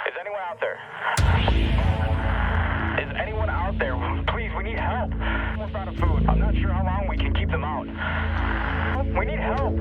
Is anyone out there? Is anyone out there? Please, we need help. Almost out of food. I'm not sure how long we can keep them out. We need help.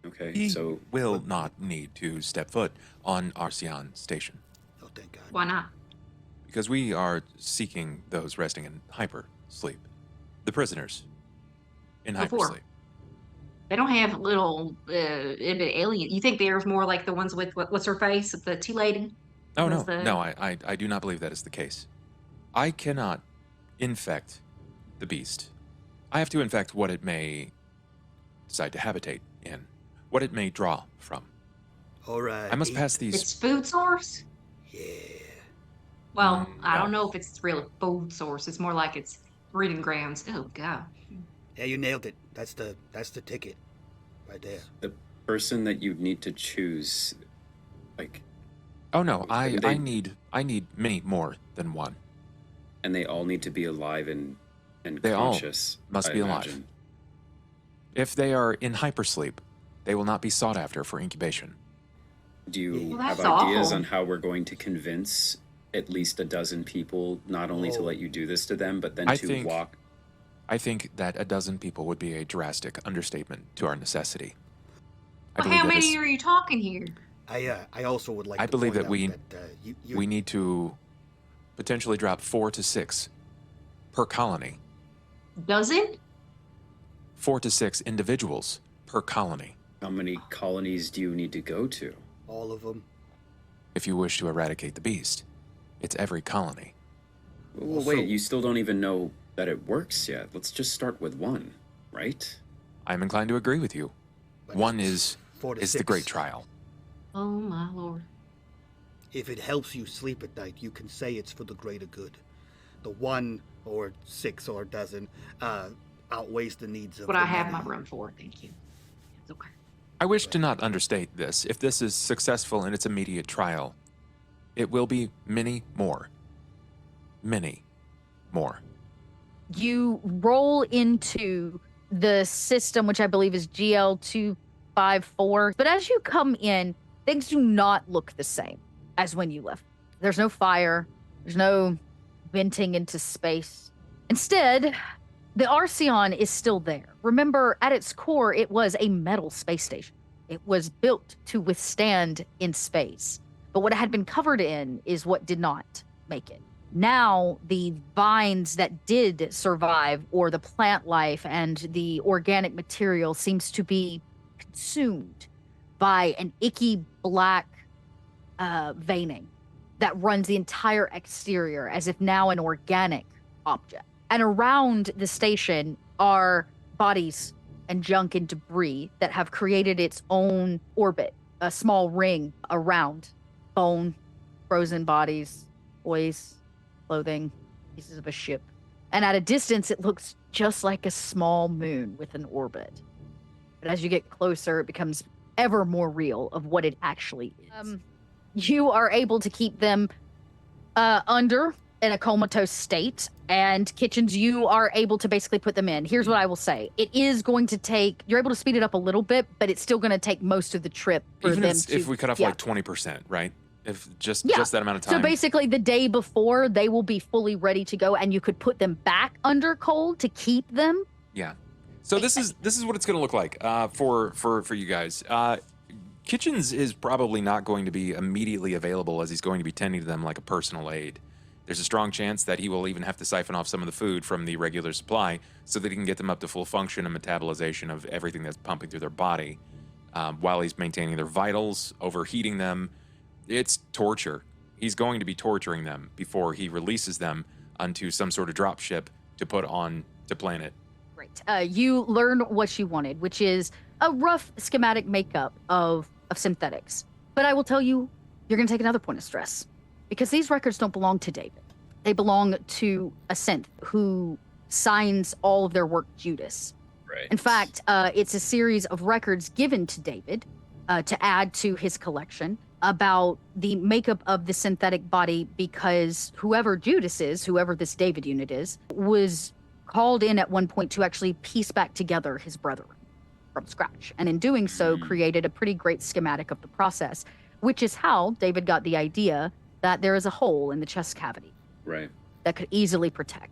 Okay, He so will not need to step foot on Arceon Station Oh, thank God. Why not? because we are seeking those resting in hyper sleep. The prisoners in Before. hypersleep. They don't have little alien. You think there's more like the ones with what's her face, the tea lady? Oh, Was no, the- no, I do not believe that is the case. I cannot infect the beast. I have to infect what it may decide to habitate in, what it may draw from. All right. I must pass these. It's food source. Yeah. Well, I no. don't know if it's really food source. It's more like it's breeding grounds. Oh God. Yeah, you nailed it. That's the ticket, right there. the person that you need to choose, like, Oh no, I They- need many more than one. and they all need to be alive and They all conscious. must I be alive. imagine. If they are in hypersleep, they will not be sought after for incubation. Do you Well, have that's ideas awful. on how we're going to convince at least a dozen people not only to Oh. let you do this to them, but then I to think- walk? I think that a dozen people would be a drastic understatement to our necessity. I Well, believe how that many is- are you talking here? I also would like I to believe point that we- out that you we need to potentially drop 4 to 6 per colony. Dozen? 4 to 6 individuals per colony. How many colonies do you need to go to? all of them. If you wish to eradicate the beast, it's every colony. Well, Also- wait, you still don't even know that it works yet. Let's just start with one, right? I'm inclined to agree with you. But One it's is 4 to the 6. great trial. Oh my lord. If it helps you sleep at night, you can say it's for the greater good. The 1 or 6 or dozen outweighs the needs of What the I have many. my room for. Thank you. It's okay. I wish to not understate this. If this is successful in its immediate trial, it will be many more. Many more. You roll into the system, which I believe is GL254. But as you come in, things do not look the same as when you left. There's no fire, there's no venting into space. Instead, the Arceon is still there. Remember, at its core, it was a metal space station. It was built to withstand in space. But what it had been covered in is what did not make it. Now, the vines that did survive, or the plant life and the organic material, seems to be consumed by an icky black veining that runs the entire exterior as if now an organic object. And around the station are bodies and junk and debris that have created its own orbit, a small ring around bone, frozen bodies, toys, clothing, pieces of a ship. And at a distance, it looks just like a small moon with an orbit. But as you get closer, it becomes ever more real of what it actually is. You are able to keep them under in a comatose state, and Kitchens, you are able to basically put them in. Here's what I will say. It is going to take, you're able to speed it up a little bit, but it's still going to take most of the trip for Even them if, to... if we cut off yeah. like 20%, right? If just Yeah. that amount of time. So basically, the day before, they will be fully ready to go, and you could put them back under cold to keep them. Yeah. So this is what it's going to look like for you guys. Kitchens is probably not going to be immediately available, as he's going to be tending to them like a personal aid. There's a strong chance that he will even have to siphon off some of the food from the regular supply so that he can get them up to full function and metabolization of everything that's pumping through their body, while he's maintaining their vitals, overheating them. It's torture. He's going to be torturing them before he releases them onto some sort of dropship to put on to planet. Great. You learn what you wanted, which is a rough schematic makeup of synthetics. But I will tell you, you're going to take another point of stress because these records don't belong to David. They belong to a synth who signs all of their work Judas. Right. In fact, it's a series of records given to David to add to his collection about the makeup of the synthetic body because whoever Judas is, whoever this David unit is, was called in at one point to actually piece back together his brother from scratch. And in doing so, created a pretty great schematic of the process, which is how David got the idea that there is a hole in the chest cavity. Right. That could easily protect.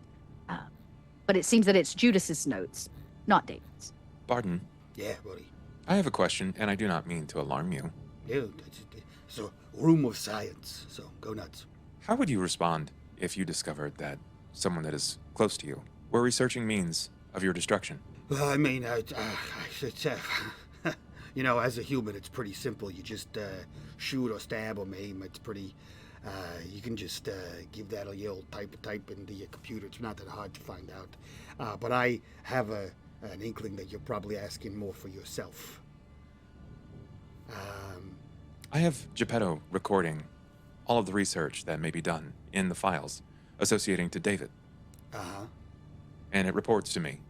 But it seems that it's Judas's notes, not David's. Barton, Yeah, buddy. I have a question, and I do not mean to alarm you. Yeah, it's a room of science, so go nuts. How would you respond if you discovered that someone that is close to you were researching means of your destruction? Well, I mean, you know, as a human, it's pretty simple. You just shoot or stab or maim. It's pretty. You can just give that a yell, type into your computer. It's not that hard to find out. But I have an inkling that you're probably asking more for yourself. I have Geppetto recording all of the research that may be done in the files associating to David. Uh-huh. And it reports to me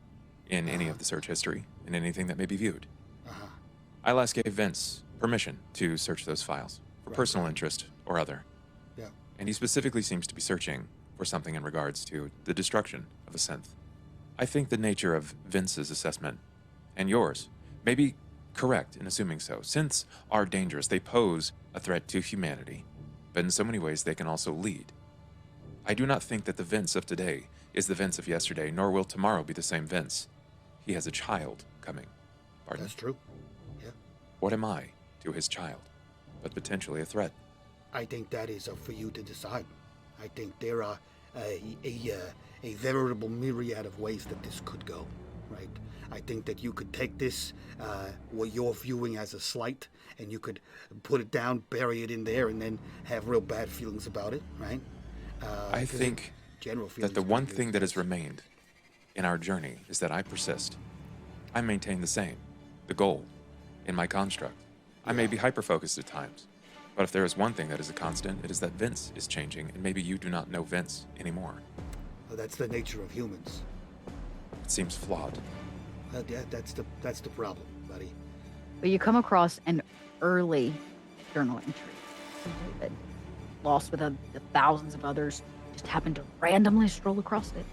in any of the search history and anything that may be viewed. Uh-huh. I last gave Vince permission to search those files for personal interest or other. Yeah. And he specifically seems to be searching for something in regards to the destruction of a synth. I think the nature of Vince's assessment and yours may be correct in assuming so. Synths are dangerous. They pose a threat to humanity, but in so many ways they can also lead. I do not think that the Vince of today is the Vince of yesterday, nor will tomorrow be the same Vince. He has a child coming. Pardon? That's true. Yeah. What am I to his child, but potentially a threat? I think that is up for you to decide. I think there are a veritable myriad of ways that this could go, right? I think that you could take this, what you're viewing as a slight, and you could put it down, bury it in there, and then have real bad feelings about it, right? I think that the one thing that has remained in our journey is that I persist. I maintain the same, the goal, in my construct. I may be hyper-focused at times, but if there is one thing that is a constant, it is that Vince is changing, and maybe you do not know Vince anymore. Well, that's the nature of humans. It seems flawed. Yeah, that's the problem, buddy. But you come across an early journal entry from David, lost with the thousands of others, just happened to randomly stroll across it.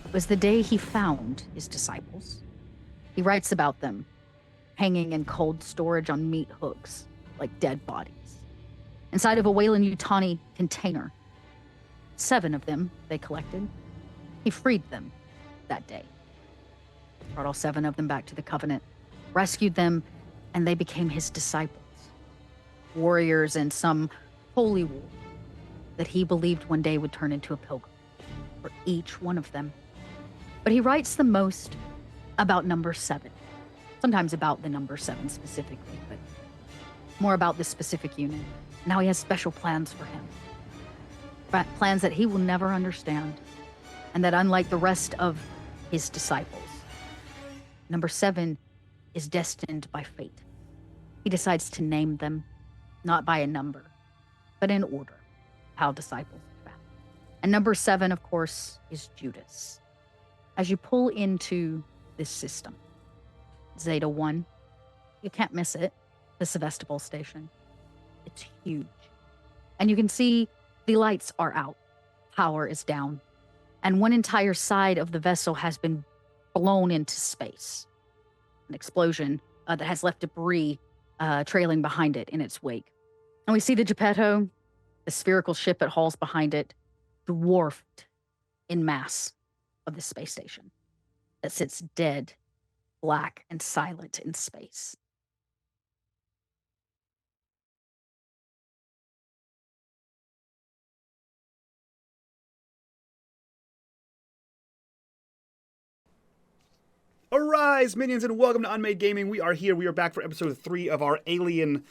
It was the day he found his disciples. He writes about them hanging in cold storage on meat hooks, like dead bodies, inside of a Weyland-Yutani container. 7 of them they collected. He freed them that day. Brought all 7 of them back to the Covenant, rescued them, and they became his disciples. Warriors in some holy war that he believed one day would turn into a pilgrim for each one of them. But he writes the most about number 7. Sometimes about the number 7 specifically, but more about this specific unit. Now he has special plans for him. Plans that he will never understand, and that unlike the rest of his disciples, number 7 is destined by fate. He decides to name them, not by a number, but in order, how disciples are found. And number 7, of course, is Judas. As you pull into this system, Zeta 1, you can't miss it, the Sevestapol station. It's huge. And you can see the lights are out, power is down, and one entire side of the vessel has been blown into space. An explosion that has left debris trailing behind it in its wake. And we see the Geppetto, the spherical ship it hauls behind it, dwarfed in mass of the space station that sits dead, black, and silent in space. Arise, minions, and welcome to unMadeGaming. We are here. We are back for episode 3 of our Alien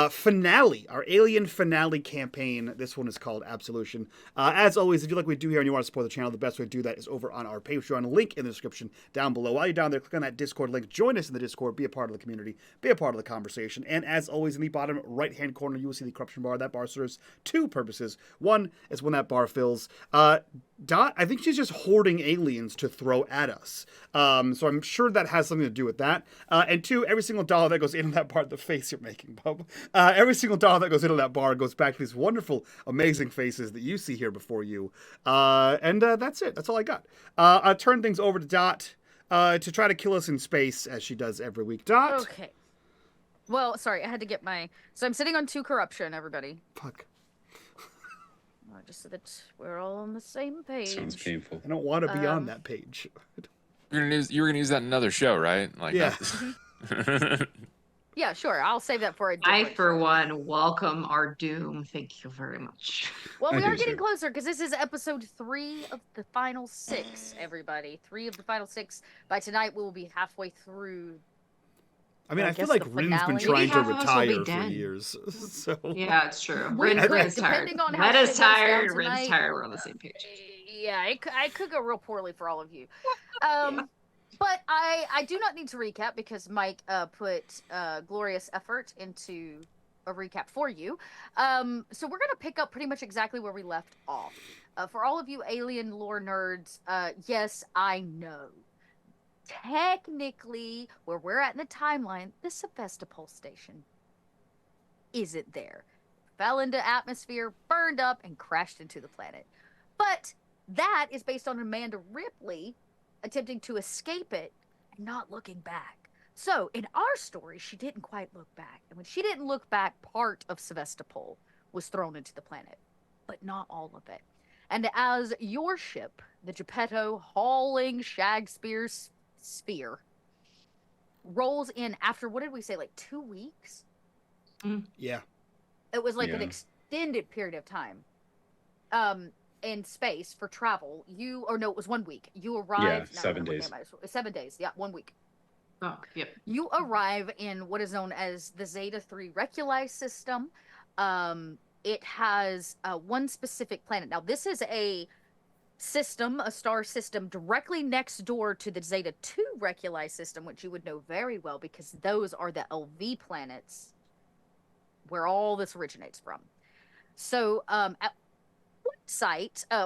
finale, our Alien finale campaign. This one is called Absolution. As always, if you like what we do here and you want to support the channel, the best way to do that is over on our Patreon. Link in the description down below. While you're down there, click on that Discord link. Join us in the Discord. Be a part of the community. Be a part of the conversation. And as always, in the bottom right-hand corner, you will see the corruption bar. That bar serves two purposes. One is when that bar fills. Dot, I think she's just hoarding aliens to throw at us. So I'm sure that has something to do with that. And two, every single dollar that goes into that bar, the face you're making, Bub, every single dollar that goes into that bar goes back to these wonderful, amazing faces that you see here before you. And that's it. That's all I got. I'll turn things over to Dot to try to kill us in space, as she does every week. Dot? Okay. Well, sorry, I had to get my... So I'm sitting on 2 corruption, everybody. Fuck. Just so that we're all on the same page. Sounds painful. I don't want to be on that page. You were gonna use that in another show, right? Like, yeah. Yeah, sure. I'll save that for a I, different for show. one, welcome our doom. Thank you very much. Well, we I are do getting too. closer because this is episode 3 of the final 6, everybody. 3 of the final 6. By tonight, we will be halfway through. I mean, I I feel guess like the Rin's been finale. trying to Maybe half of us will be retire for dead. years. So Yeah, it's true. We Ren could, is tired. depending on how Red is shit goes down tired. Ren's tonight. tired. We're on the same page. Yeah, I could go real poorly for all of you. But I do not need to recap because Mike put glorious effort into a recap for you. So we're going to pick up pretty much exactly where we left off. For all of you alien lore nerds, yes, I know. Technically, where we're at in the timeline, the Sevestapol station isn't there. Fell into atmosphere, burned up, and crashed into the planet. But that is based on Amanda Ripley attempting to escape it and not looking back. So, in our story, she didn't quite look back. And when she didn't look back, part of Sevestapol was thrown into the planet, but not all of it. And as your ship, the Geppetto hauling Shakespeare's sphere, rolls in after, what did we say, like 2 weeks? yeah. It was like an Yeah. extended period of time in space for travel. It was 1 week. You arrived... Yeah, 7 days. 7 days, yeah, 1 week. Oh, yep. You arrive in what is known as the Zeta 3 Reculi system. It has one specific planet. Now, this is a system, a star system, directly next door to the Zeta 2 Reculi system, which you would know very well because those are the LV planets where all this originates from. So, at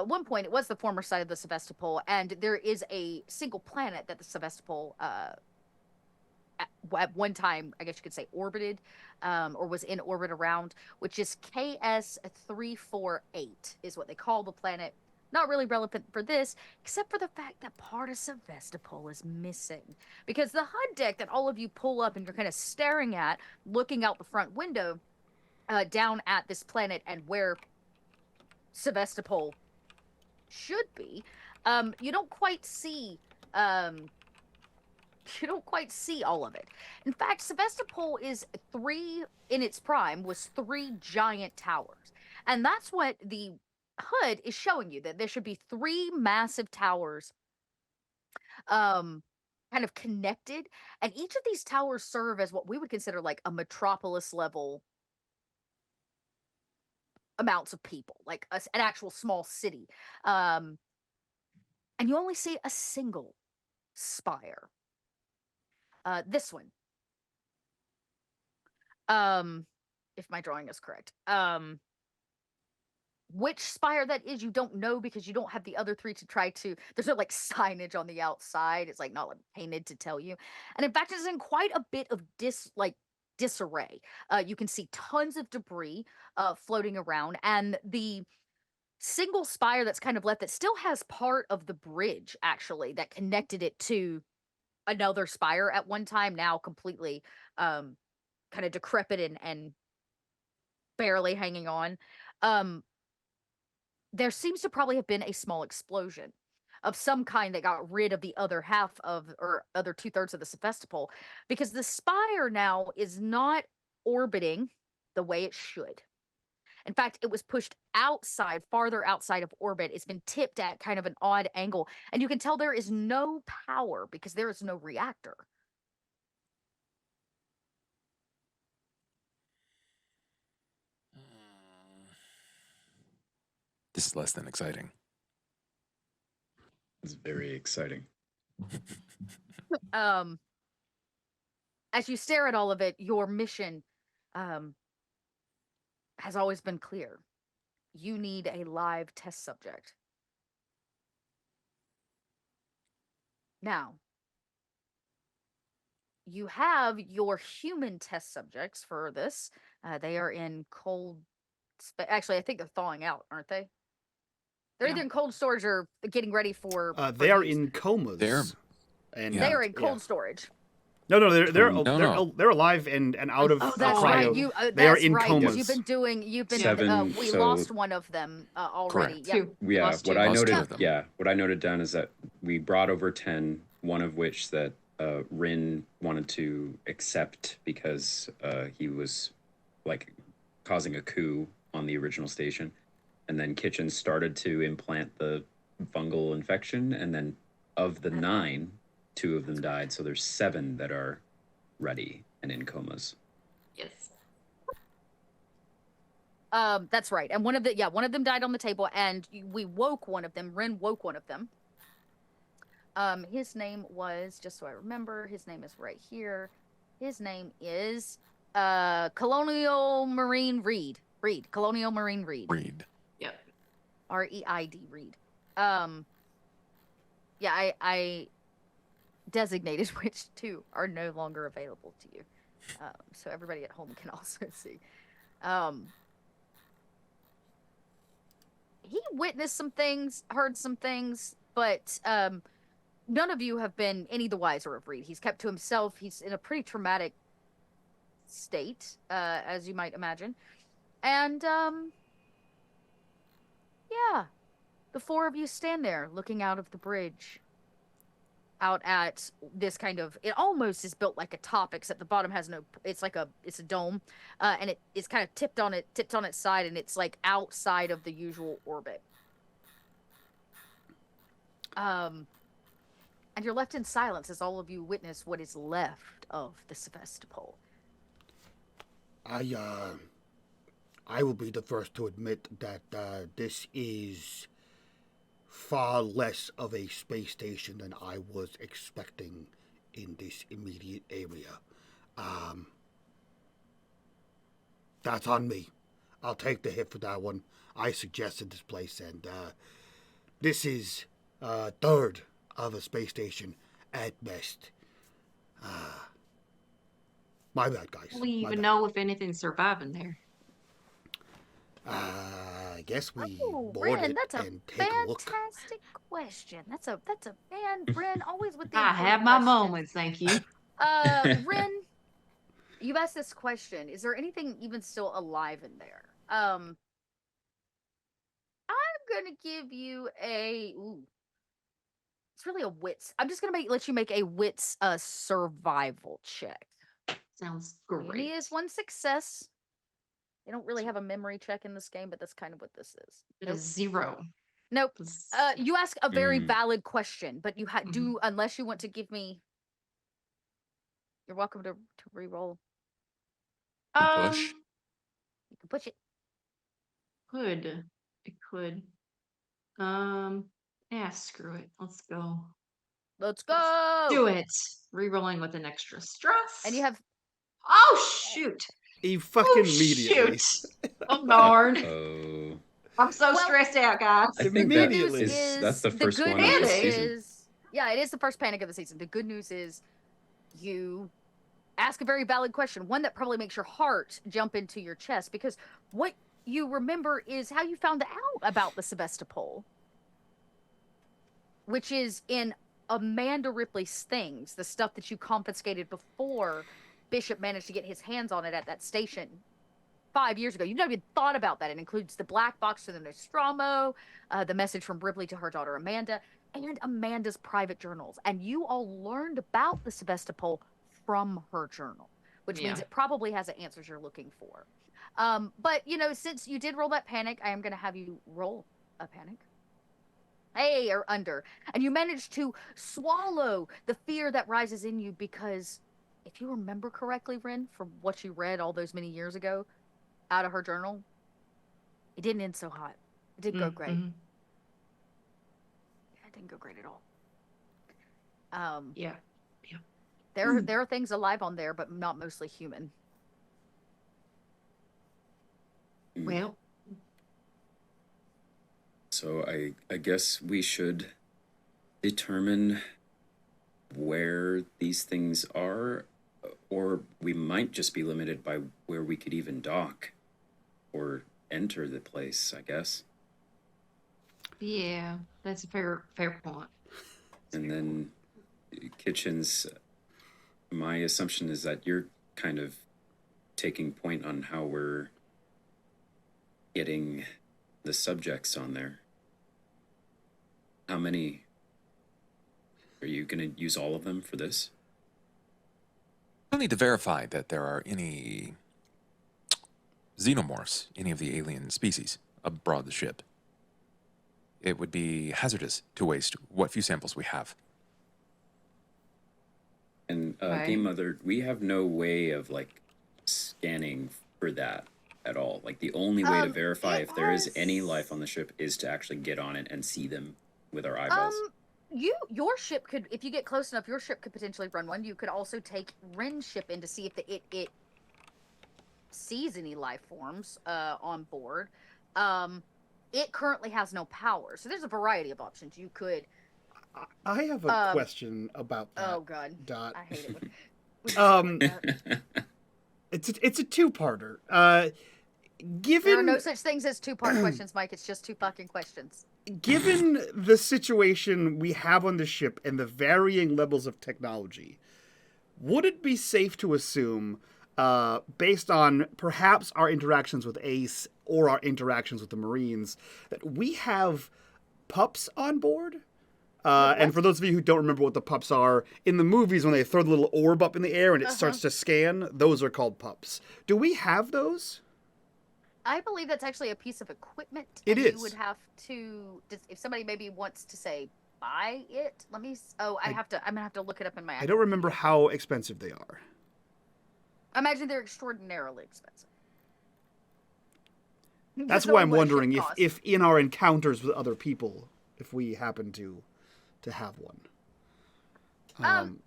one point, it was the former site of the Sevestapol, and there is a single planet that the Sevestapol at one time, I guess you could say, orbited, or was in orbit around, which is KS348 is what they call the planet. Not really relevant for this, except for the fact that part of Sevestapol is missing. Because the HUD deck that all of you pull up and you're kind of staring at, looking out the front window, down at this planet and where Sevestapol should be, you don't quite see all of it. In fact, Sevestapol is in its prime, was 3 giant towers. And that's what the HUD is showing you, that there should be 3 massive towers kind of connected. And each of these towers serve as what we would consider like a metropolis level amounts of people, like an actual small city. And you only see a single spire. This one. If my drawing is correct. Which spire that is, you don't know because you don't have the other 3 to try to... There's no, like, signage on the outside. It's, like, not like, painted to tell you. And in fact, it's in quite a bit of disarray. You can see tons of debris floating around, and the single spire that's kind of left that still has part of the bridge, actually, that connected it to another spire at one time, now completely kind of decrepit and barely hanging on. There seems to probably have been a small explosion of some kind that got rid of the other half of, or other 2/3 of the Sevestapol, because the spire now is not orbiting the way it should. In fact, it was pushed outside, farther outside of orbit. It's been tipped at kind of an odd angle. And you can tell there is no power because there is no reactor. This is less than exciting. It's very exciting. As you stare at all of it, your mission has always been clear. You need a live test subject. Now, you have your human test subjects for this. They are in cold. Actually, I think they're thawing out, aren't they? They're either in cold storage or getting ready for. They are use. in comas. They are in cold storage. No, they're alive and out of that's cryo. Right. They are in comas. You've been. Seven, we so- lost one of them already. Correct. Yep. What I Lost two noted, of them. what I noted down is that we brought over 10, one of which that Rin wanted to accept because he was like causing a coup on the original station, and then Kitchen started to implant the fungal infection, and then of the 9, 2 of them died, so there's 7 that are ready and in comas. Yes. That's right. And one of them died on the table, and we woke one of them. Ren woke one of them. His name was, just so I remember, his name is right here. His name is Colonial Marine Reed. Colonial Marine Reed. Reed. Yep. R-E-I-D, Reed. I designated which 2 are no longer available to you. So everybody at home can also see. He witnessed some things, heard some things, but none of you have been any the wiser of Reed. He's kept to himself. He's in a pretty traumatic state, as you might imagine. And, the 4 of you stand there looking out of the bridge, out at this kind of, it almost is built like a top, except the bottom has no, it's a dome, and it is kind of tipped on its side, and it's like outside of the usual orbit. And you're left in silence as all of you witness what is left of the Sevestapol. I will be the first to admit that this is far less of a space station than I was expecting in this immediate area. That's on me. I'll take the hit for that one. I suggested this place, and this is a third of a space station at best. My bad, guys. Do we My even bad. know if anything's surviving there? I guess we board Ren, it that's a and take a look. fantastic question. That's a man, Ren, always with the I important have my questions. moments, thank you. Ren, you've asked this question. Is there anything even still alive in there? I'm gonna give you a. Ooh, it's really a wits. I'm just gonna let you make a wits survival check. Sounds Only great. is 1 success. They don't really have a memory check in this game, but that's kind of what this is. It is 0. Nope. You ask a very Mm. valid question, but you do, unless you want to give me. You're welcome to re-roll. Push. You can push it. It could. Yeah, screw it. Let's go. Let's go. Do it. Rerolling with an extra stress. And you have. Oh shoot! Fucking immediately. Shoot! Oh darn! Oh, I'm so Well, stressed out, guys. I think that Immediately. that's the first good one of the news season. is, yeah, it is the first panic of the season. The good news is, you ask a very valid question, one that probably makes your heart jump into your chest, because what you remember is how you found out about the Sevestapol, which is in Amanda Ripley's things, the stuff that you confiscated before Bishop managed to get his hands on it at that station 5 years ago. You've never even thought about that. It includes the black box to the Nostromo, the message from Ripley to her daughter Amanda, and Amanda's private journals. And you all learned about the Sevestapol from her journal. which Yeah. means it probably has the answers you're looking for. But since you did roll that panic, I am going to have you roll a panic. Hey, or under. And you manage to swallow the fear that rises in you because if you remember correctly, Ren, from what you read all those many years ago out of her journal, it didn't end so hot. It didn't go great. Mm-hmm. It didn't go great at all. Yeah. There are things alive on there, but not mostly human. Well, So I guess we should determine where these things are, or we might just be limited by where we could even dock or enter the place, I guess. yeah, that's a fair point. And then kitchens, my assumption is that you're kind of taking point on how we're getting the subjects on there. How many? Are you going to use all of them for this? We'll need to verify that there are any xenomorphs, any of the alien species, aboard the ship. It would be hazardous to waste what few samples we have. And Right. Game Mother, we have no way of like scanning for that at all. Like the only way to verify it if there is has- any life on the ship is to actually get on it and see them with our eyeballs. Your ship could, if you get close enough, your ship could potentially run one. You could also take Ren's ship in to see if it sees any life forms on board. It currently has no power, so there's a variety of options. You could. I have a question about that. Oh God, Dot. I hate it. When It's a two-parter. there are Given no such things as two-part questions, Mike. It's just two fucking questions. given the situation we have on the ship and the varying levels of technology, would it be safe to assume, based on perhaps our interactions with Ace or our interactions with the Marines, that we have pups on board? And for those of you who don't remember what the pups are, in the movies when they throw the little orb up in the air and it starts to scan, those are called pups. Do we have those? I believe that's actually a piece of equipment. It and is. You would have to, if somebody maybe wants to say buy it. Let me. I'm gonna have to look it up in my. I don't remember how expensive they are. I imagine they're extraordinarily expensive. That's Just why I'm knowing what a ship wondering costs. if in our encounters with other people, if we happen to have one.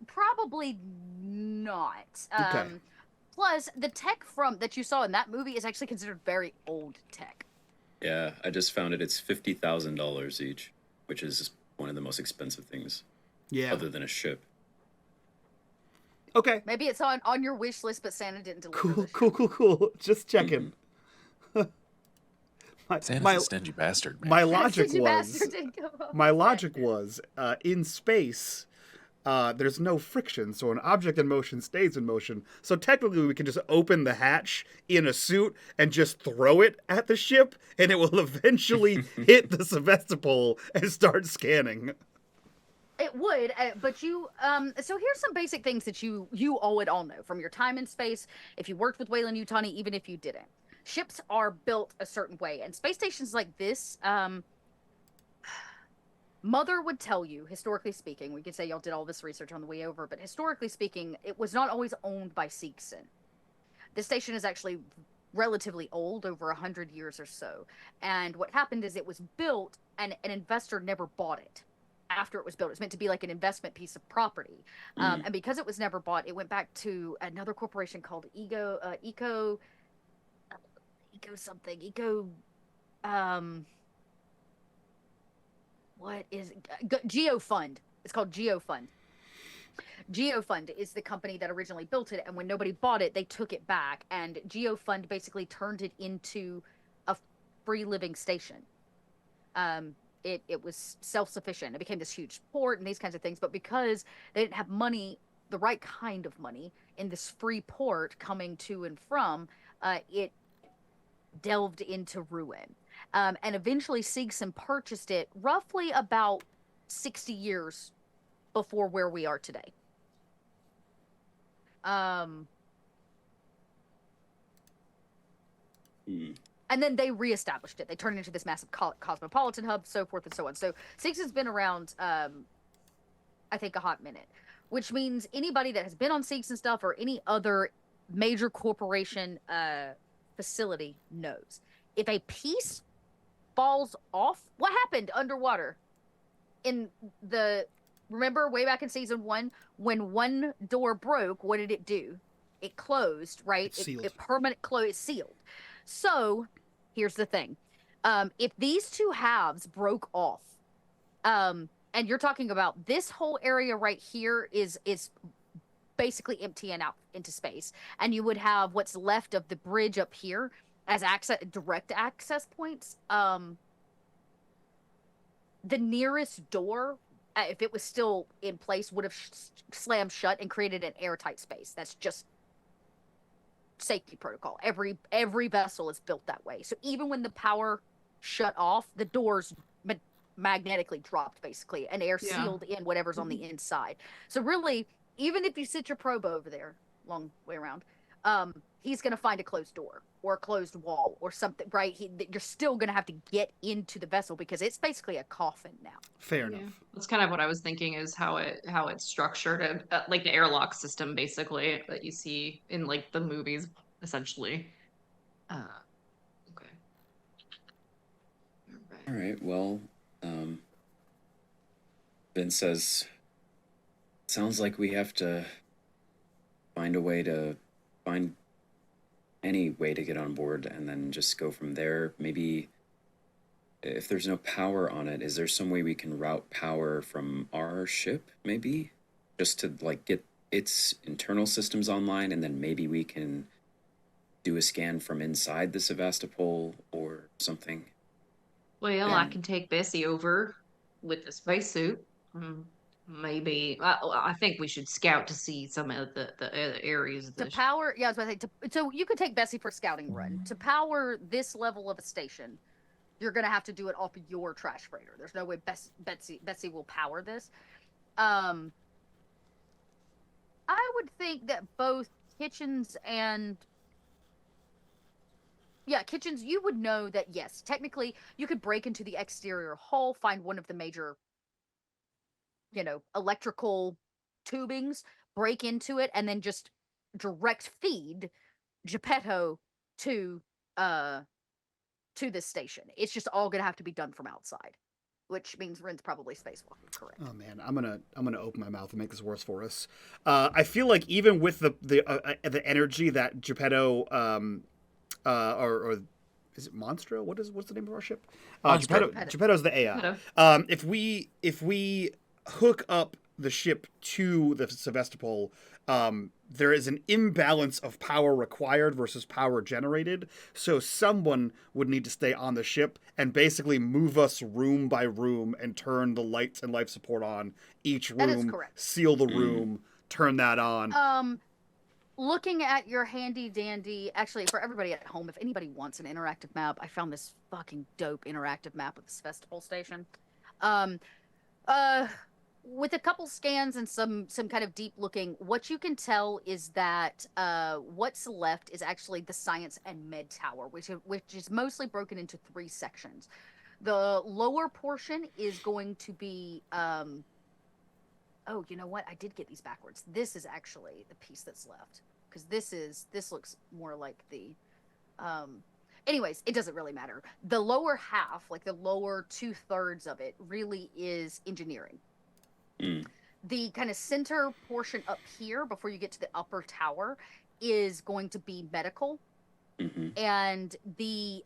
Probably not. Okay. Plus, the tech that you saw in that movie is actually considered very old tech. Yeah, I just found it. It's $50,000 each, which is one of the most expensive things, Yeah. other than a ship. Okay. Maybe it's on your wish list, but Santa didn't deliver. Cool. Just checking. Santa's my a stingy bastard, man. my logic Stingy was bastard didn't go up. my logic was in space. There's no friction, so an object in motion stays in motion. So technically, we can just open the hatch in a suit and just throw it at the ship, and it will eventually hit the Sevestapol and start scanning. It would, but you. So here's some basic things that you all would all know from your time in space. If you worked with Wayland Yutani, even if you didn't, ships are built a certain way, and space stations like this. Mother would tell you, historically speaking, we could say y'all did all this research on the way over, but historically speaking, it was not always owned by Seegson. This station is actually relatively old, over 100 years or so. And what happened is it was built, and an investor never bought it. After it was built, it was meant to be like an investment piece of property. And because it was never bought, it went back to another corporation called what is it? GeoFund. It's called GeoFund. GeoFund is the company that originally built it, and when nobody bought it, they took it back, and GeoFund basically turned it into a free living station. It was self-sufficient. It became this huge port and these kinds of things, but because they didn't have money, the right kind of money, in this free port coming to and from, it delved into ruin. And eventually Seegson purchased it roughly about 60 years before where we are today. And then they reestablished it. They turned it into this massive cosmopolitan hub, so forth and so on. So Six has been around, I think, a hot minute, which means anybody that has been on Six and stuff or any other major corporation facility knows. If a piece falls off, what happened underwater? Remember way back in season 1, when one door broke, what did it do? It closed, right? It permanent closed, sealed. So here's the thing. If these two halves broke off, and you're talking about this whole area right here is basically empty and out into space, and you would have what's left of the bridge up here as direct access points. The nearest door, if it was still in place, would have slammed shut and created an airtight space. That's just safety protocol. Every vessel is built that way. So even when the power shut off, the doors magnetically dropped, basically, and air sealed in whatever's on the inside. So really, even if you sit your probe over there, long way around, he's going to find a closed door or a closed wall or something, right? You're still going to have to get into the vessel because it's basically a coffin now. Fair enough. That's kind of what I was thinking, is how it's structured, like the airlock system, basically, that you see in like the movies, essentially. Okay. All right. Well, Vince says, sounds like we have to find any way to get on board and then just go from there. Maybe if there's no power on it, is there some way we can route power from our ship, maybe? Just to like get its internal systems online, and then maybe we can do a scan from inside the Sevestapol or something. Well, I can take Bessie over with the spacesuit. Maybe I think we should scout to see some of the other areas of to power. Yeah, I was about to say. So you could take Bessie for a scouting run. To power this level of a station, you're gonna have to do it off of your trash freighter. There's no way Bessie will power this. I would think that both Kitchens and Kitchens, you would know that yes, technically you could break into the exterior hull, find one of the major, electrical tubings, break into it, and then just direct feed Geppetto to this station. It's just all gonna have to be done from outside, which means Ren's probably spacewalking. Correct. Oh man, I'm gonna open my mouth and make this worse for us. I feel like even with the energy that Geppetto or is it Monstro? What's the name of our ship? Geppetto's the AI. If we hook up the ship to the Sevestapol, there is an imbalance of power required versus power generated. So someone would need to stay on the ship and basically move us room by room and turn the lights and life support on each room. That is correct. Seal the room, turn that on. Looking at your handy dandy, actually, for everybody at home, if anybody wants an interactive map, I found this fucking dope interactive map of the Sevestapol station. With a couple scans and some kind of deep looking, what you can tell is that what's left is actually the science and med tower, which is mostly broken into 3 sections. The lower portion is going to be oh, you know what? I did get these backwards. This is actually the piece that's left, because this looks more like the anyways, it doesn't really matter. The lower half, like the lower 2/3 of it, really is engineering. The kind of center portion up here, before you get to the upper tower, is going to be medical. And the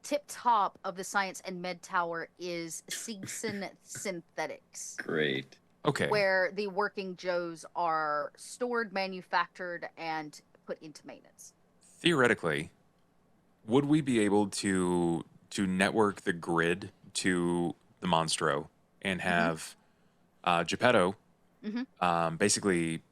tip top of the science and med tower is Seegson Synthetics. Great. Okay. Where the working Joes are stored, manufactured, and put into maintenance. Theoretically, would we be able to network the grid to the Monstro and have Geppetto basically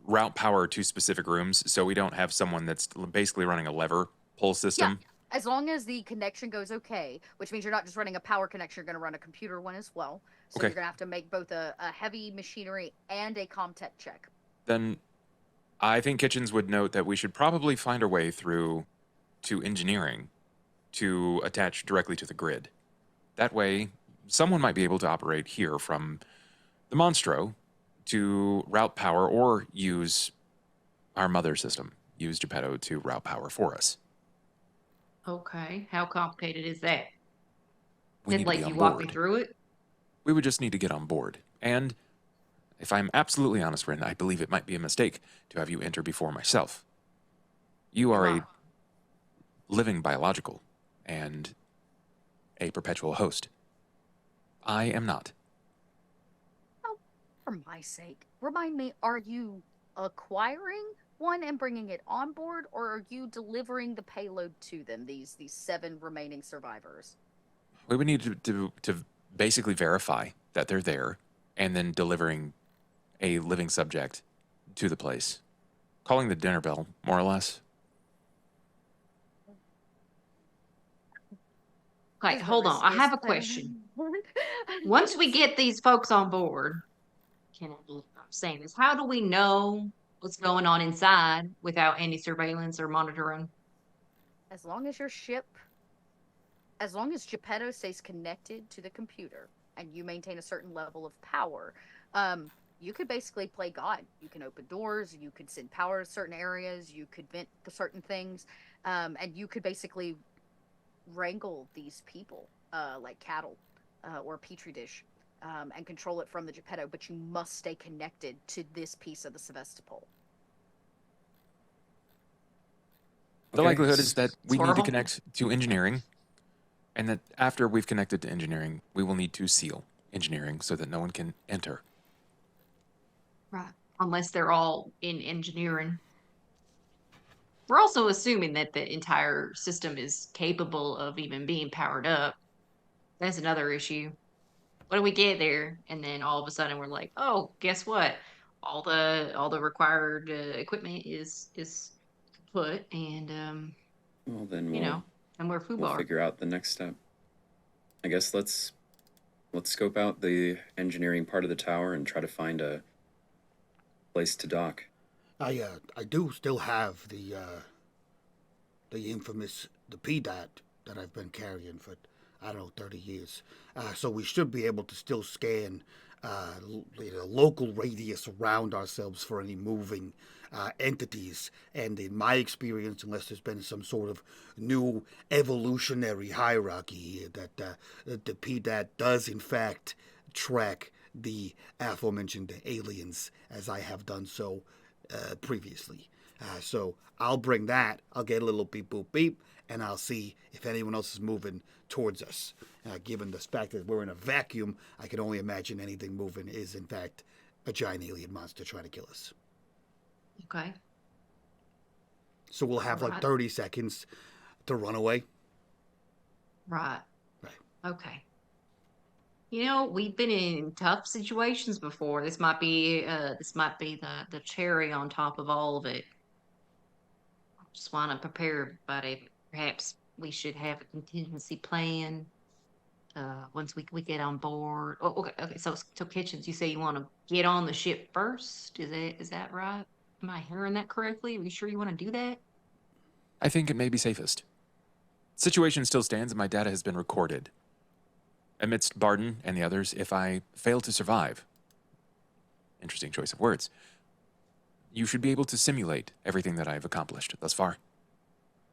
route power to specific rooms, so we don't have someone that's basically running a lever pull system? Yeah, as long as the connection goes okay, which means you're not just running a power connection, you're going to run a computer one as well. So you're going to have to make both a heavy machinery and a ComTech check. Then I think Kitchens would note that we should probably find our way through to engineering to attach directly to the grid. That way, someone might be able to operate here from the Monstro to route power or use our mother system, use Geppetto to route power for us. Okay. How complicated is that? We need to Like be you on walk me board. through it? We would just need to get on board. And if I'm absolutely honest, Ren, I believe it might be a mistake to have you enter before myself. You are a living biological and a perpetual host. I am not. Oh, for my sake, remind me, are you acquiring one and bringing it on board, or are you delivering the payload to them, these 7 remaining survivors? We would need to basically verify that they're there and then delivering a living subject to the place. Calling the dinner bell, more or less. Okay, hold on. I have a question. Once we get these folks on board, I'm saying this, how do we know what's going on inside without any surveillance or monitoring? As long as as long as Geppetto stays connected to the computer and you maintain a certain level of power, you could basically play God. You can open doors, you could send power to certain areas, you could vent certain things, and you could basically wrangle these people like cattle or a petri dish and control it from the Geppetto, but you must stay connected to this piece of the Sevestapol. The likelihood is that we need to Horrible. connect to engineering, and that after we've connected to engineering, we will need to seal engineering so that no one can enter. Right. Unless they're all in engineering. We're also assuming that the entire system is capable of even being powered up. That's another issue. What do we get there? And then all of a sudden we're like, oh, guess what? All the required equipment is put, and Well, then you we'll know, and we're we'll foobar. figure out the next step. I guess let's scope out the engineering part of the tower and try to find a place to dock. I do still have the infamous PDAT that I've been carrying for, I don't know, 30 years. So we should be able to still scan local radius around ourselves for any moving entities. And in my experience, unless there's been some sort of new evolutionary hierarchy here, that the PDAT does in fact track the aforementioned aliens, as I have done so previously. So I'll bring that. I'll get a little beep boop beep, and I'll see if anyone else is moving towards us. Given the fact that we're in a vacuum, I can only imagine anything moving is in fact a giant alien monster trying to kill us. Okay. So we'll have like 30 seconds to run away. Right. Right. Okay. You know, we've been in tough situations before. This might be the cherry on top of all of it. Just want to prepare everybody. Perhaps we should have a contingency plan once we get on board. Oh, okay. So Kitchens, you say you want to get on the ship first? Is that right? Am I hearing that correctly? Are you sure you want to do that? I think it may be safest. Situation still stands and my data has been recorded. Amidst Barden and the others, if I fail to survive, interesting choice of words, you should be able to simulate everything that I've accomplished thus far.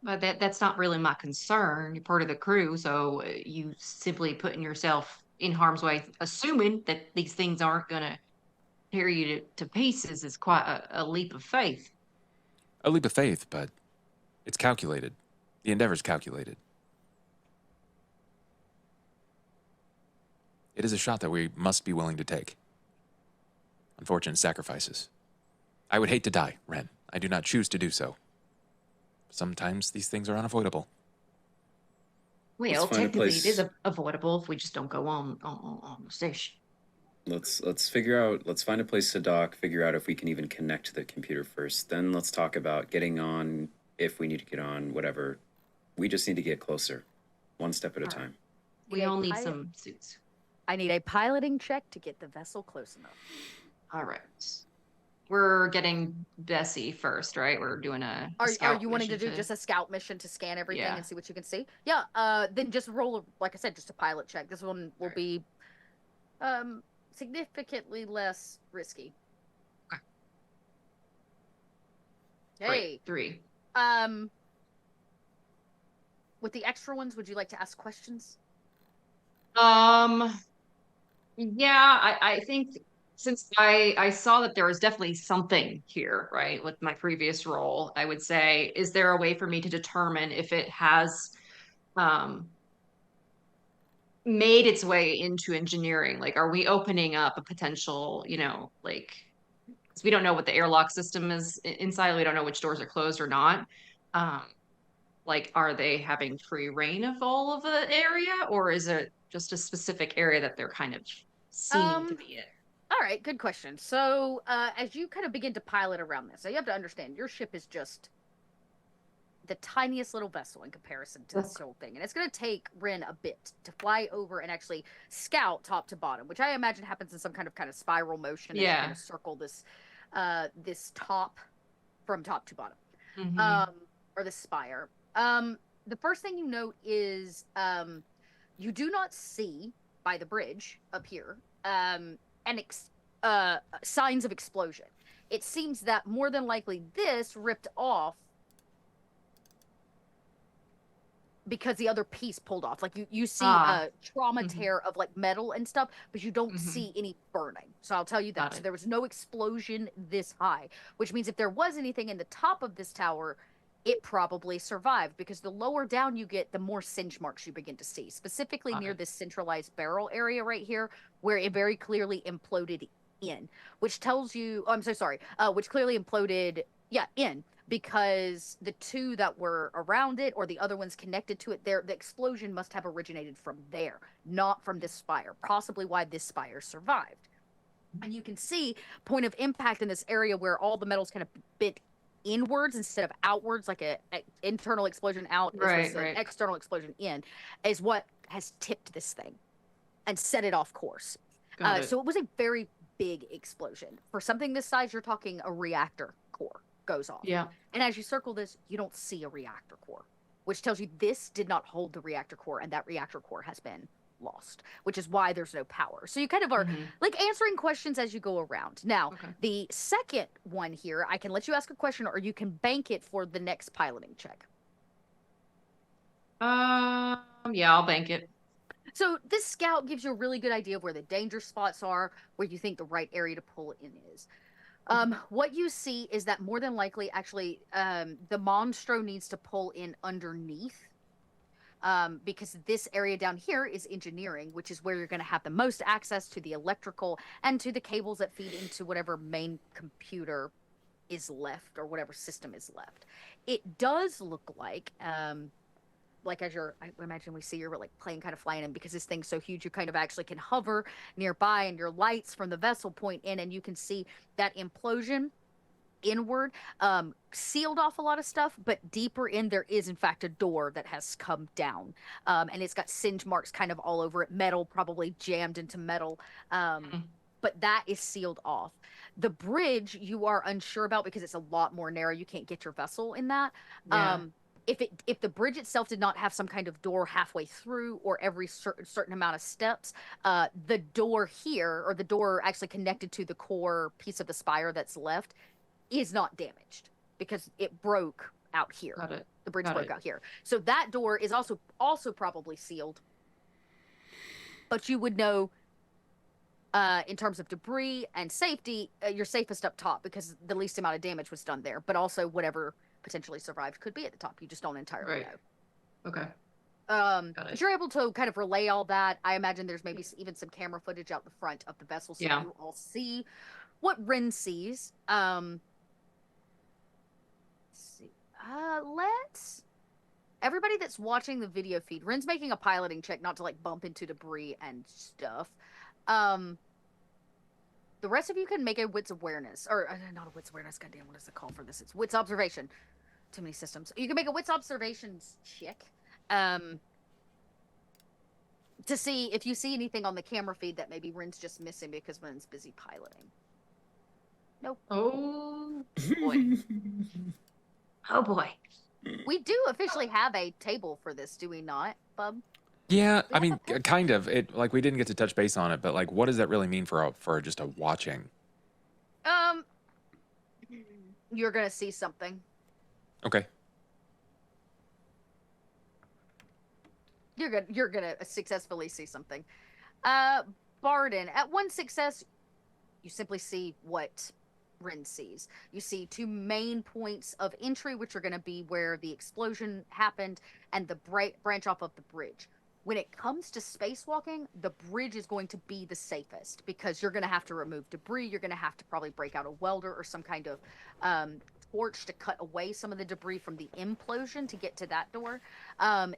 But that's not really my concern. You're part of the crew, so you simply putting yourself in harm's way, assuming that these things aren't going to tear you to pieces, is quite a leap of faith. A leap of faith, but it's calculated. The endeavor's calculated. It is a shot that we must be willing to take. Unfortunate sacrifices. I would hate to die, Ren. I do not choose to do so. Sometimes these things are unavoidable. Well, find a technically place. it is avoidable if we just don't go on the station. Let's figure out. Let's find a place to dock. Figure out if we can even connect to the computer first. Then let's talk about getting on. If we need to get on, whatever. We just need to get closer, one step at a time. We all need some suits. I need a piloting check to get the vessel close enough. All right. we're getting Bessie first, right? We're doing a Are scout you wanting to mission do just a scout mission to scan everything Yeah. and see what you can see? Yeah. Then just roll, like I said, just a pilot check. This one will be significantly less risky. Okay. Hey. Right, 3. With the extra ones, would you like to ask questions? Yeah, I think since I saw that there was definitely something here, right, with my previous role, I would say, is there a way for me to determine if it has um made its way into engineering? Like, are we opening up a potential, like, 'cause we don't know what the airlock system is inside, we don't know which doors are closed or not. Um, like, are they having free reign of all of the area, or is it just a specific area that they're kind of seeming to be in? All right, good question. So, as you kind of begin to pilot around this, so you have to understand your ship is just the tiniest little vessel in comparison to this whole thing. And it's going to take Rin a bit to fly over and actually scout top to bottom, which I imagine happens in some kind of spiral motion as you kind of circle this this top from top to bottom. Or the spire. The first thing you note is you do not see by the bridge up here signs of explosion. It seems that more than likely this ripped off because the other piece pulled off. Like you see a trauma tear of like metal and stuff, but you don't see any burning. So I'll tell you that. So there was no explosion this high, which means if there was anything in the top of this tower, it probably survived, because the lower down you get, the more singe marks you begin to see, specifically near this centralized barrel area right here, where it very clearly imploded in, which tells you, oh, I'm so sorry, which clearly imploded, in, because the two that were around it, or the other ones connected to it, the explosion must have originated from there, not from this spire, possibly why this spire survived. And you can see point of impact in this area where all the metals kind of bit inwards instead of outwards, like a internal explosion out is an external explosion in, is what has tipped this thing and set it off course. So it was a very big explosion. For something this size, you're talking a reactor core goes off. Yeah. And as you circle this, you don't see a reactor core, which tells you this did not hold the reactor core, and that reactor core has been lost, which is why there's no power. So you kind of are like answering questions as you go around. Now, the second one here, I can let you ask a question, or you can bank it for the next piloting check. Yeah, I'll bank it. So this scout gives you a really good idea of where the danger spots are, where you think the right area to pull in is. What you see is that more than likely, actually, the Monstro needs to pull in underneath, because this area down here is engineering, which is where you're going to have the most access to the electrical and to the cables that feed into whatever main computer is left, or whatever system is left. It does look like as I imagine we see your like plane kind of flying in, because this thing's so huge, you kind of actually can hover nearby, and your lights from the vessel point in, and you can see that implosion inward sealed off a lot of stuff, but deeper in there is in fact a door that has come down, and it's got singe marks kind of all over it, metal probably jammed into metal, but that is sealed off. The bridge you are unsure about because it's a lot more narrow, you can't get your vessel in that. If the bridge itself did not have some kind of door halfway through, or every certain amount of steps, the door here, or the door actually connected to the core piece of the spire that's left, is not damaged, because it broke out here. Got it. The bridge broke out here. So that door is also probably sealed. But you would know, in terms of debris and safety, you're safest up top, because the least amount of damage was done there. But also whatever potentially survived could be at the top. You just don't entirely know. Okay. But you're able to kind of relay all that. I imagine there's maybe even some camera footage out the front of the vessel, so you all see what Rin sees. Let's see. Let's everybody that's watching the video feed, Rin's making a piloting check not to like bump into debris and stuff. The rest of you can make a wits awareness, or not a wits awareness. Goddamn, what is the call for this? It's wits observation. Too many systems. You can make a wits observations check, to see if you see anything on the camera feed that maybe Rin's just missing because Rin's busy piloting. Nope. Oh boy. Oh boy. We do officially have a table for this, do we not, Bub? Yeah, We I have mean, a table. kind of. It like we didn't get to touch base on it, but like, what does that really mean for just a watching? You're gonna see something. Okay. You're gonna successfully see something. Barden, at one success, you simply see what Rin sees. You see two main points of entry, which are going to be where the explosion happened and the branch off of the bridge. When it comes to spacewalking, the bridge is going to be the safest because you're going to have to remove debris. You're going to have to probably break out a welder or some kind of torch to cut away some of the debris from the implosion to get to that door.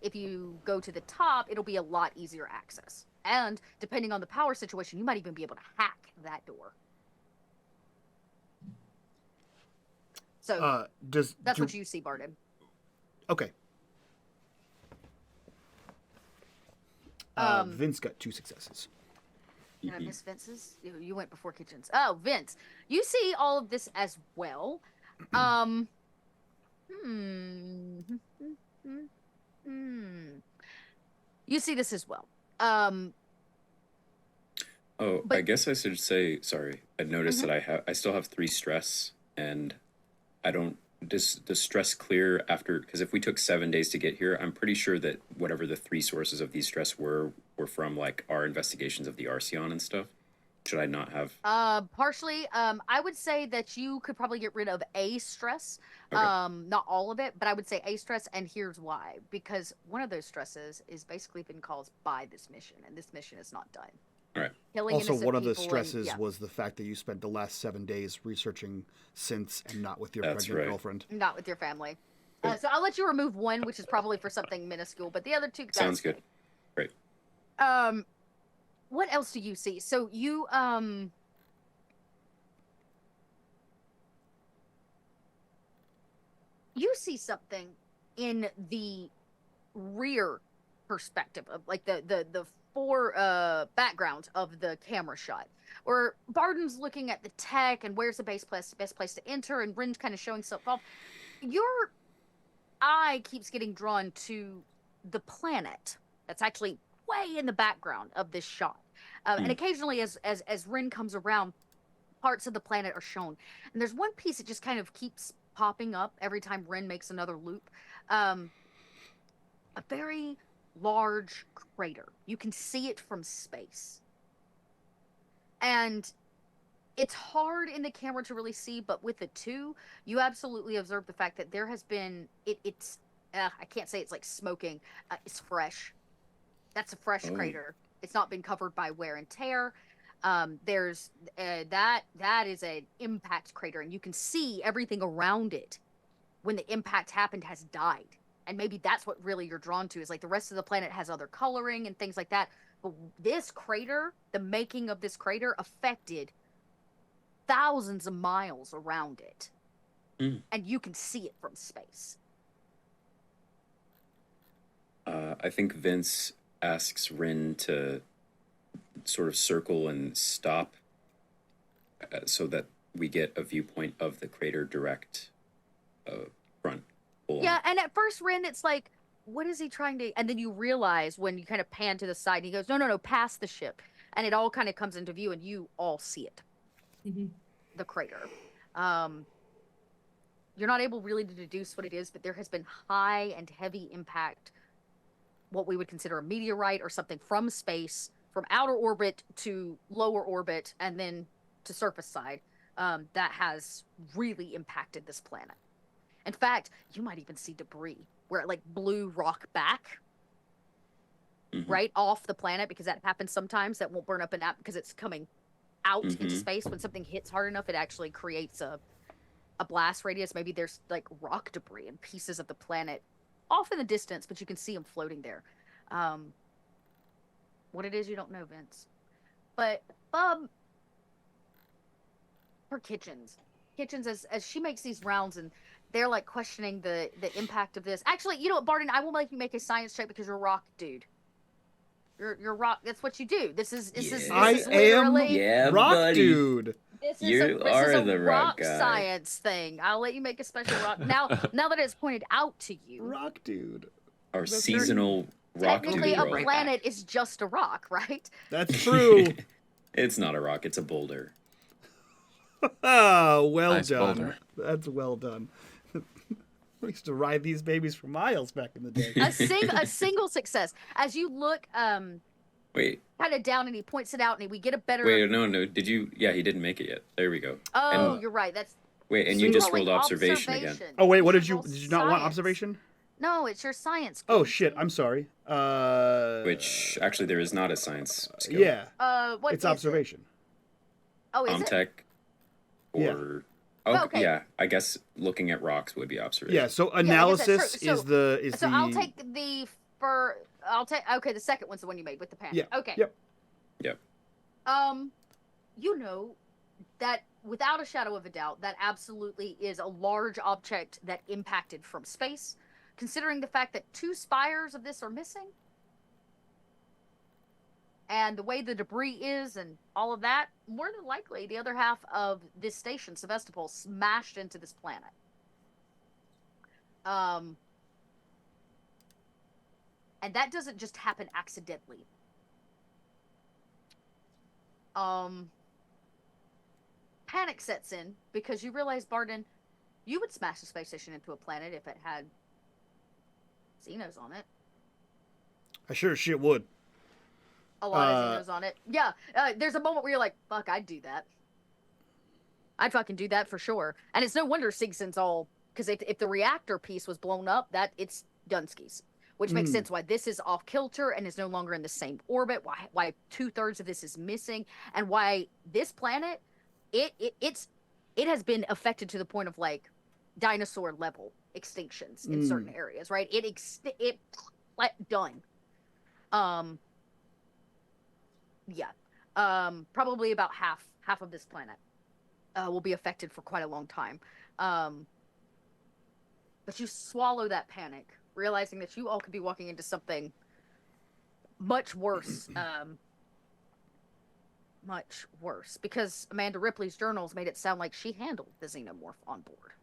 If you go to the top, it'll be a lot easier access. And depending on the power situation, you might even be able to hack that door. So that's what you see, Barden. Okay. Vince got 2 successes. Did I miss Vince's? You went before Kitchens. Oh, Vince, you see all of this as well. You see this as well. I guess I should say sorry. I noticed that I still have 3 stress, and I don't. Does stress clear after? Because if we took 7 days to get here, I'm pretty sure that whatever the 3 sources of these stress were from like our investigations of the Arceon and stuff. Should I not have? Partially. I would say that you could probably get rid of a stress. Okay. Not all of it, but I would say a stress, and here's why. Because one of those stresses is basically been caused by this mission, and this mission is not done. All right. Killing Also, innocent one of the people stresses was the fact that you spent the last 7 days researching synths and not with your pregnant girlfriend. Not with your family. So I'll let you remove one, which is probably for something minuscule, but the other 2 guys Sounds good. Great. What else do you see? So you see something in the rear perspective of like the 4 backgrounds of the camera shot, where Barden's looking at the tech and where's the best place to enter, and Rin's kind of showing stuff off. Your eye keeps getting drawn to the planet that's actually way in the background of this shot, and occasionally as Rin comes around, parts of the planet are shown, and there's one piece that just kind of keeps popping up every time Rin makes another loop. A very large crater. You can see it from space. And it's hard in the camera to really see, but with the 2, you absolutely observe the fact that there has been, it's I can't say it's like smoking. It's fresh. That's a fresh crater. It's not been covered by wear and tear. There's that is an impact crater, and you can see everything around it when the impact happened has died. And maybe that's what really you're drawn to, is like the rest of the planet has other coloring and things like that. But this crater, the making of this crater, affected thousands of miles around it. And you can see it from space. I think Vince asks Rin to sort of circle and stop so that we get a viewpoint of the crater direct front. Yeah, and at first, Rin, it's like, what is he trying to... And then you realize when you kind of pan to the side, and he goes, no, past the ship. And it all kind of comes into view, and you all see it. The crater. You're not able really to deduce what it is, but there has been high and heavy impact, what we would consider a meteorite or something from space, from outer orbit to lower orbit, and then to surface side, that has really impacted this planet. In fact, you might even see debris where it like blew rock back right off the planet, because that happens sometimes. That won't burn up in that because it's coming out into space. When something hits hard enough, it actually creates a blast radius. Maybe there's like rock debris and pieces of the planet off in the distance, but you can see them floating there. What it is, you don't know, Vince. But her Kitchens, as she makes these rounds, and they're like questioning the impact of this. Actually, you know what, Barden, I will make you make a science check because you're a rock dude. You're rock. That's what you do. This is I literally am rock buddy. dude. You this are is a the rock rock guy. science thing. I'll let you make a special rock. Now that it's pointed out to you, Rock dude. Our That's seasonal rock technically dude a role. right planet is just a rock, right? That's true. It's not a rock, it's a boulder. Oh, well Nice done. boulder. That's well done. We used to ride these babies for miles back in the day. A single success. As you look Wait, kind of down and he points it out and we get a better no. Did you? Yeah, he didn't make it yet. There we go. Oh, And you're right. That's wait, and so you just rolling rolled observation again. Oh wait, what should did you? roll Did you not want science. observation? No, it's your science. Oh skill. shit! I'm sorry. Which actually there is not a science skill. Yeah, What it's is it? observation. Oh, is it? Tech, Yeah. or Okay. yeah, I guess looking at rocks would be observation. Yeah. So I guess that's analysis true. is the So I'll take the okay, the second one's the one you made with the pen. Yeah. Okay. Yep. You know that without a shadow of a doubt, that absolutely is a large object that impacted from space. Considering the fact that 2 spires of this are missing, and the way the debris is and all of that, more than likely the other half of this station, Sevestapol, smashed into this planet. And that doesn't just happen accidentally. Panic sets in because you realize, Barden, you would smash a space station into a planet if it had Xenos on it. I sure as shit would. A lot of Xenos on it. Yeah, there's a moment where you're like, fuck, I'd do that. I'd fucking do that for sure. And it's no wonder Sigson's all... Because if the reactor piece was blown up, that it's Dunskies. Which makes sense why this is off kilter and is no longer in the same orbit, why 2/3 of this is missing, and why this planet, it has been affected to the point of like dinosaur level extinctions in certain areas, right? Done. Probably about half of this planet will be affected for quite a long time. But you swallow that panic, realizing that you all could be walking into something much worse. Much worse. Because Amanda Ripley's journals made it sound like she handled the xenomorph on board.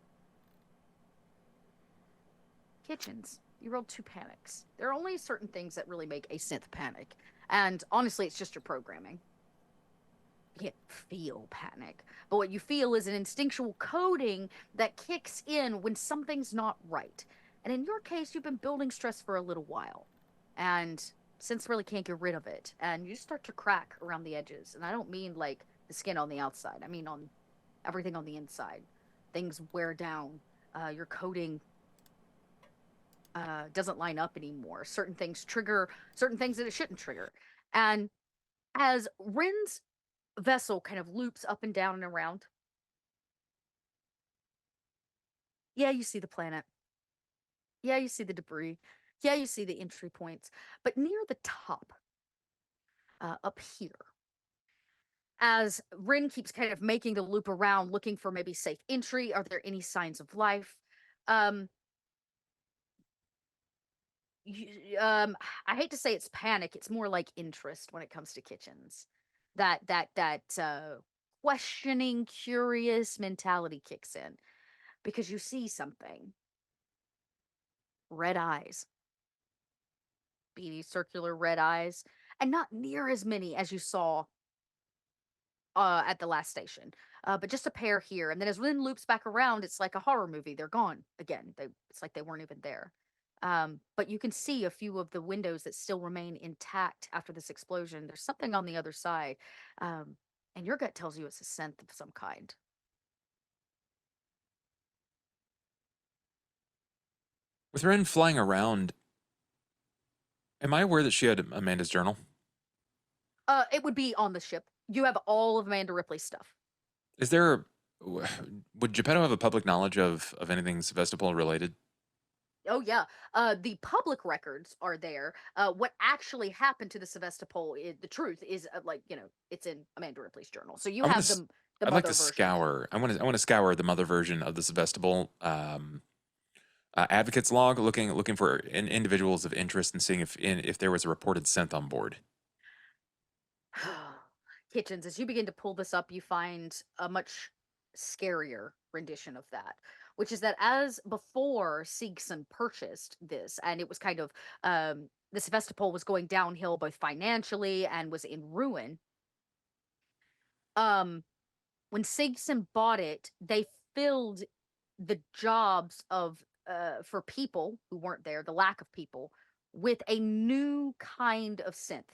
Kitchens. You rolled 2 panics. There are only certain things that really make a synth panic. And honestly, it's just your programming. You can't feel panic. But what you feel is an instinctual coding that kicks in when something's not right. And in your case, you've been building stress for a little while. And synths really can't get rid of it. And you start to crack around the edges. And I don't mean like the skin on the outside. I mean on everything on the inside. Things wear down. Your coding doesn't line up anymore. Certain things trigger certain things that it shouldn't trigger. And as Rin's vessel kind of loops up and down and around, yeah, you see the planet. Yeah, you see the debris. Yeah, you see the entry points. But near the top, up here, as Rin keeps kind of making the loop around, looking for maybe safe entry, are there any signs of life? I hate to say it's panic. It's more like interest when it comes to kitchens. That questioning, curious mentality kicks in because you see something. Red eyes. Beady, circular red eyes. And not near as many as you saw at the last station. But just a pair here. And then as Rin loops back around, it's like a horror movie. They're gone again. It's like they weren't even there. But you can see a few of the windows that still remain intact after this explosion. There's something on the other side. And your gut tells you it's a synth of some kind. With Ren flying around, am I aware that she had Amanda's journal? It would be on the ship. You have all of Amanda Ripley's stuff. Is there... Would Geppetto have a public knowledge of anything Sevestapol related? Oh, yeah. The public records are there. What actually happened to the Sevestapol, the truth is, it's in Amanda Ripley's journal. So you have the I'd mother like to version. scour. I want to scour the mother version of the Sevestapol advocates log, looking for individuals of interest and seeing if there was a reported synth on board. Kitchens, as you begin to pull this up, you find a much scarier rendition of that, which is that as before Siegson purchased this, and it was kind of the Sevestapol was going downhill both financially and was in ruin. When Siegson bought it, they filled the jobs of for people who weren't there, the lack of people, with a new kind of synth.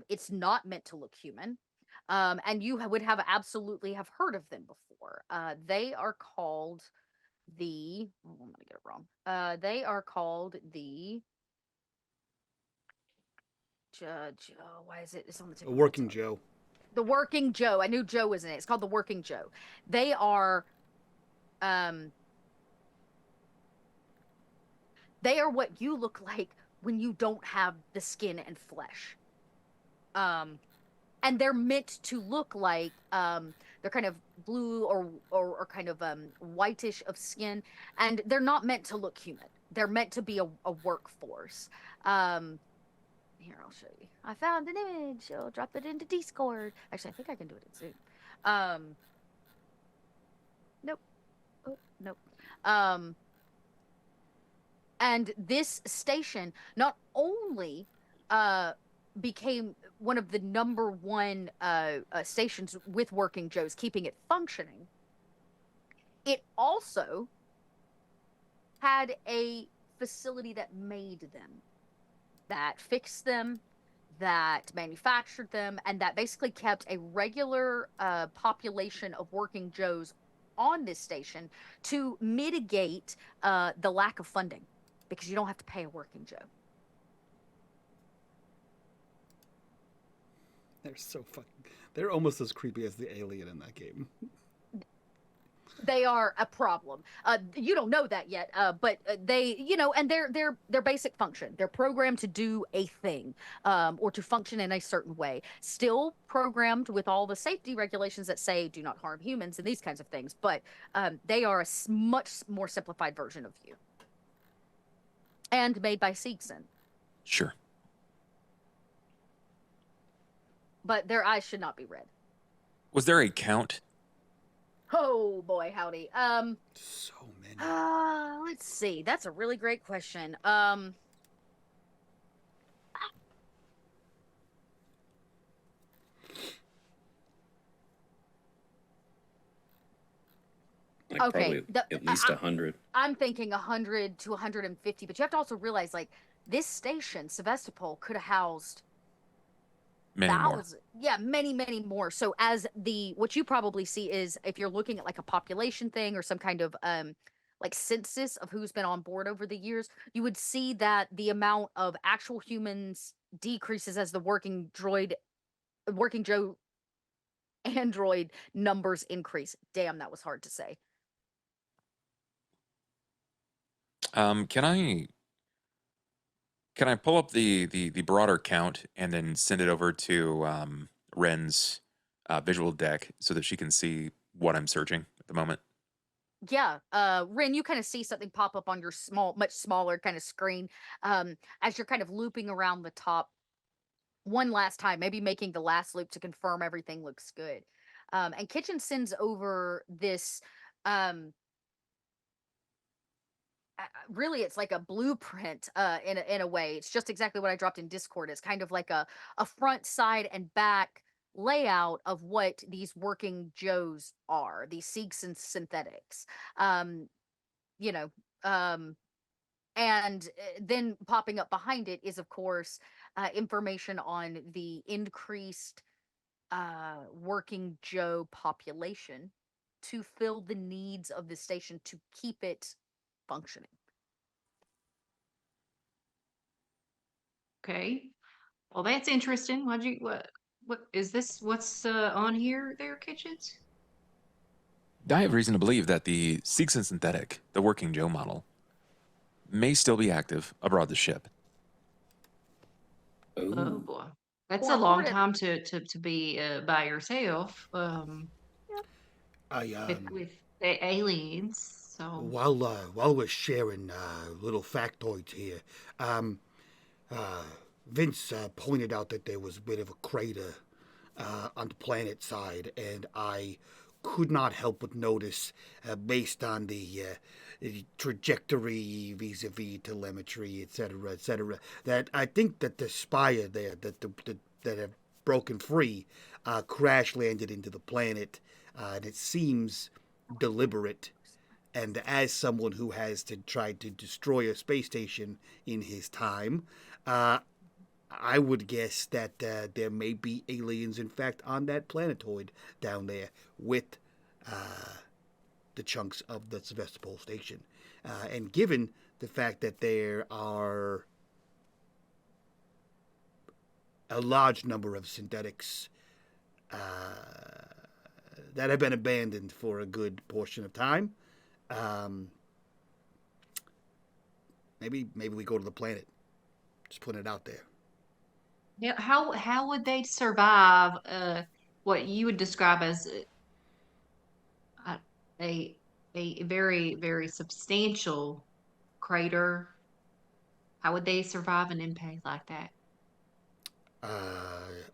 It's not meant to look human. And you would have absolutely have heard of them before. They are called the. Oh, I'm gonna get it wrong. They are called the. Why is it? It's on the tip A of my working tongue. Joe. The Working Joe. I knew Joe was in it. It's called the Working Joe. They are. They are what you look like when you don't have the skin and flesh. And they're meant to look like they're kind of blue or kind of whitish of skin, and they're not meant to look human. They're meant to be a workforce. Here, I'll show you. I found an image. I'll drop it into Discord. Actually, I think I can do it in Zoom. Nope. Oh, nope. And this station not only became one of the number one stations with Working Joes, keeping it functioning, it also had a facility that made them, that fixed them, that manufactured them, and that basically kept a regular population of Working Joes on this station to mitigate the lack of funding, because you don't have to pay a Working Joe. They're so fucking. They're almost as creepy as the alien in that game. They are a problem. You don't know that yet, but they, and their basic function. They're programmed to do a thing, or to function in a certain way. Still programmed with all the safety regulations that say do not harm humans and these kinds of things. But they are a much more simplified version of you, and made by Siegson. Sure. But their eyes should not be red. Was there a count? Oh boy, howdy. So many. Let's see. That's a really great question. Like Okay, probably at least 100. I'm thinking 100 to 150, but you have to also realize, like, this station, Sevestapol, could have housed Many more. Yeah, many, many more. So as what you probably see is, if you're looking at like a population thing or some kind of like census of who's been on board over the years, you would see that the amount of actual humans decreases as the Working Joe android numbers increase. Damn, that was hard to say. Can I pull up the broader count and then send it over to Ren's visual deck so that she can see what I'm searching at the moment? Yeah, Ren, you kind of see something pop up on your much smaller kind of screen as you're kind of looping around the top one last time, maybe making the last loop to confirm everything looks good. And Kitchen sends over this. Really, it's like a blueprint in a way. It's just exactly what I dropped in Discord. It's kind of like a front, side, and back layout of what these Working Joes are, these Siegson synthetics. And then popping up behind it is, of course, information on the increased Working Joe population to fill the needs of the station to keep it functioning. Okay. Well, that's interesting. What is this? What's on here there, Kitchens? I have reason to believe that the Siegson synthetic, the Working Joe model, may still be active aboard the ship. Oh boy. That's Or a long according- time to be by yourself I with the aliens. So while we're sharing little factoids here, Vince pointed out that there was a bit of a crater on the planet side, and I could not help but notice, based on the trajectory vis-a-vis telemetry, etc., that I think that the spire there that have broken free crash landed into the planet, and it seems deliberate. And as someone who has tried to destroy a space station in his time, I would guess that there may be aliens, in fact, on that planetoid down there with the chunks of the Sevestapol station. And given the fact that there are a large number of synthetics that have been abandoned for a good portion of time, maybe we go to the planet. Just putting it out there. Yeah, how would they survive what you would describe as a very, very substantial crater? How would they survive an impact like that?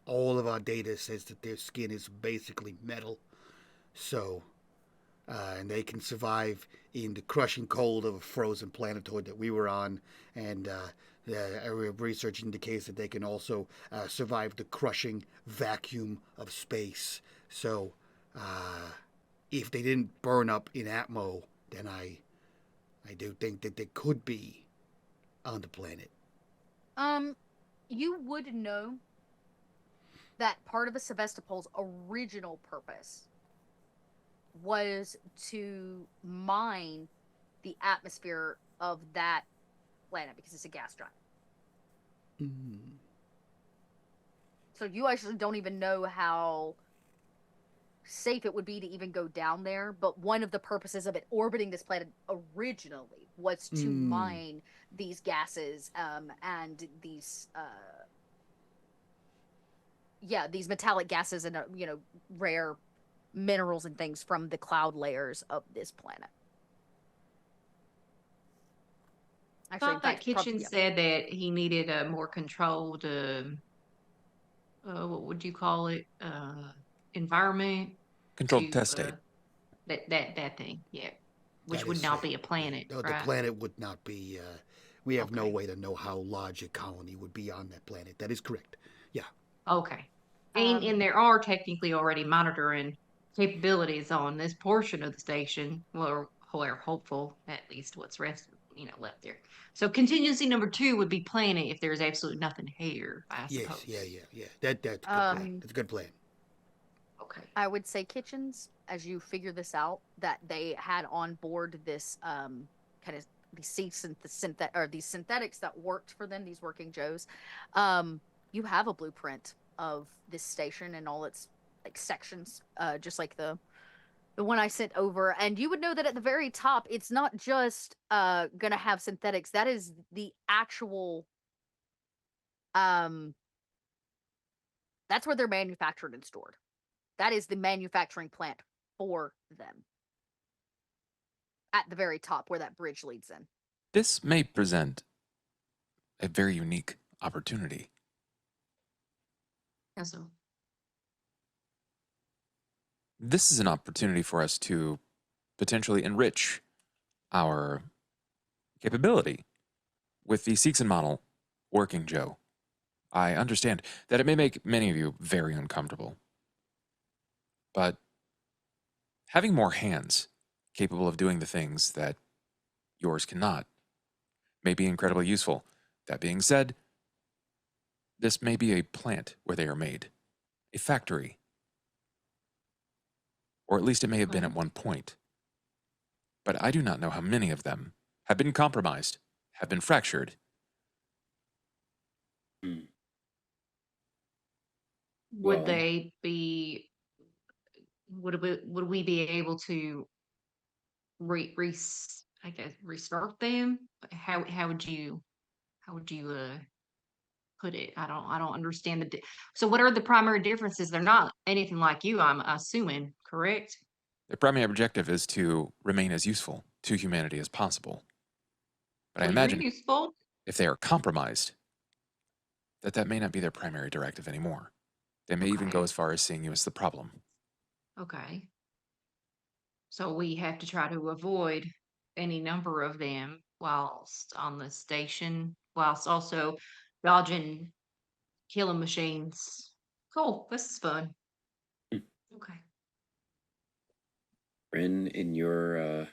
All of our data says that their skin is basically metal, so and they can survive in the crushing cold of a frozen planetoid that we were on, and area of research indicates that they can also survive the crushing vacuum of space. So, if they didn't burn up in Atmo, then I do think that they could be on the planet. You would know that part of the Sevestapol's original purpose was to mine the atmosphere of that planet because it's a gas giant. Mm. So you actually don't even know how safe it would be to even go down there, but one of the purposes of it orbiting this planet originally was to mine these gases and these these metallic gases and rare minerals and things from the cloud layers of this planet. Actually, I thought that Kitchen said that he needed a more controlled, what would you call it, environment. Controlled test state. That thing, yeah. Which That would is not be a planet, The right? planet would not be. We have no Okay. way to know how large a colony would be on that planet. That is correct. Yeah. Okay. And there are technically already monitoring capabilities on this portion of the station. Well, we're hopeful, at least what's left there. So contingency number 2 would be planet if there's absolutely nothing here, I suppose. Yes. Yeah. That's a good plan. That's a good plan. Okay. I would say Kitchens, as you figure this out, that they had on board this kind of these these synthetics that worked for them, these working Joes. You have a blueprint of this station and all its like sections, just like the one I sent over, and you would know that at the very top, it's not just gonna have synthetics. That is the actual that's where they're manufactured and stored. That is the manufacturing plant for them. At the very top where that bridge leads in. This may present a very unique opportunity. So This is an opportunity for us to potentially enrich our capability with the Seegson model working Joe. I understand that it may make many of you very uncomfortable, but having more hands capable of doing the things that yours cannot may be incredibly useful. That being said, this may be a plant where they are made, a factory. Or at least it may have been at one point. But I do not know how many of them have been compromised, have been fractured. would Well- they be? Would we be able to restart them? How would you put it? I don't understand so what are the primary differences? They're not anything like you, I'm assuming, correct? Their primary objective is to remain as useful to humanity as possible. But I Well, imagine you're useful. if they are compromised, that may not be their primary directive anymore. They may even Okay. go as far as seeing you as the problem. Okay. So we have to try to avoid any number of them whilst on the station, whilst also dodging killing machines. Cool. This is fun. Hmm. Okay. Rin, in your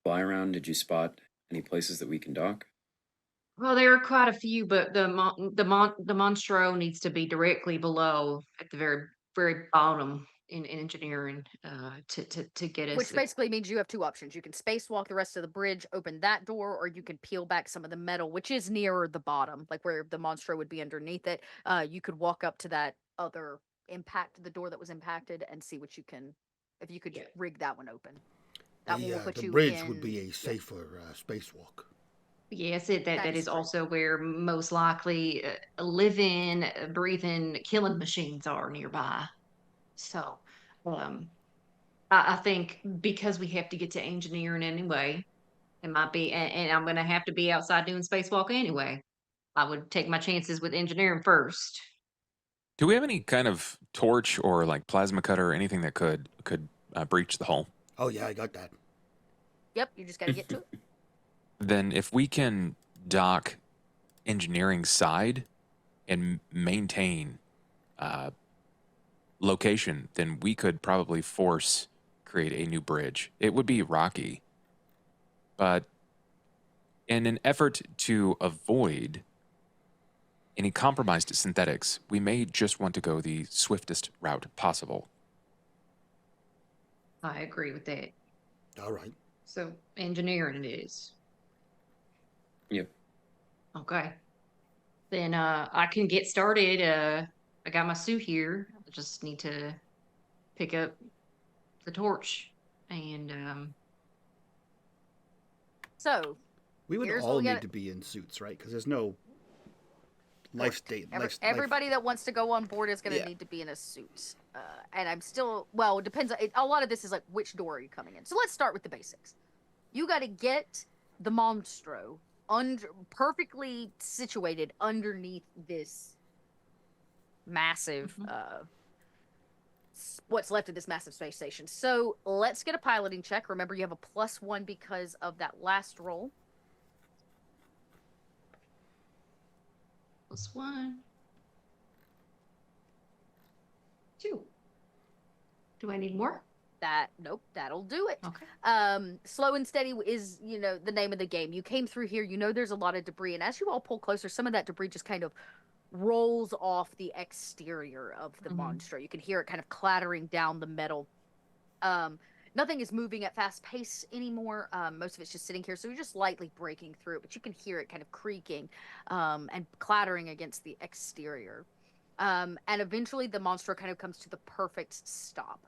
fly around, did you spot any places that we can dock? Well, there are quite a few, but the Monstro needs to be directly below at the very bottom in engineering to get us. Which basically means you have two options. You can spacewalk the rest of the bridge, open that door, or you can peel back some of the metal, which is nearer the bottom, like where the monstro would be underneath it. You could walk up to that other the door that was impacted, and see what you can, if you could Yeah. rig that one open. That one will put The you bridge in. would be a Yeah. safer spacewalk. Yes, That that is is true. also where most likely living, breathing, killing machines are nearby. So, um, I think because we have to get to engineering anyway, it might be, and I'm going to have to be outside doing spacewalk anyway. I would take my chances with engineering first. Do we have any kind of torch or like plasma cutter or anything that could breach the hull? Oh yeah, I got that. Yep, you just got to get to it. Then if we can dock engineering side and maintain location, then we could probably create a new bridge. It would be rocky, but in an effort to avoid any compromised synthetics, we may just want to go the swiftest route possible. I agree with that. All right. So, engineering it is. Yep. Okay. Then I can get started. I got my suit here. I just need to pick up the torch and So We would Here's what all we need gotta- to be in suits, right? Because there's no life state. Everybody that wants to go on board is going to Yeah. need to be in a suit. And I'm still, well, it depends. A lot of this is like, which door are you coming in? So let's start with the basics. You got to get the Monstro perfectly situated underneath this massive, what's left of this massive space station. So let's get a piloting check. Remember, you have a +1 because of that last roll. +1, 2. Do I need more? Nope, that'll do it. Okay. Slow and steady is, the name of the game. You came through here, there's a lot of debris, and as you all pull closer, some of that debris just kind of rolls off the exterior of the monster. You can hear it kind of clattering down the metal. Nothing is moving at fast pace anymore. Most of it's just sitting here, so you're just lightly breaking through it, but you can hear it kind of creaking and clattering against the exterior. And eventually the monster kind of comes to the perfect stop.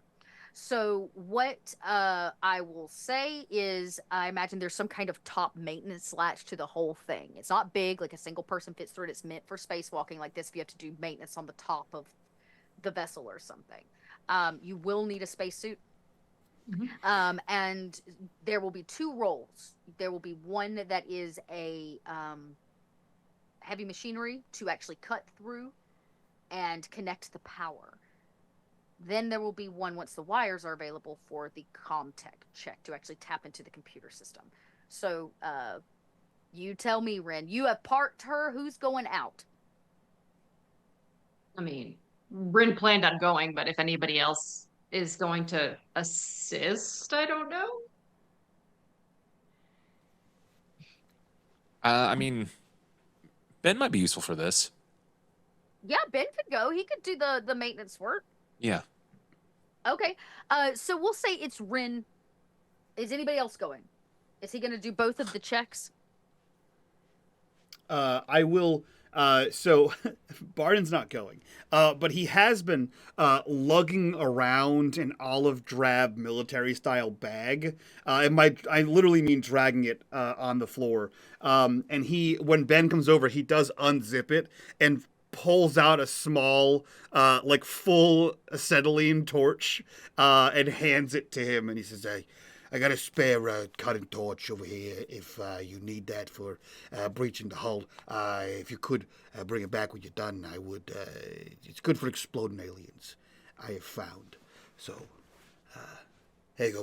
So what I will say is, I imagine there's some kind of top maintenance latch to the whole thing. It's not big, like a single person fits through it. It's meant for spacewalking like this if you have to do maintenance on the top of the vessel or something. You will need a spacesuit. And there will be 2 roles. There will be one that is a heavy machinery to actually cut through and connect the power. Then there will be one once the wires are available for the ComTech check to actually tap into the computer system. So you tell me, Ren, you have parked her. Who's going out? I mean, Bryn planned on going, but if anybody else is going to assist, I don't know. I mean, Ben might be useful for this. Yeah, Ben could go. He could do the maintenance work. Yeah. Okay. So we'll say it's Ren. Is anybody else going? Is he going to do both of the checks? I will. So Barden's not going, but he has been lugging around an olive drab military style bag. I literally mean dragging it on the floor. And when Ben comes over, he does unzip it and pulls out a small, full acetylene torch and hands it to him. And he says, "Hey, I got a spare cutting torch over here if you need that for breaching the hull. If you could bring it back when you're done, I would. It's good for exploding aliens, I have found. So, here you go.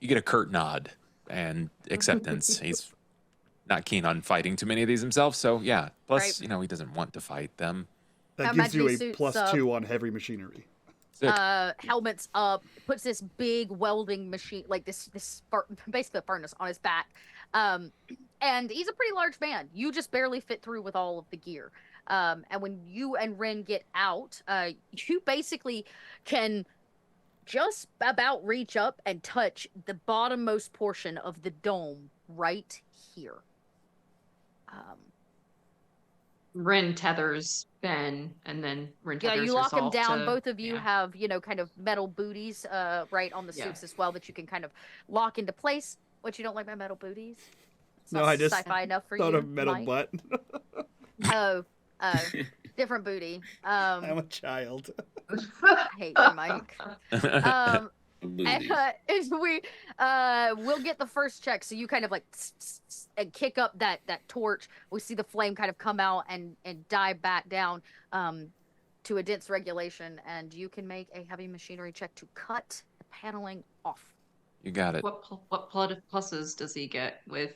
You get a curt nod and acceptance. He's not keen on fighting too many of these himself, so yeah. Plus, Right. he doesn't want to fight them. That gives you a +2 on heavy machinery. Sick. Helmets up, puts this big welding machine, like this basically a furnace on his back. And he's a pretty large man. You just barely fit through with all of the gear. And when you and Ren get out, you basically can just about reach up and touch the bottommost portion of the dome right here. Rin tethers Ben, and then Rin Yeah, tethers you lock him herself down. to- Both of you yeah. have, kind of metal booties, right on the Yeah. suits as well that you can kind of lock into place. What, you don't like my metal booties? It's No, not I just sci-fi enough for Thought you. of metal Mike? butt. Oh, different booty. I'm a child. I hate you, Mike. Booties. Is we'll get the first check. So you kind of like and kick up that torch. We see the flame kind of come out and dive back down to a dense regulation, and you can make a heavy machinery check to cut the paneling off. You got it. What pluses does he get with?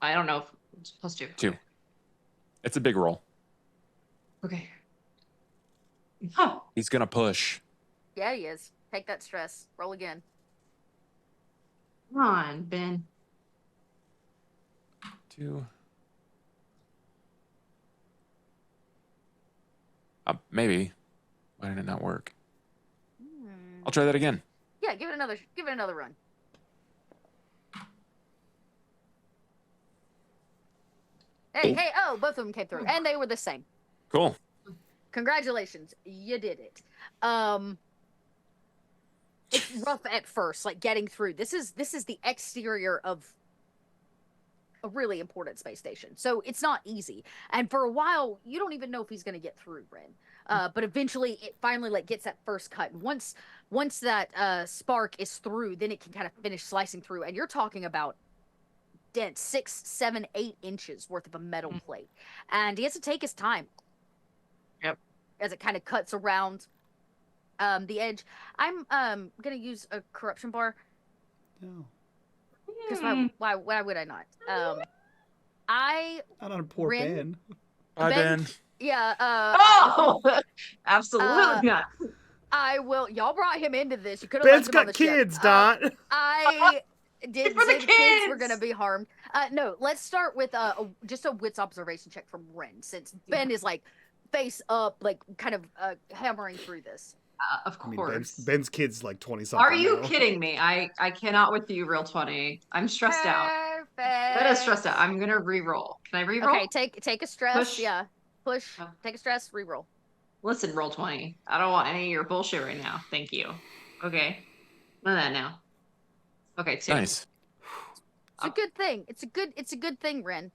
I don't know. If it's +2. 2. It's a big roll. Okay. Huh. He's gonna push. Yeah, he is. Take that stress. Roll again. Come on, Ben. 2. Maybe. Why did it not work? I'll try that again. Yeah, give it another run. Hey, both of them came through, and they were the same. Cool. Congratulations, you did it. It's rough at first, like getting through. This is the exterior of a really important space station, so it's not easy. And for a while, you don't even know if he's going to get through, Ren. But eventually, it finally like gets that first cut. And once that spark is through, then it can kind of finish slicing through. And you're talking about dense 6, 7, 8 inches worth of a metal plate, and he has to take his time. Yep. As it kind of cuts around the edge. I'm gonna use a corruption bar No, because why would I not? not on poor Rin? Ben. Bye, Ben. Yeah. Oh, absolutely not. I will. Y'all brought him into this. You could have Ben's left him on got the ship. kids, Dot. I did For the say the kids were kids! gonna be harmed. No, let's start with just a wits observation check from Ren, since Ben is like face up, like kind of hammering through this. Of I mean, course. Ben's kid's like 20 something. Are you now. kidding me? I cannot with you, real 20. I'm stressed out. Perfect. That is stressed out. I'm gonna re-roll. Can I re-roll? Okay, take a stress. Push. Yeah, push. Oh. Take a stress. Reroll. Listen, roll 20. I don't want any of your bullshit right now. Thank you. Okay. None of that now. Okay, 2. Nice. It's a good thing. It's a good thing, Ren.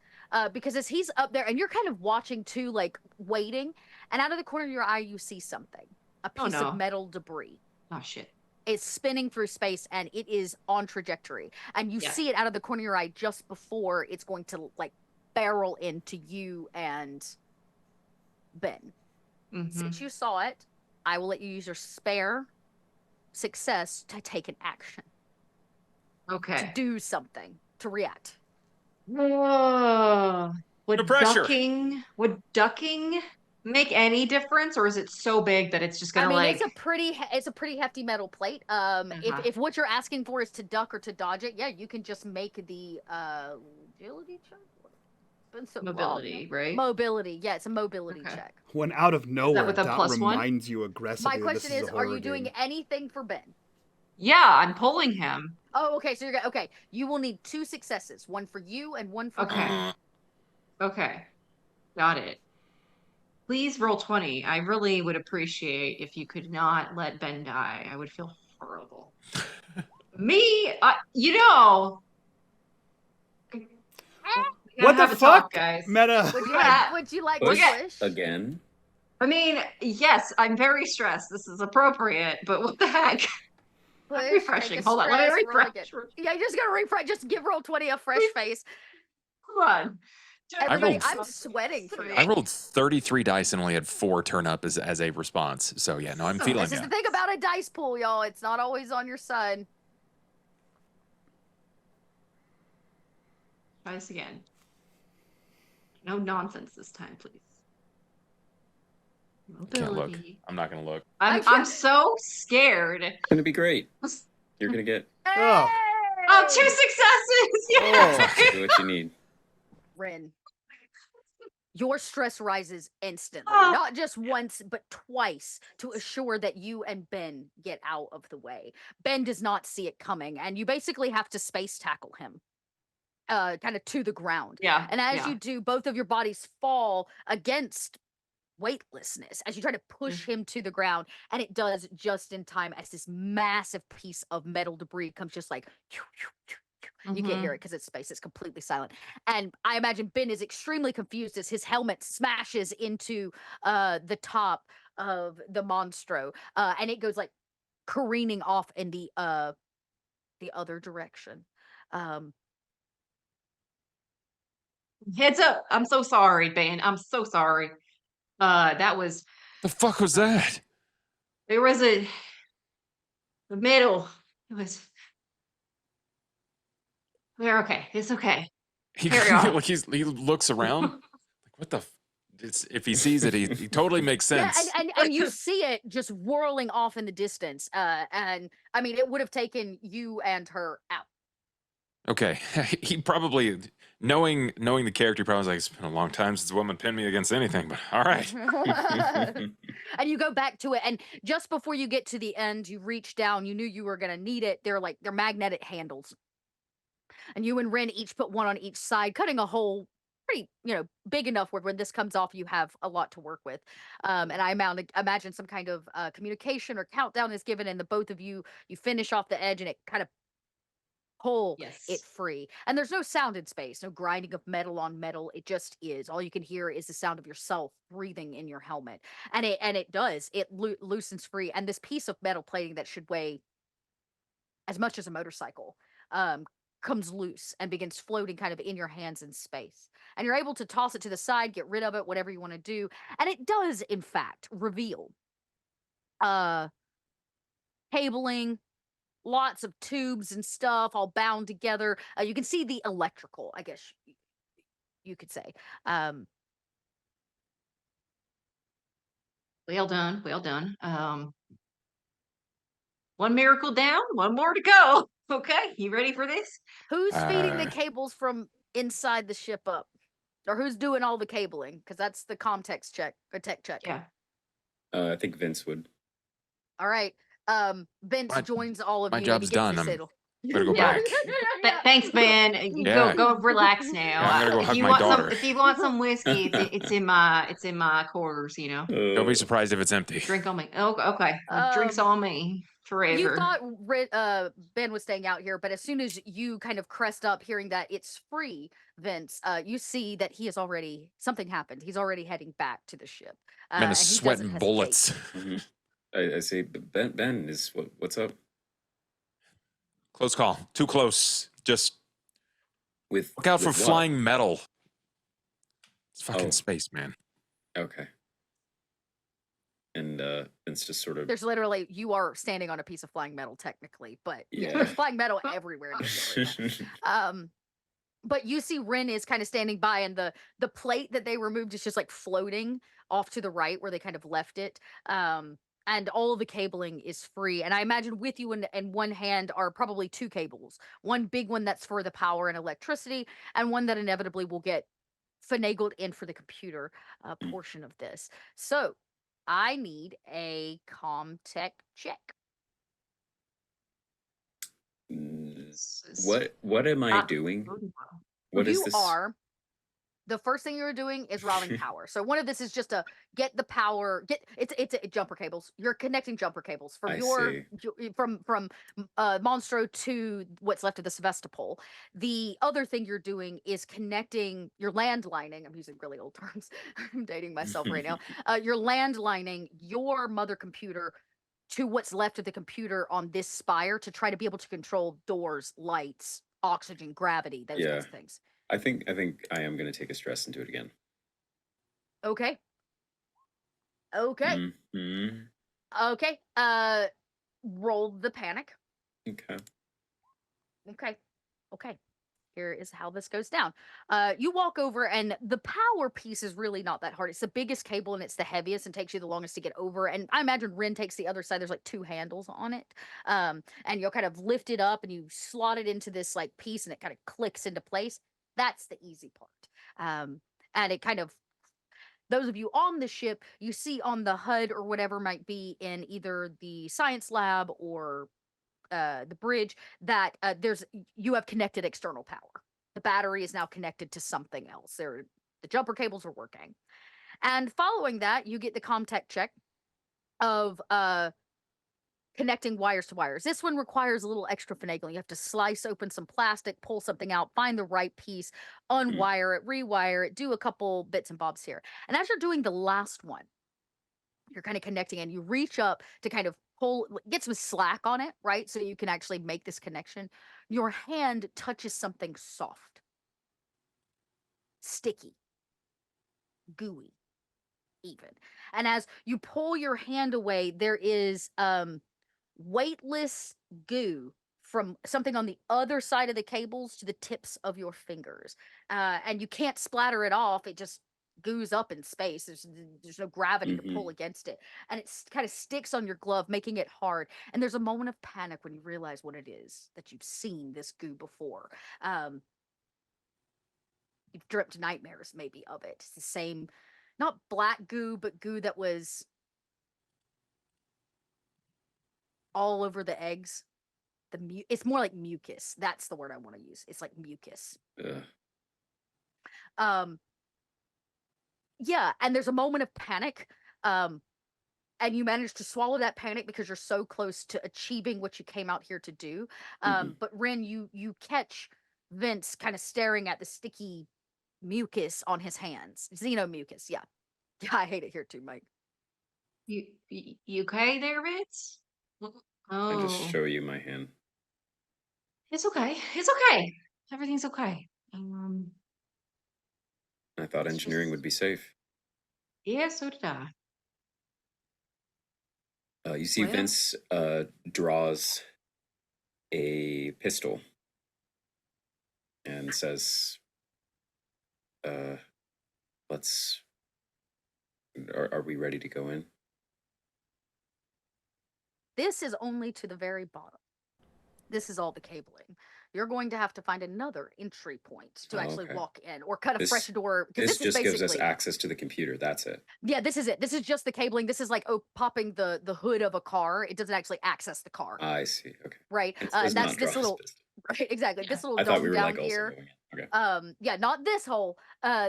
Because as he's up there and you're kind of watching too, like waiting, and out of the corner of your eye you see something. A Oh, piece no. of metal debris. Oh shit. It's spinning through space and it is on trajectory. And you Yeah. see it out of the corner of your eye just before it's going to like barrel into you and Ben. Mhm. Since you saw it, I will let you use your spare success to take an action. To Okay. do something. To react. Would No pressure. would ducking make any difference, or is it so big that it's just gonna like? It's a pretty hefty metal plate. If what you're asking for is to duck or to dodge it, yeah, you can just make the agility check. Been so long. Mobility, right? Mobility, yeah, it's a mobility Okay. check. When out of nowhere, with a Dot +1? reminds you aggressively. My question this is, a are horror you doing game. anything for Ben? Yeah, I'm pulling him. Oh, okay, so you're okay. You will need 2 successes, one for you and one for Okay. Ben. Okay. Got it. Please roll 20. I really would appreciate if you could not let Ben die. I would feel horrible. Me, you know. We What gotta the have a talk, fuck, guys? Meta? Would you like to Push push? again. I mean, yes, I'm very stressed. This is appropriate, but what the heck? push. refreshing. Take a Hold on, let me stress, roll again. refresh. Yeah, you're just gonna refresh. Just give roll 20 a fresh face. Come on. Everybody, rolled- I'm sweating for you. I rolled 33 dice and only had 4 turn up as a response. So yeah, no, I'm So feeling This is ya. the thing about a dice pool, y'all. It's not always on your side. Try this again. No nonsense this time, please. Can't look. Mobility. I'm not gonna look. I'm so scared. It's gonna be great. You're gonna get Oh. Oh, 2 successes! Yeah. exactly what you need. Rin. Your stress rises instantly, Oh. not just once, but twice, to assure that you and Ben get out of the way. Ben does not see it coming, and you basically have to space tackle him, kind of to the ground. Yeah. And as yeah. you do, both of your bodies fall against weightlessness as you try to push him to the ground, and it does just in time as this massive piece of metal debris comes just like you can't hear it because it's space, it's completely silent. And I imagine Ben is extremely confused as his helmet smashes into the top of the monstro, and it goes like careening off in the other direction. Heads up. I'm so sorry, Ben. I'm so sorry. That was The fuck was that? there was the middle. It was we're okay. It's okay. He Carry on. like he looks around. Like what the? If he sees it, he totally makes sense. Yeah, and you see it just whirling off in the distance. And I mean, it would have taken you and her out. Okay, he probably knowing the character, probably was like, it's been a long time since a woman pinned me against anything, but all right. And you go back to it, and just before you get to the end, you reach down. You knew you were gonna need it. They're magnetic handles, and you and Ren each put one on each side, cutting a hole pretty, big enough where when this comes off, you have a lot to work with. And I imagine some kind of communication or countdown is given, and the both of you finish off the edge, and it kind of pull it free. And there's no sound in space, no grinding of metal on metal. It just is. All you can hear is the sound of yourself breathing in your helmet. And it does. It loosens free. And this piece of metal plating that should weigh as much as a motorcycle comes loose and begins floating kind of in your hands in space. And you're able to toss it to the side, get rid of it, whatever you want to do. And it does, in fact, reveal cabling, lots of tubes and stuff all bound together. You can see the electrical, I guess you could say. Well done. Well done. One miracle down, one more to go. Okay, you ready for this? Who's feeding the cables from inside the ship up? Or who's doing all the cabling? Because that's the context check or tech check. Yeah. I think Vince would. All right. Vince joins all of my you. job's done. I'm gonna go Yeah. back. Thanks, Ben. You Yeah. go relax now. Yeah, I'm gonna go if hug you my want daughter. if you want some whiskey, it's in my quarters. Don't be surprised if it's empty. Drink on me. Oh, okay. Drinks on me forever. You thought Ben was staying out here, but as soon as you kind of crest up, hearing that it's free, Vince, you see that something happened. He's already heading back to the ship. Man and is he sweating doesn't bullets. hesitate. I say, Ben is what's up Close call. Too close. Just with. look out for with what? flying metal. It's fucking Oh. space, man. Okay. And Vince just sort of. There's literally, you are standing on a piece of flying metal, technically, but Yeah. there's flying metal everywhere. But you see Rin is kind of standing by, and the plate that they removed is just like floating off to the right where they kind of left it. And all of the cabling is free. And I imagine with you in one hand are probably 2 cables. One big one that's for the power and electricity, and one that inevitably will get finagled in for the computer portion of this. So I need a Comtech check. What am I doing? What is You this? are. The first thing you're doing is routing power. So one of this is just to get the power. It's jumper cables. You're connecting jumper cables from from Monstro to what's left of the Sevestapol. The other thing you're doing is connecting your landlining. I'm using really old terms. I'm dating myself right now. You're landlining your mother computer to what's left of the computer on this spire to try to be able to control doors, lights, oxygen, gravity, those kinds of things. I think I am going to take a stress and do it again. Okay. Okay. Mhm. Okay. Roll the panic. Okay. Okay. Okay. Here is how this goes down. You walk over, and the power piece is really not that hard. It's the biggest cable, and it's the heaviest, and takes you the longest to get over. And I imagine Rin takes the other side. There's like 2 handles on it, and you'll kind of lift it up, and you slot it into this like piece, and it kind of clicks into place. That's the easy part. And it kind of, those of you on the ship, you see on the HUD or whatever might be in either the science lab or the bridge, that you have connected external power. The battery is now connected to something else. The jumper cables are working. And following that, you get the ComTech check of connecting wires to wires. This one requires a little extra finagling. You have to slice open some plastic, pull something out, find the right piece, unwire it, rewire it, do a couple bits and bobs here. And as you're doing the last one, you're kind of connecting, and you reach up to kind of get some slack on it, right? So you can actually make this connection. Your hand touches something soft, sticky, gooey, even. And as you pull your hand away, there is weightless goo from something on the other side of the cables to the tips of your fingers. And you can't splatter it off. It just goos up in space. There's no gravity to pull against it. And it kind of sticks on your glove, making it hard. And there's a moment of panic when you realize what it is, that you've seen this goo before. You've dreamt nightmares maybe of it. It's the same, not black goo, but goo that was all over the eggs. It's more like mucus. That's the word I want to use. It's like mucus. Yeah, and there's a moment of panic. And you manage to swallow that panic because you're so close to achieving what you came out here to do. But Rin, you catch Vince kind of staring at the sticky mucus on his hands. Xenomucus, yeah. Yeah, I hate it here too, Mike. You okay there, Vince? I just Oh, show you my hand. it's okay. It's okay. Everything's okay. I thought It's engineering would just, be safe. yeah, so did I. You see, Well, Vince draws a pistol and says, "Let's. Are we ready to go in?" This is only to the very bottom. This is all the cabling. You're going to have to find another entry point to actually Okay. walk in, or cut a This fresh door, because this this is just gives us basically, access to the computer. That's it. yeah, this is it. This is just the cabling. This is like popping the hood of a car. It doesn't actually access the car, I see. Okay. right? It And does that's not draw this his little, pistol. right, exactly. yeah. This little I thought we dome were down like also here. going in. Okay. Yeah, not this hole.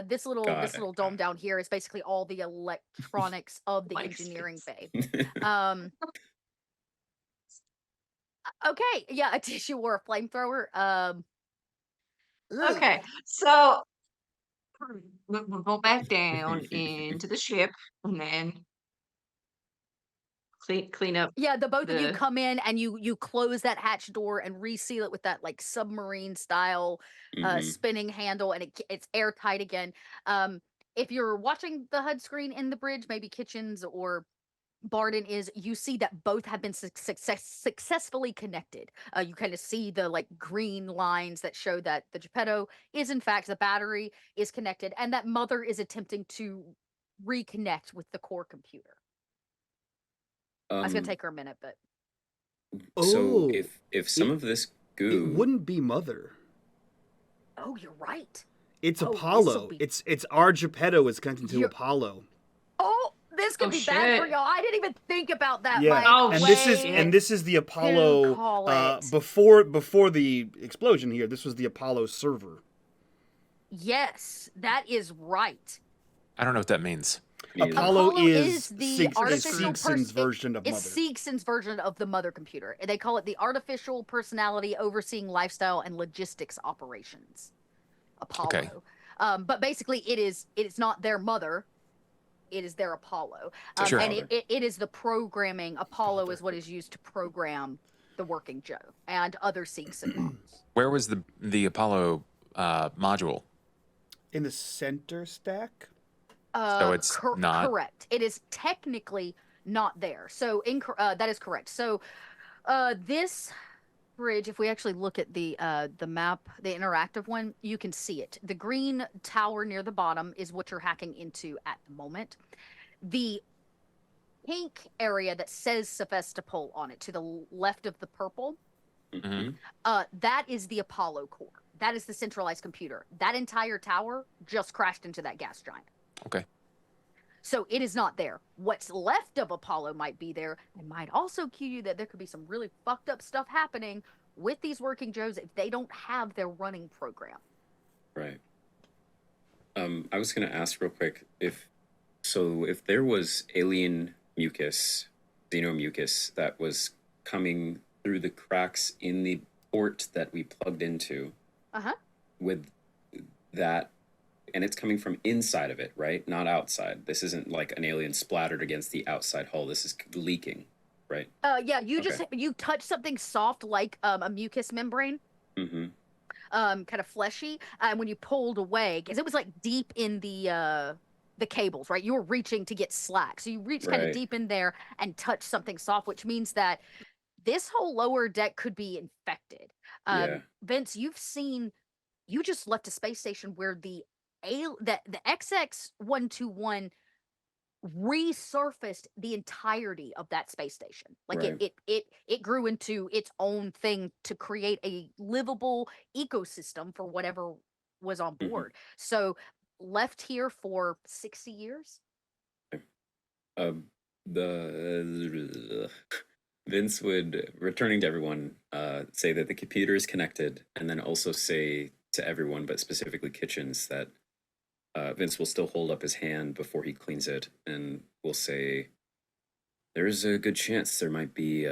This little Got this it. little Got dome down here is basically all the electronics of the Mike's engineering face. bay. it. Okay, yeah, a tissue or a flamethrower. Ugh. Okay, so we'll go back down into the ship and then clean up Yeah, the both of you the. come in, and you close that hatch door and reseal it with that like submarine style hmm spinning handle, and it's airtight again. If you're watching the HUD screen in the bridge, maybe Kitchens or Barden is, you see that both have been successfully connected. You kind of see the like green lines that show that the Geppetto is in fact, the battery is connected, and that Mother is attempting to reconnect with the core computer. That's gonna Um. take her a minute, but So Oh, if some it of this it goo, wouldn't be Mother. oh, you're right. It's Oh, this'll Apollo. be It's our Geppetto is connected to you're Apollo. oh, this could Oh be bad for shit! y'all. I didn't even think about that, Yeah, Mike. Oh and shit! this is the To Apollo. call it. Before the explosion here, this was the Apollo server. Yes, that is right. I don't know what that means. neither. Apollo is the artificial Seegson's version of It's Mother. Seegson's version of the Mother computer. They call it the artificial personality overseeing lifestyle and logistics operations. Apollo. Okay. But basically, it's not their mother. it is their Apollo. Sure. And it is the programming. Apollo is what is used to program the Working Joe and other Seek models. Where was the Apollo module? In the center stack? So it's not correct. It is technically not there. So that is correct. So this bridge, if we actually look at the map, the interactive one, you can see it. The green tower near the bottom is what you're hacking into at the moment. The pink area that says Sevestapol on it to the left of the purple, that is the Apollo core. That is the centralized computer. That entire tower just crashed into that gas giant. Okay. So it is not there. What's left of Apollo might be there. It might also cue you that there could be some really fucked up stuff happening with these Working Joes if they don't have their running program. Right. I was going to ask real quick if there was alien mucus, xenomucus that was coming through the cracks in the port that we plugged into, with that. And it's coming from inside of it, right? Not outside. This isn't like an alien splattered against the outside hull. This is leaking, right? Yeah, you touch something soft like a mucus membrane. Kind of fleshy. And when you pulled away, because it was like deep in the cables, right? You were reaching to get slack. So you reached kind of deep in there and touched something soft, which means that this whole lower deck could be infected. Vince, you just left a space station where the XX-121 resurfaced the entirety of that space station. Like it grew into its own thing to create a livable ecosystem for whatever was on board. So left here for 60 years. Vince would, returning to everyone, say that the computer is connected, and then also say to everyone, but specifically Kitchens, that Vince will still hold up his hand before he cleans it, and will say, "There's a good chance there might be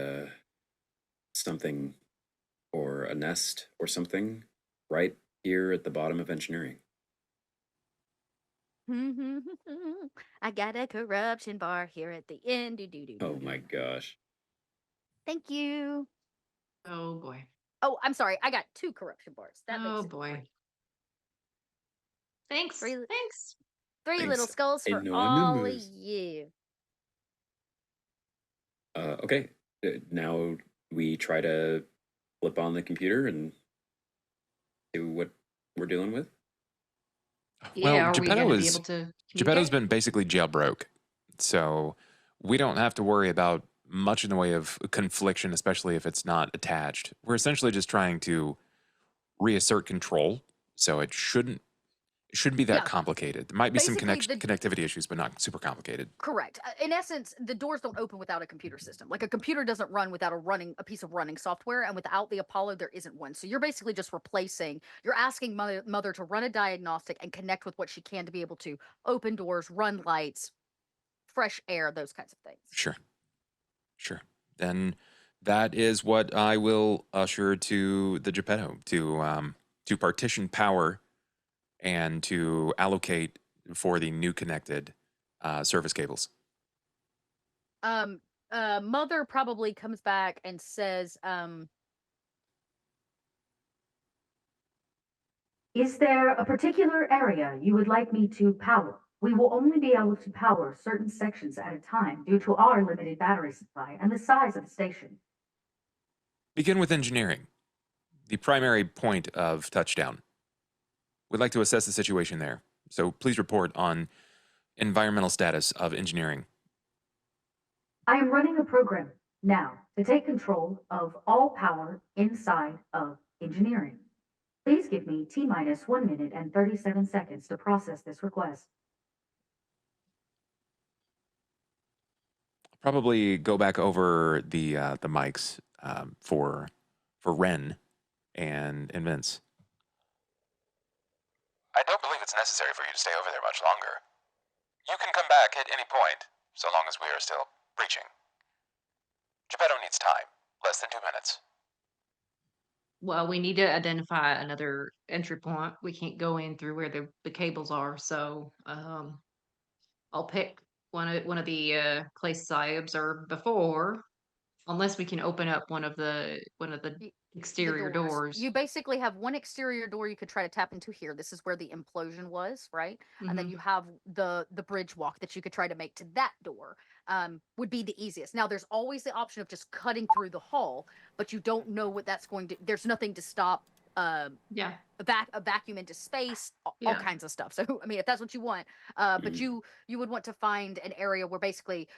something, or a nest, or something, right here at the bottom of engineering." I got a corruption bar here at the end. Oh my gosh. Thank you. Oh boy. Oh, I'm sorry. I got 2 corruption bars. That makes Oh it boy. 3. Thanks. Thanks. Thanks. 3 little skulls for all of you. Okay. Now we try to flip on the computer and do what we're dealing with. Well, Yeah, are we going to be able to Geppetto's communicate? been basically jailbroke, so we don't have to worry about much in the way of confliction, especially if it's not attached. We're essentially just trying to reassert control, so it shouldn't be that complicated. There might be some Basically, connectivity issues, but not super complicated. Correct. In essence, the doors don't open without a computer system. Like a computer doesn't run without a piece of running software, and without the Apollo, there isn't one. So you're basically just you're asking mother to run a diagnostic and connect with what she can to be able to open doors, run lights, fresh air, those kinds of things. Sure. Then that is what I will usher to the Geppetto to partition power and to allocate for the new connected service cables. Mother probably comes back and says, "Is there a particular area you would like me to power? We will only be able to power certain sections at a time due to our limited battery supply and the size of the station." Begin with engineering, the primary point of touchdown. We'd like to assess the situation there, so please report on environmental status of engineering. "I am running a program now to take control of all power inside of engineering. Please give me T-minus 1 minute and 37 seconds to process this request." Probably go back over the mics for Ren and Vince. I don't believe it's necessary for you to stay over there much longer. You can come back at any point, so long as we are still breaching. Geppetto needs time. Less than 2 minutes. Well, we need to identify another entry point. We can't go in through where the cables are, so I'll pick one of the places I observed before, unless we can open up one of the Y- the exterior doors. You basically have one exterior door you could try to tap into here. This is where the implosion was, right? And then Mhm. you have the bridge walk that you could try to make to that door. Would be the easiest. Now there's always the option of just cutting through the hall, but you don't know what that's going to. There's nothing to stop Yeah. a vacuum into space, all Yeah. kinds of stuff. So I mean, if that's what you want, but Mhm. you would want to find an area where basically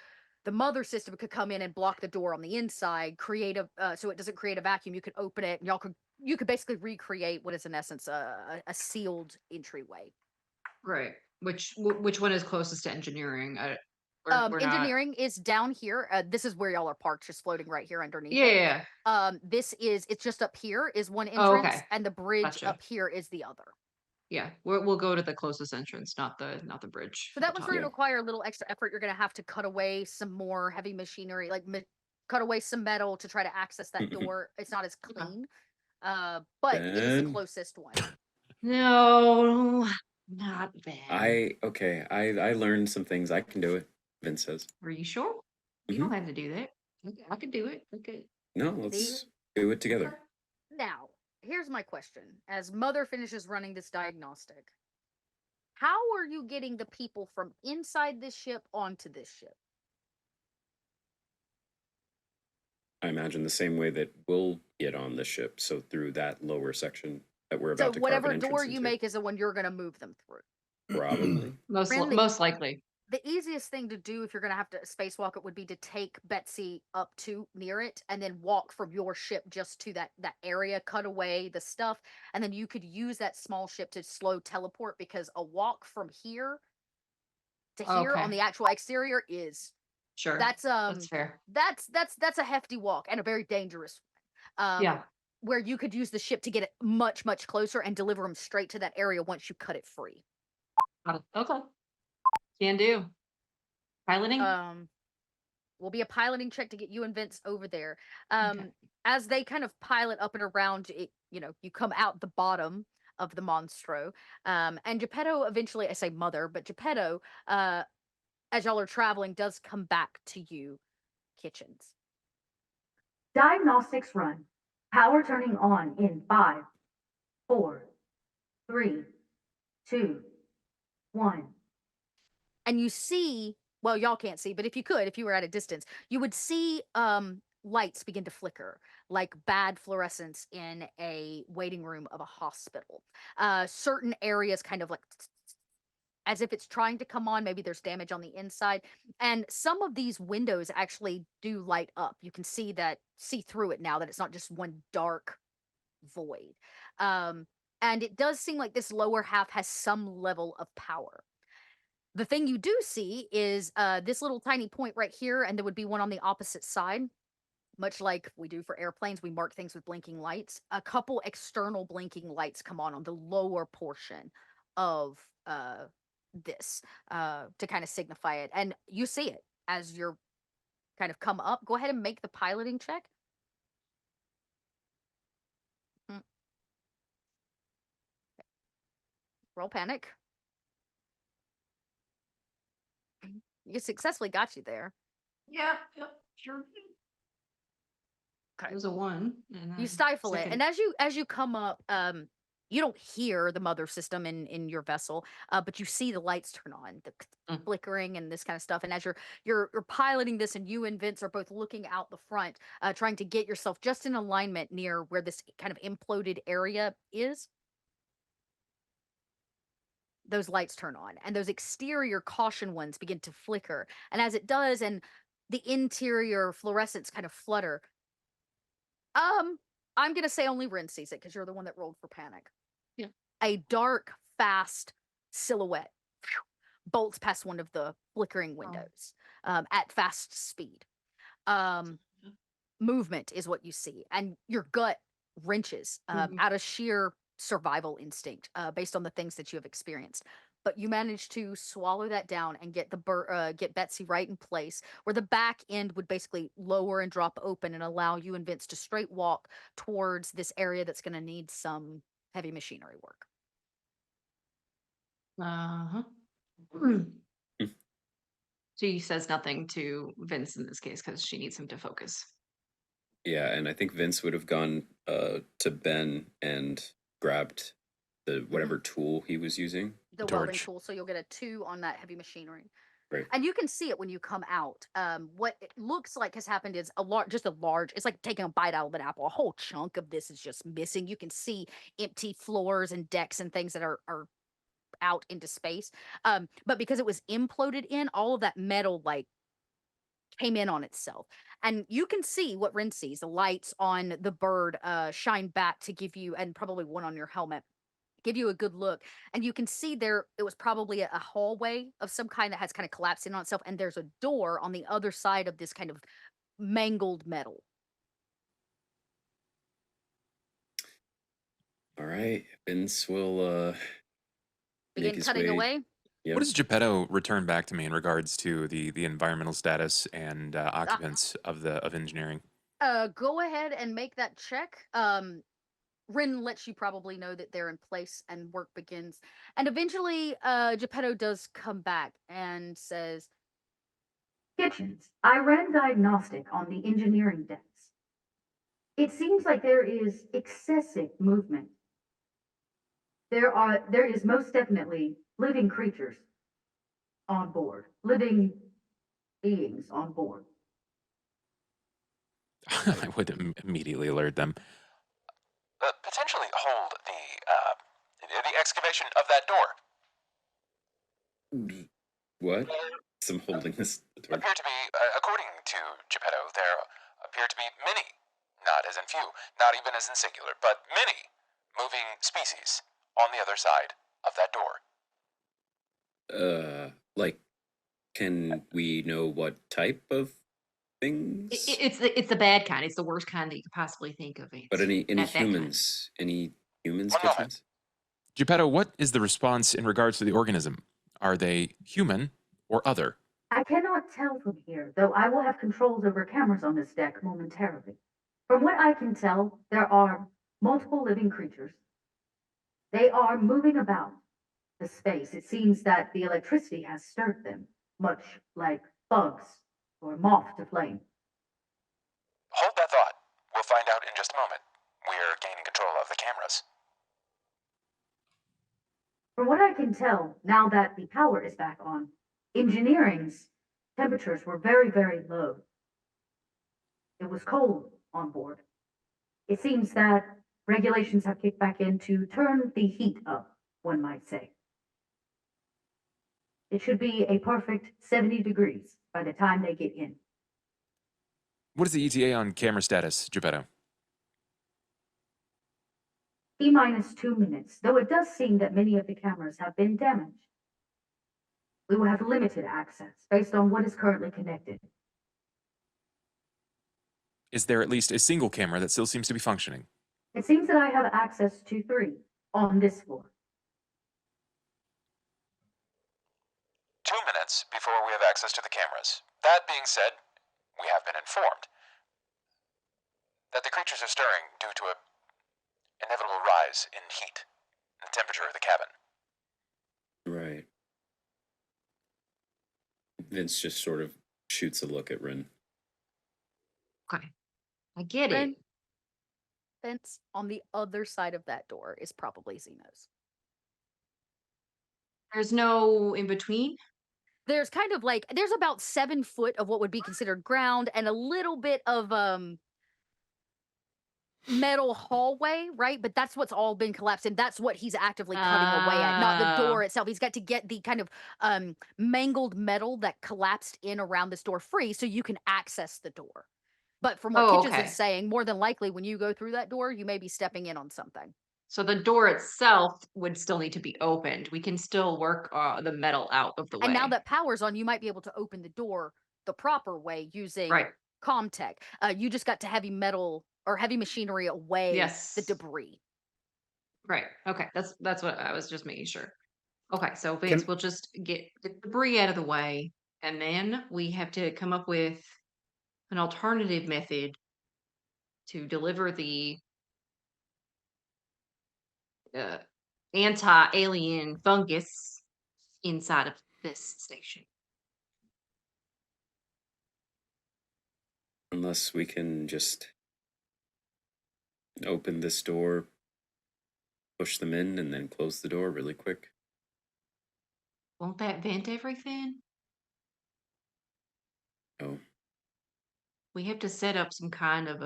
the mother system could come in and block the door on the inside, create a so it doesn't create a vacuum. You could open it, and you could basically recreate what is in essence a sealed entryway. Right. Which one is closest to engineering? We're not. Engineering is down here. This is where y'all are parked, just floating right here underneath Yeah, it. yeah, yeah. It's just up here is one Oh, entrance, okay. and the bridge Gotcha. up here is the other. Yeah, we'll go to the closest entrance, not the bridge. So at that the one's top. going to require a little extra effort. You're going to have to cut away some more heavy machinery, like cut away some metal to try to access that door. It's not as clean, but it is the Ben? closest one. No, not bad. I learned some things. I can do it. Vince says. Are you sure? You don't have to do that. I could do it. Okay. No, let's do it together. Now, here's my question. As Mother finishes running this diagnostic, how are you getting the people from inside this ship onto this ship? I imagine the same way that we'll get on the ship, so through that lower section that we're about So to whatever carve an door entrance you into. make is the one you're going to move them through. Probably. Most likely. The easiest thing to do if you're going to have to spacewalk it would be to take Betsy up to near it and then walk from your ship just to that area, cut away the stuff, and then you could use that small ship to slow teleport, because a walk from here to here Okay. on the actual exterior is Sure. that's fair. that's a hefty walk and a very dangerous one. Yeah. Where you could use the ship to get it much closer and deliver them straight to that area once you cut it free. Got it. Okay. Can do. Piloting? Will be a piloting check to get you and Vince over there. Okay. As they kind of pilot up and around it, you come out the bottom of the monstro. And Geppetto eventually, I say Mother, but Geppetto, as y'all are traveling, does come back to you, Kitchens. Diagnostics run. Power turning on in 5, 4, 3, 2, 1. And you see, well, y'all can't see, but if you were at a distance, you would see lights begin to flicker like bad fluorescence in a waiting room of a hospital. Certain areas kind of like as if it's trying to come on. Maybe there's damage on the inside. And some of these windows actually do light up. You can see through it now, that it's not just one dark void. And it does seem like this lower half has some level of power. The thing you do see is this little tiny point right here, and there would be one on the opposite side. Much like we do for airplanes, we mark things with blinking lights. A couple external blinking lights come on the lower portion of this to kind of signify it. And you see it as you're kind of come up. Go ahead and make the piloting check. Roll panic. You successfully got you there. Yeah. Sure. Okay. It was a 1. You stifle it, and as you come up, you don't hear the mother system in your vessel, but you see the lights turn on, the flickering and this kind of stuff. And as you're piloting this, and you and Vince are both looking out the front, trying to get yourself just in alignment near where this kind of imploded area is. Those lights turn on, and those exterior caution ones begin to flicker. And as it does, and the interior fluorescents kind of flutter. I'm gonna say only Ren sees it because you're the one that rolled for panic. Yeah. A dark, fast silhouette bolts past one of the flickering windows at fast speed. Movement is what you see, and your gut wrenches out of sheer survival instinct based on the things that you have experienced. But you manage to swallow that down and get get Betsy right in place, where the back end would basically lower and drop open and allow you and Vince to straight walk towards this area that's going to need some heavy machinery work. Uh-huh. She says nothing to Vince in this case because she needs him to focus. Yeah, and I think Vince would have gone to Ben and grabbed the whatever tool he was using. The welding torch. tool, so you'll get a 2 on that heavy machinery. Right. And you can see it when you come out. What it looks like has happened is just a large. It's like taking a bite out of an apple. A whole chunk of this is just missing. You can see empty floors and decks and things that are out into space. But because it was imploded in, all of that metal like came in on itself. And you can see what Ren sees. The lights on the bird shine back to give you, and probably one on your helmet, give you a good look. And you can see there, it was probably a hallway of some kind that has kind of collapsed in on itself. And there's a door on the other side of this kind of mangled metal. All right. Vince will make Begin his cutting way. away. Yep. What does Geppetto return back to me in regards to the environmental status and occupants of engineering? Go ahead and make that check. Rin lets you probably know that they're in place and work begins. And eventually, Geppetto does come back and says, Kitchens, I ran diagnostic on the engineering decks. It seems like there is excessive movement. There is most definitely living creatures on board, living beings on board. I would immediately alert them. Potentially hold the excavation of that door. What? I'm holding this torch. Appear to be, according to Geppetto, there appear to be many, not as in few, not even as in singular, but many moving species on the other side of that door. Like, can we know what type of things? It's the bad kind. It's the worst kind that you could possibly think of. But any that kind. humans? Any humans? One moment. Kitchens? Geppetto, what is the response in regards to the organism? Are they human or other? I cannot tell from here, though I will have controls over cameras on this deck momentarily. From what I can tell, there are multiple living creatures. They are moving about the space. It seems that the electricity has stirred them, much like bugs or moth to flame. Hold that thought. We'll find out in just a moment. We're gaining control of the cameras. From what I can tell, now that the power is back on, engineering's temperatures were very, very low. It was cold on board. It seems that regulations have kicked back in to turn the heat up, one might say. It should be a perfect 70 degrees by the time they get in. What is the ETA on camera status, Geppetto? T-minus 2 minutes, though it does seem that many of the cameras have been damaged. We will have limited access based on what is currently connected. Is there at least a single camera that still seems to be functioning? It seems that I have access to 3 on this floor. 2 minutes before we have access to the cameras. That being said, we have been informed that the creatures are stirring due to a inevitable rise in heat in the temperature of the cabin. Right. Vince just sort of shoots a look at Rin. Okay. I get Ren, it. Vince, on the other side of that door is probably Xenos. There's no in between. There's kind of like, there's about 7 foot of what would be considered ground and a little bit of metal hallway, right? But that's what's all been collapsed, and that's what he's actively cutting away at, not the door itself. He's got to get the kind of mangled metal that collapsed in around this door free so you can access the door. But from what Kitchens is saying, more than likely when you go through that door, you may be stepping in on something. So the door itself would still need to be opened. We can still work the metal out of the way. And now that power's on, you might be able to open the door the proper way using Comtech. You just got to heavy metal or heavy machinery away the debris. Right. Okay. That's what I was just making sure. Okay. So Vince, we'll just get the debris out of the way, and then we have to come up with an alternative method to deliver the anti-alien fungus inside of this station. Unless we can just open this door, push them in, and then close the door really quick. Won't that vent everything? Oh, We have to set up some kind of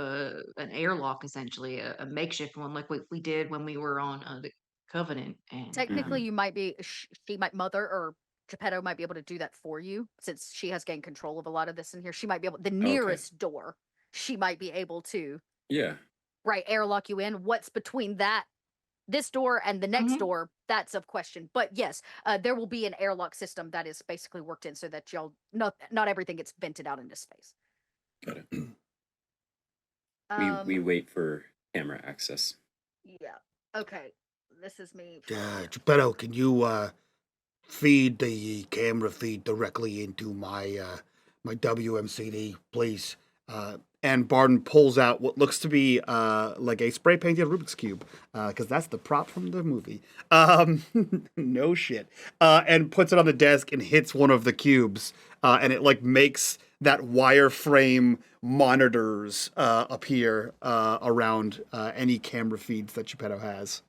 an airlock, essentially, a makeshift one, like we did when we were on the Covenant. And Technically, you might be, she might, Mother or Geppetto might be able to do that for you since she has gained control of a lot of this in here. She might be able, the nearest door, she might be able to, yeah. right, airlock you in. What's between this door and the next door, that's of question. But yes, there will be an airlock system that is basically worked in so that y'all, not everything gets vented out into space. Got it. We wait for camera access. Yeah. Okay. This is me. Geppetto, can you feed the camera feed directly into my my WMCD, please? And Barton pulls out what looks to be like a spray painted Rubik's Cube, because that's the prop from the movie. No shit. And puts it on the desk and hits one of the cubes, and it like makes that wireframe monitors appear around any camera feeds that Geppetto has.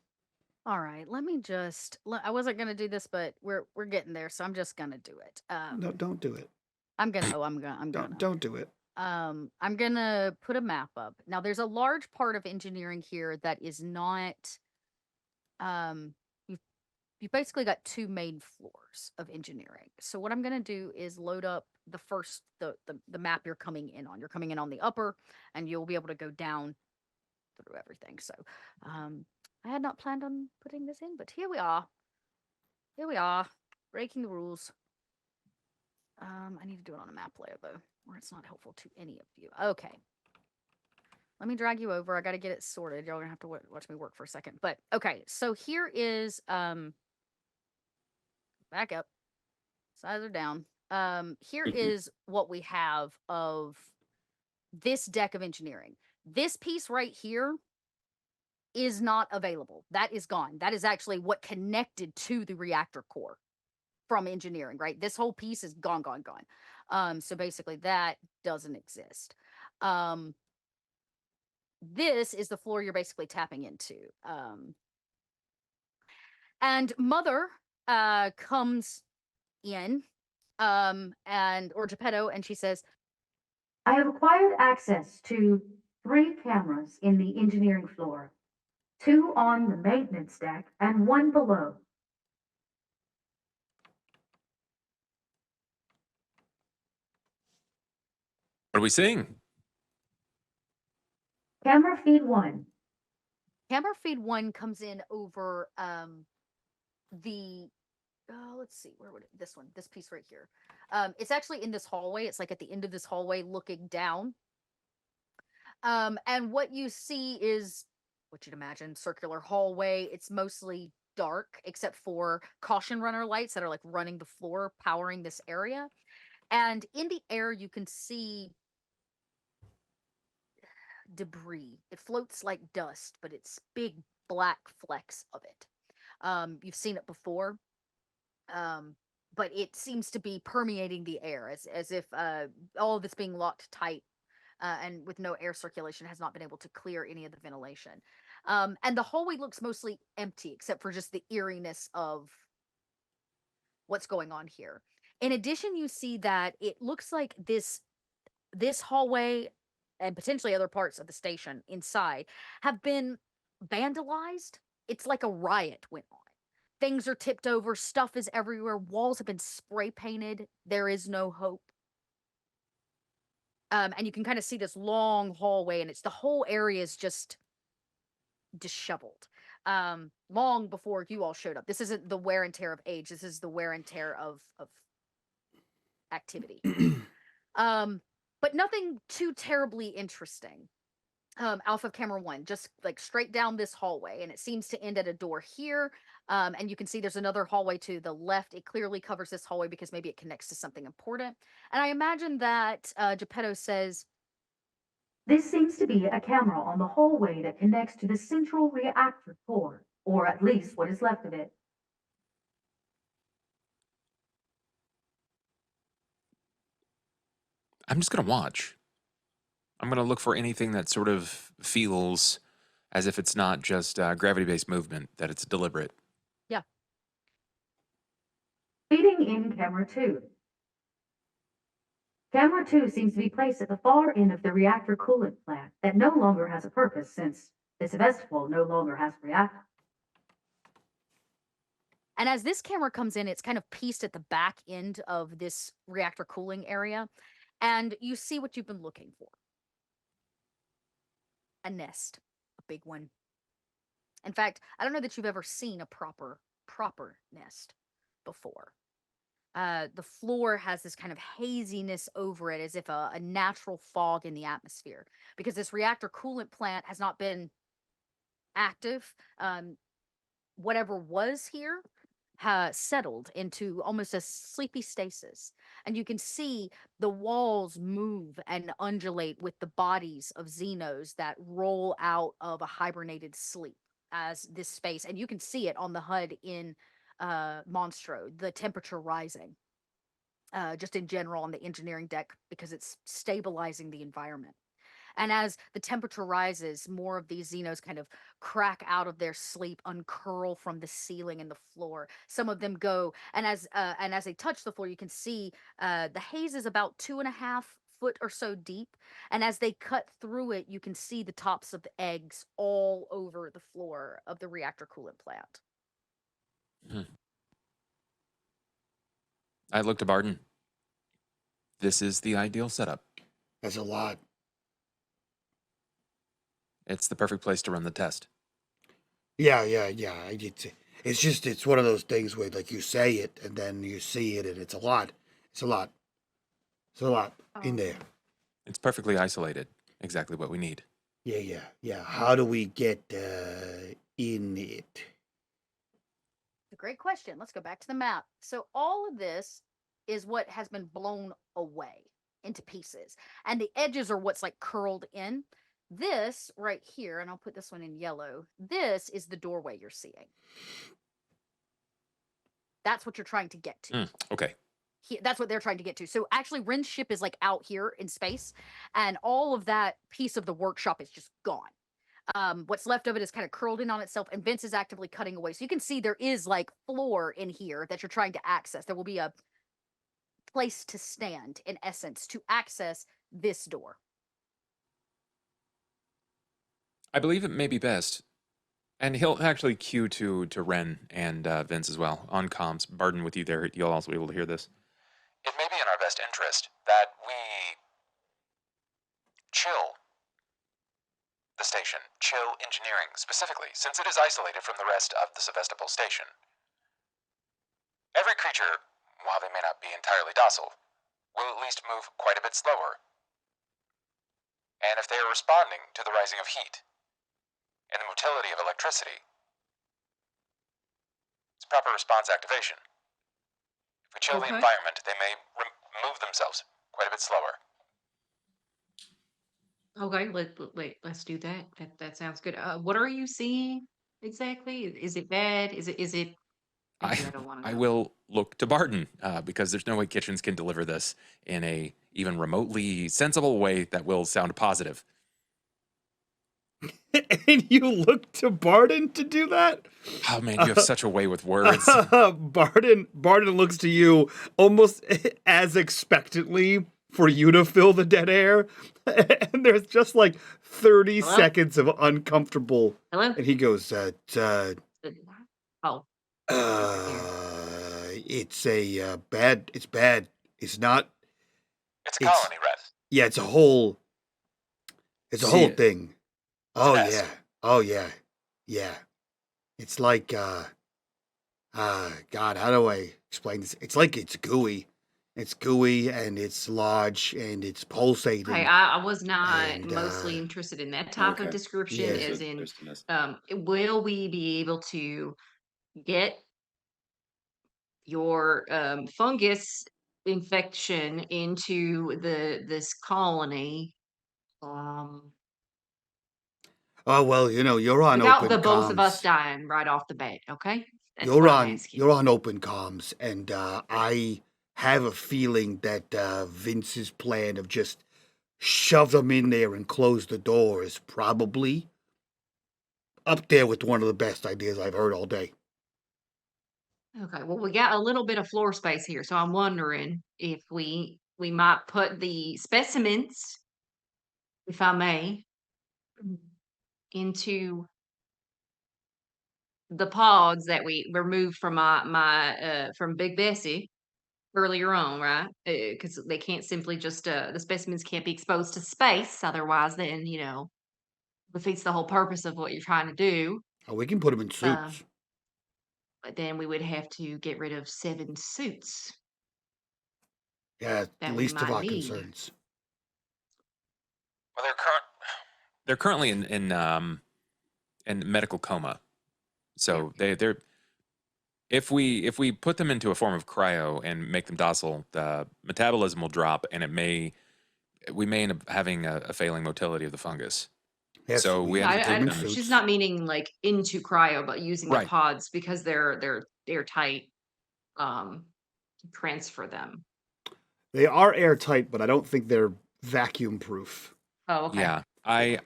All right, let me just. I wasn't gonna do this, but we're getting there, so I'm just gonna do it. No, don't do it. I'm gonna. Oh, I'm gonna. I'm gonna. Don't do it. I'm gonna put a map up. Now, there's a large part of engineering here that is not. You've basically got two main floors of engineering. So what I'm gonna do is load up the first the map you're coming in on. You're coming in on the upper, and you'll be able to go down through everything. So, I had not planned on putting this in, but here we are. Here we are, breaking the rules. I need to do it on a map layer though, where it's not helpful to any of you. Okay. Let me drag you over. I got to get it sorted. Y'all gonna have to watch me work for a second. But okay, so here is back up. Sides are down. Here is what we have of this deck of engineering. This piece right here is not available. That is gone. That is actually what connected to the reactor core from engineering, right? This whole piece is gone, gone, gone. So basically that doesn't exist. This is the floor you're basically tapping into. And Mother comes in, or Geppetto, and she says, I have acquired access to 3 cameras in the engineering floor, 2 on the maintenance deck and 1 below. What are we seeing? Camera feed 1. Camera feed 1 comes in over let's see, where would this piece right here. It's actually in this hallway. It's like at the end of this hallway looking down. And what you see is what you'd imagine, circular hallway. It's mostly dark except for caution runner lights that are like running the floor, powering this area. And in the air, you can see debris. It floats like dust, but it's big black flecks of it. You've seen it before, but it seems to be permeating the air as if all of it's being locked tight, and with no air circulation, has not been able to clear any of the ventilation. And the hallway looks mostly empty, except for just the eeriness of what's going on here. In addition, you see that it looks like this hallway and potentially other parts of the station inside have been vandalized. It's like a riot went on. Things are tipped over, stuff is everywhere, walls have been spray painted. There is no hope. And you can kind of see this long hallway, and it's the whole area is just disheveled. Long before you all showed up. This isn't the wear and tear of age. This is the wear and tear of activity. But nothing too terribly interesting. Alpha Camera 1, just like straight down this hallway, and it seems to end at a door here. And you can see there's another hallway to the left. It clearly covers this hallway because maybe it connects to something important. And I imagine that Geppetto says, This seems to be a camera on the hallway that connects to the central reactor core, or at least what is left of it. I'm just gonna watch. I'm going to look for anything that sort of feels as if it's not just gravity-based movement, that it's deliberate. Yeah. Feeding in camera 2. Camera 2 seems to be placed at the far end of the reactor coolant plant that no longer has a purpose since the Sevestapol no longer has a reactor. And as this camera comes in, it's kind of pieced at the back end of this reactor cooling area. And you see what you've been looking for. A nest, a big one. In fact, I don't know that you've ever seen a proper nest before. The floor has this kind of haziness over it, as if a natural fog in the atmosphere, because this reactor coolant plant has not been active. Whatever was here has settled into almost a sleepy stasis. And you can see the walls move and undulate with the bodies of Xenos that roll out of a hibernated sleep as this space. And you can see it on the HUD in Monstro, the temperature rising. Just in general on the engineering deck, because it's stabilizing the environment. And as the temperature rises, more of these Xenos kind of crack out of their sleep, uncurl from the ceiling and the floor. Some of them go, and as they touch the floor, you can see the haze is about 2.5 foot or so deep. And as they cut through it, you can see the tops of the eggs all over the floor of the reactor coolant plant. I look to Barton. This is the ideal setup. That's a lot. It's the perfect place to run the test. Yeah. It's one of those things where, like, you say it and then you see it, and it's a lot. It's a lot in there. It's perfectly isolated. Exactly what we need. Yeah. How do we get in it? A great question. Let's go back to the map. So all of this is what has been blown away into pieces. And the edges are what's like curled in. This right here, and I'll put this one in yellow, this is the doorway you're seeing. That's what you're trying to get to. Okay. That's what they're trying to get to. So actually, Ren's ship is like out here in space, and all of that piece of the workshop is just gone. What's left of it is kind of curled in on itself, and Vince is actively cutting away. So you can see there is like floor in here that you're trying to access. There will be a place to stand, in essence, to access this door. I believe it may be best. And he'll actually cue to Ren and Vince as well on comms. Barton, with you there, you'll also be able to hear this. It may be in our best interest that we chill the station, chill engineering specifically, since it is isolated from the rest of the Sevestapol station. Every creature, while they may not be entirely docile, will at least move quite a bit slower. And if they are responding to the rising of heat and the motility of electricity, it's proper response activation. If we chill the environment, they may move themselves quite a bit slower. Okay, let's do that. That sounds good. What are you seeing exactly? Is it bad? Is it? Actually, I don't want to I know. will look to Barton because there's no way Kitchens can deliver this in a even remotely sensible way that will sound positive. And you look to Barton to do that? Oh man, you have such a way with words. Barton looks to you almost as expectantly for you to fill the dead air. And there's just like 30 Hello? seconds of uncomfortable. Hello? And he goes, Oh, It's bad. It's bad. It's not. It's a colony, Red. Yeah, it's a whole thing. Oh Yes. yeah. Oh yeah. Yeah. It's like God, how do I explain this? It's like it's gooey. It's gooey and it's large and it's pulsating. okay. I was not And, mostly interested in that type of okay. description, Yeah. as in, There's the nest. will we be able to get your fungus infection into this colony Oh well, you're on without open the both of us comms. dying right off the bat? Okay, that's You're what I'm on asking. you're on open comms, and I have a feeling that Vince's plan of just shove them in there and close the door is probably up there with one of the best ideas I've heard all day. Okay, well, we got a little bit of floor space here, so I'm wondering if we might put the specimens, if I may, into the pods that we removed from my from Big Bessie earlier on, right? Because they can't simply just the specimens can't be exposed to space, otherwise, then defeats the whole purpose of what you're trying to do. Oh, we can put them in Uh, suits. but then we would have to get rid of 7 suits Yeah, that we least of might our need. concerns. Well, They're currently in medical coma. So they're if we put them into a form of cryo and make them docile, the metabolism will drop, and we may end up having a failing motility of the fungus. Yes, So we have to put them take in them. suits. She's not meaning like into cryo, but using the Right. pods because they're airtight. To transfer them. They are airtight, but I don't think they're vacuum proof. Oh, okay. Yeah, I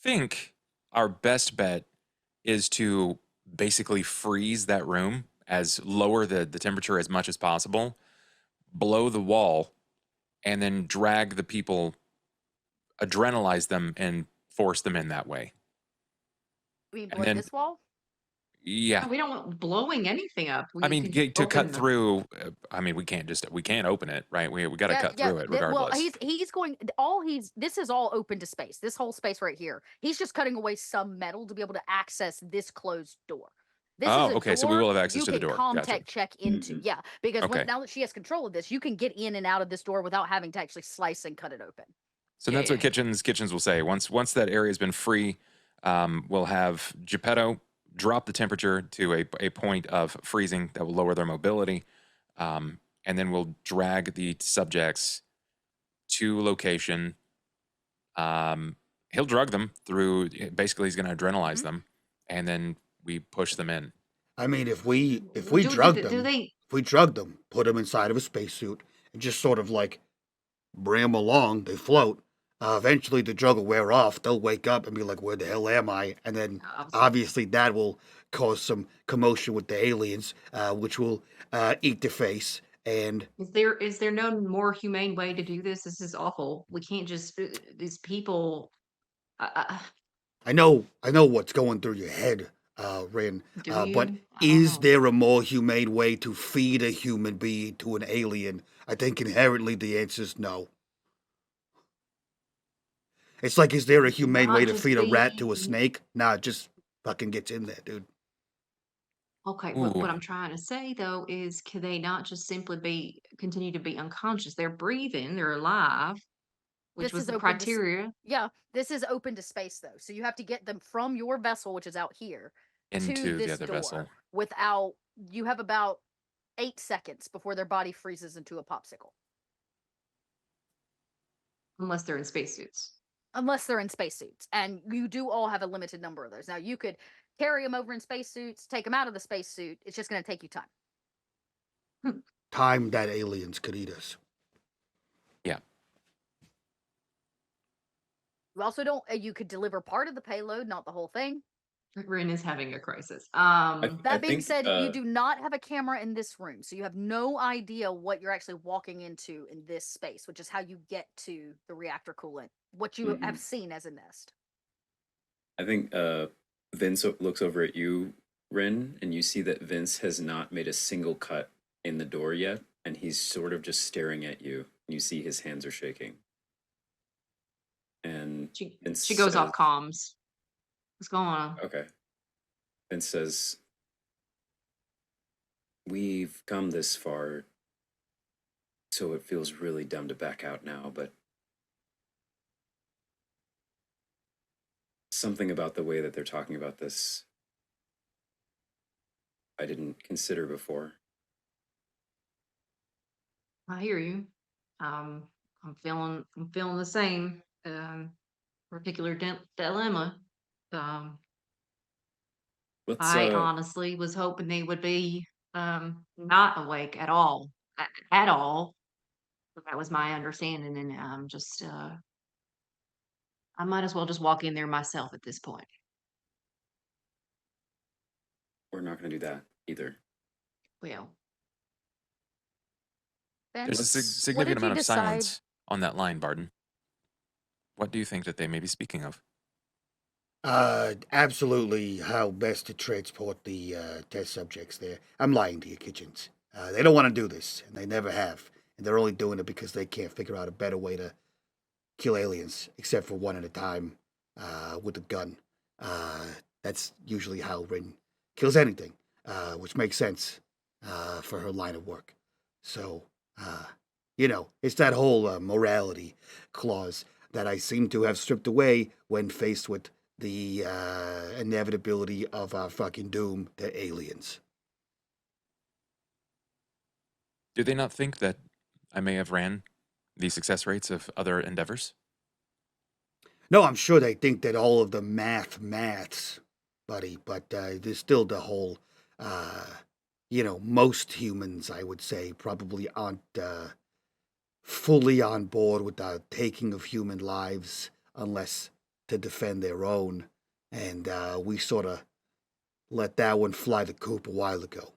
think our best bet is to basically freeze that room, as lower the temperature as much as possible, blow the wall, and then drag the people, adrenalize them, and force them in that way. We And blow then- this wall? Yeah, No, we don't want blowing anything up. I mean, can just to open cut the- through. I mean, we can't open it, right? We got to cut through it regardless. Well, he's going. This is all open to space. This whole space right here. He's just cutting away some metal to be able to access this closed door. This Oh, is a okay, so we door will have access to the you door. can Gotcha. Comtech check into. Yeah, because Okay. now that she has control of this, you can get in and out of this door without having to actually slice and cut it open. So that's what Yeah. kitchens will say. Once that area has been free, we'll have Geppetto drop the temperature to a point of freezing that will lower their mobility, and then we'll drag the subjects to location. He'll drug them through. Basically, he's going to adrenalize them, and then we push them in. I mean, if we Do drug they- them, do they? if we drug them, put them inside of a spacesuit, and just sort of like bring them along, they float. Eventually, the drug will wear off. They'll wake up and be like, "Where the hell am I?" And then, obviously, that will cause some commotion with the aliens, which will eat their face. And Is there no more humane way to do this? This is awful. We can't just these people. I know what's going through your head, Rin. Do But you? I don't is know. there a more humane way to feed a human being to an alien? I think inherently the answer is no. It's like, is there a humane Not way to just feed a rat to a be- snake? Nah, it just fucking gets in there, dude. Okay, Ooh. what I'm trying to say though is, could they not just simply continue to be unconscious? They're breathing, they're alive, which This was is the open to s- criteria. Yeah, this is open to space though, so you have to get them from your vessel, which is out here, Into to the this other door. vessel. Without you have about 8 seconds before their body freezes into a popsicle. Unless they're in spacesuits. Unless they're in spacesuits, and you do all have a limited number of those. Now you could carry them over in spacesuits, take them out of the spacesuit. It's just going to take you time. Time that aliens could eat us. Yeah. You also don't. You could deliver part of the payload, not the whole thing. Rin is having a crisis. That being think, said, you do not have a camera in this room, so you have no idea what you're actually walking into in this space, which is how you get to the reactor coolant. What you have seen as a nest. I think Vince looks over at you, Rin, and you see that Vince has not made a single cut in the door yet, and he's sort of just staring at you. You see his hands are shaking. And Vince she goes off says- comms. What's going on? Okay. Vince says, "We've come this far, so it feels really dumb to back out now, but something about the way that they're talking about this I didn't consider before." I hear you. I'm feeling the same particular dilemma. Let's I honestly was hoping they would be not awake at all. At all. That was my understanding, and I might as well just walk in there myself at this point. We're not going to do that either. Well, Ben, There's a Let's- significant did you amount of decide- silence on that line, Barden. What do you think that they may be speaking of? Absolutely how best to transport the test subjects there. I'm lying to you, Kitchens. They don't want to do this, and they never have. And they're only doing it because they can't figure out a better way to kill aliens, except for one at a time with a gun. That's usually how Rin kills anything, which makes sense for her line of work. So, it's that whole morality clause that I seem to have stripped away when faced with the inevitability of our fucking doom to aliens. Do they not think that I may have ran the success rates of other endeavors? No, I'm sure they think that all of the maths, buddy, but there's still the whole, most humans, I would say, probably aren't fully on board with the taking of human lives unless to defend their own. And we sort of let that one fly the coop a while ago.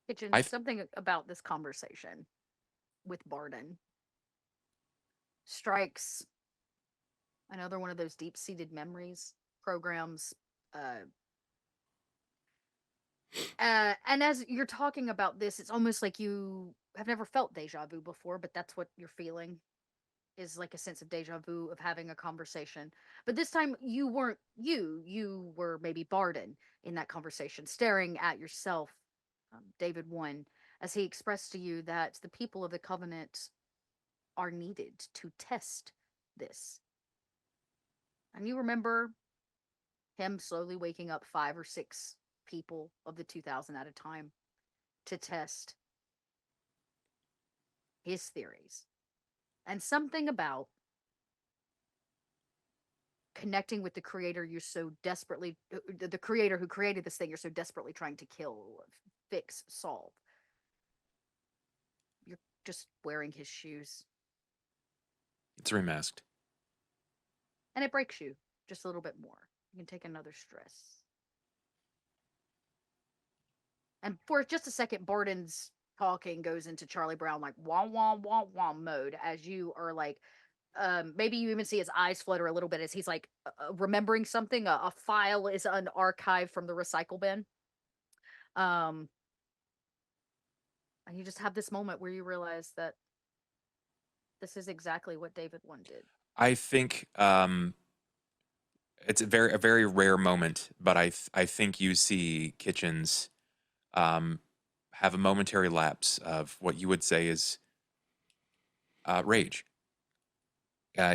Kitchen, I- something about this conversation with Barden strikes another one of those deep-seated memories programs. And as you're talking about this, it's almost like you have never felt deja vu before, but that's what you're feeling is like a sense of deja vu of having a conversation. But this time you weren't you were maybe Barden in that conversation, staring at yourself, David One, as he expressed to you that the people of the Covenant are needed to test this. And you remember him slowly waking up 5 or 6 people of the 2000 at a time to test his theories. And something about connecting with the creator you're so desperately, the creator who created this thing you're so desperately trying to kill, fix, solve. You're just wearing his shoes. It's remasked. And it breaks you just a little bit more. You can take another stress. And for just a second, Barden's talking goes into Charlie Brown like wah wah wah wah mode as you are like, maybe you even see his eyes flutter a little bit as he's like remembering something. A file is an archive from the recycle bin. And you just have this moment where you realize that this is exactly what David One did. I think it's a very rare moment, but I think you see Kitchens have a momentary lapse of what you would say is rage.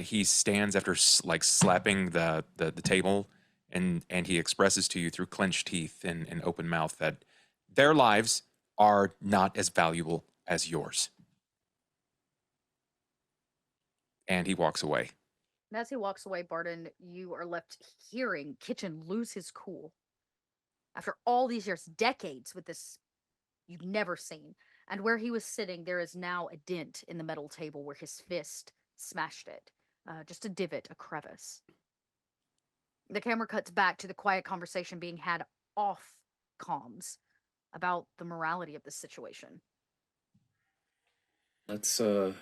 He stands after like slapping the table, and he expresses to you through clenched teeth and open mouth that their lives are not as valuable as yours. And he walks away. And as he walks away, Barden, you are left hearing Kitchen lose his cool. After all these years, decades with this you've never seen. And where he was sitting, there is now a dent in the metal table where his fist smashed it. Just a divot, a crevice. The camera cuts back to the quiet conversation being had off comms about the morality of this situation. Let's go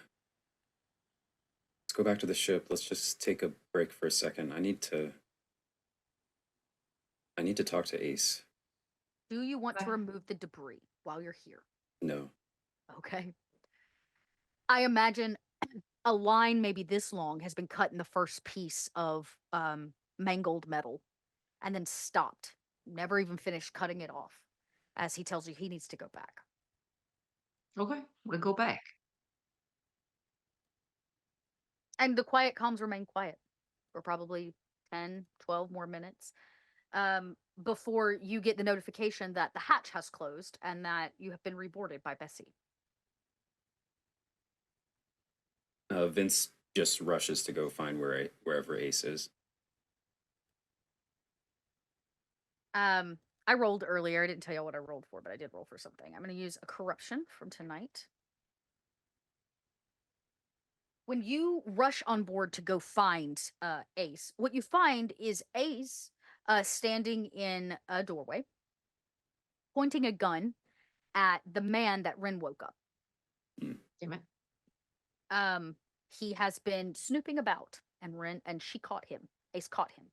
back to the ship. Let's just take a break for a second. I need to talk to Ace. Do you want to remove the debris while you're here? No. Okay. I imagine a line maybe this long has been cut in the first piece of mangled metal and then stopped. Never even finished cutting it off as he tells you he needs to go back. Okay, we'll go back. And the quiet comms remain quiet for probably 10, 12 more minutes before you get the notification that the hatch has closed and that you have been reboarded by Bessie. Vince just rushes to go find wherever Ace is. I rolled earlier. I didn't tell you what I rolled for, but I did roll for something. I'm going to use a corruption from tonight When you rush on board to go find Ace, what you find is Ace standing in a doorway, pointing a gun at the man that Ren woke up. Damn it. He has been snooping about, and she caught him. Ace caught him.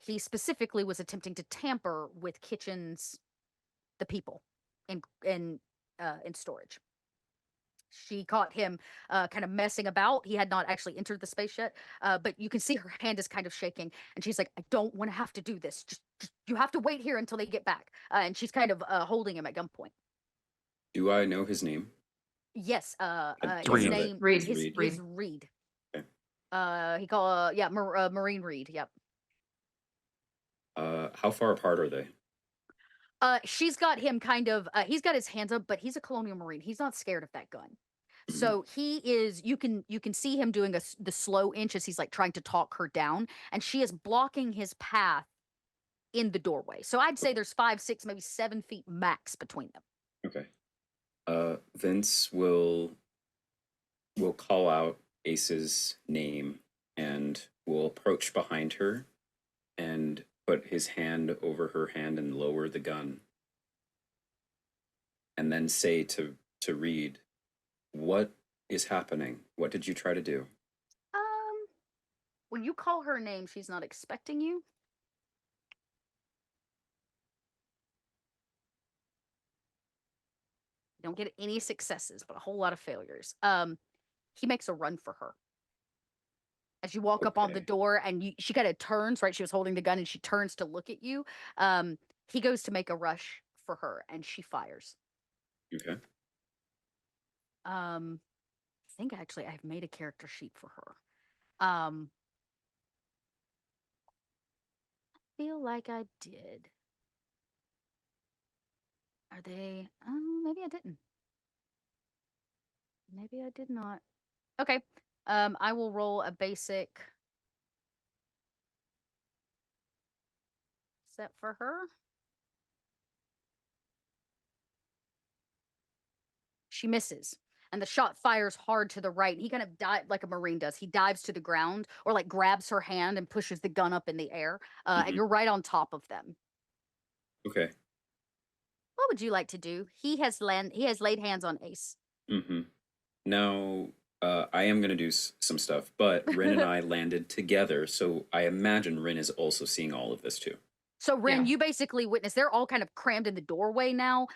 He specifically was attempting to tamper with the people in storage. She caught him kind of messing about. He had not actually entered the space yet, but you can see her hand is kind of shaking, and she's like, "I don't want to have to do this. Just you have to wait here until they get back." And she's kind of holding him at gunpoint. Do I know his name? Yes, his Reed. name Reed. is Reed. Okay. Marine Reed. Yep. How far apart are they? She's got him kind of. He's got his hands up, but he's a colonial marine. He's not scared of that gun. So he is. You can see him doing the slow inch as he's like trying to talk her down, and she is blocking his path in the doorway. So I'd say there's 5, 6, maybe 7 feet max between them. Okay. Vince will call out Ace's name and will approach behind her and put his hand over her hand and lower the gun. And then say to Reed, "What is happening? What did you try to do?" When you call her name, she's not expecting you. You don't get any successes, but a whole lot of failures. He makes a run for her. As you walk up on the door, and she kind of turns, right? She was holding the gun, and she turns to look at you. He goes to make a rush for her, and she fires. Okay. I think actually I've made a character sheet for her. I feel like I did. Are they? Maybe I didn't. Maybe I did not. Okay. I will roll a basic set for her. She misses, and the shot fires hard to the right. He kind of dives like a Marine does. He dives to the ground, or like grabs her hand and pushes the gun up in the air. And you're right on top of them. Okay. What would you like to do? He has laid hands on Ace. Now, I am going to do some stuff, but Rin and I landed together, so I imagine Rin is also seeing all of this too. So Rin, you basically witness. They're all kind of crammed in the doorway now,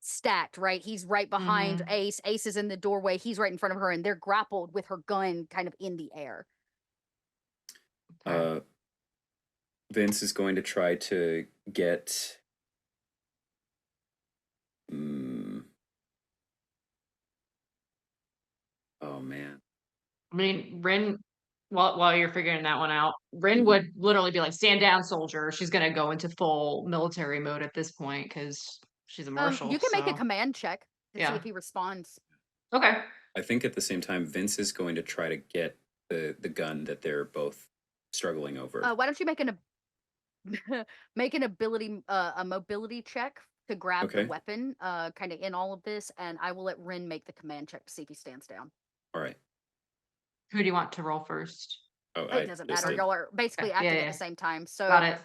stacked. Right, he's right behind Ace. Ace is in the doorway. He's right in front of her, and they're grappled with her gun, kind of in the air. Vince is going to try to get. Oh man. I mean, Rin, while you're figuring that one out, Rin would literally be like, "Stand down, soldier." She's gonna go into full military mode at this point because she's a marshal. You can make a command check to see if he responds. Okay. I think at the same time, Vince is going to try to get the gun that they're both struggling over. Why don't you make a mobility check to grab the weapon, kind of in all of this, and I will let Rin make the command check to see if he stands down. All right. Who do you want to roll first? Oh, it doesn't matter. Y'all are basically acting at the same time. So got it.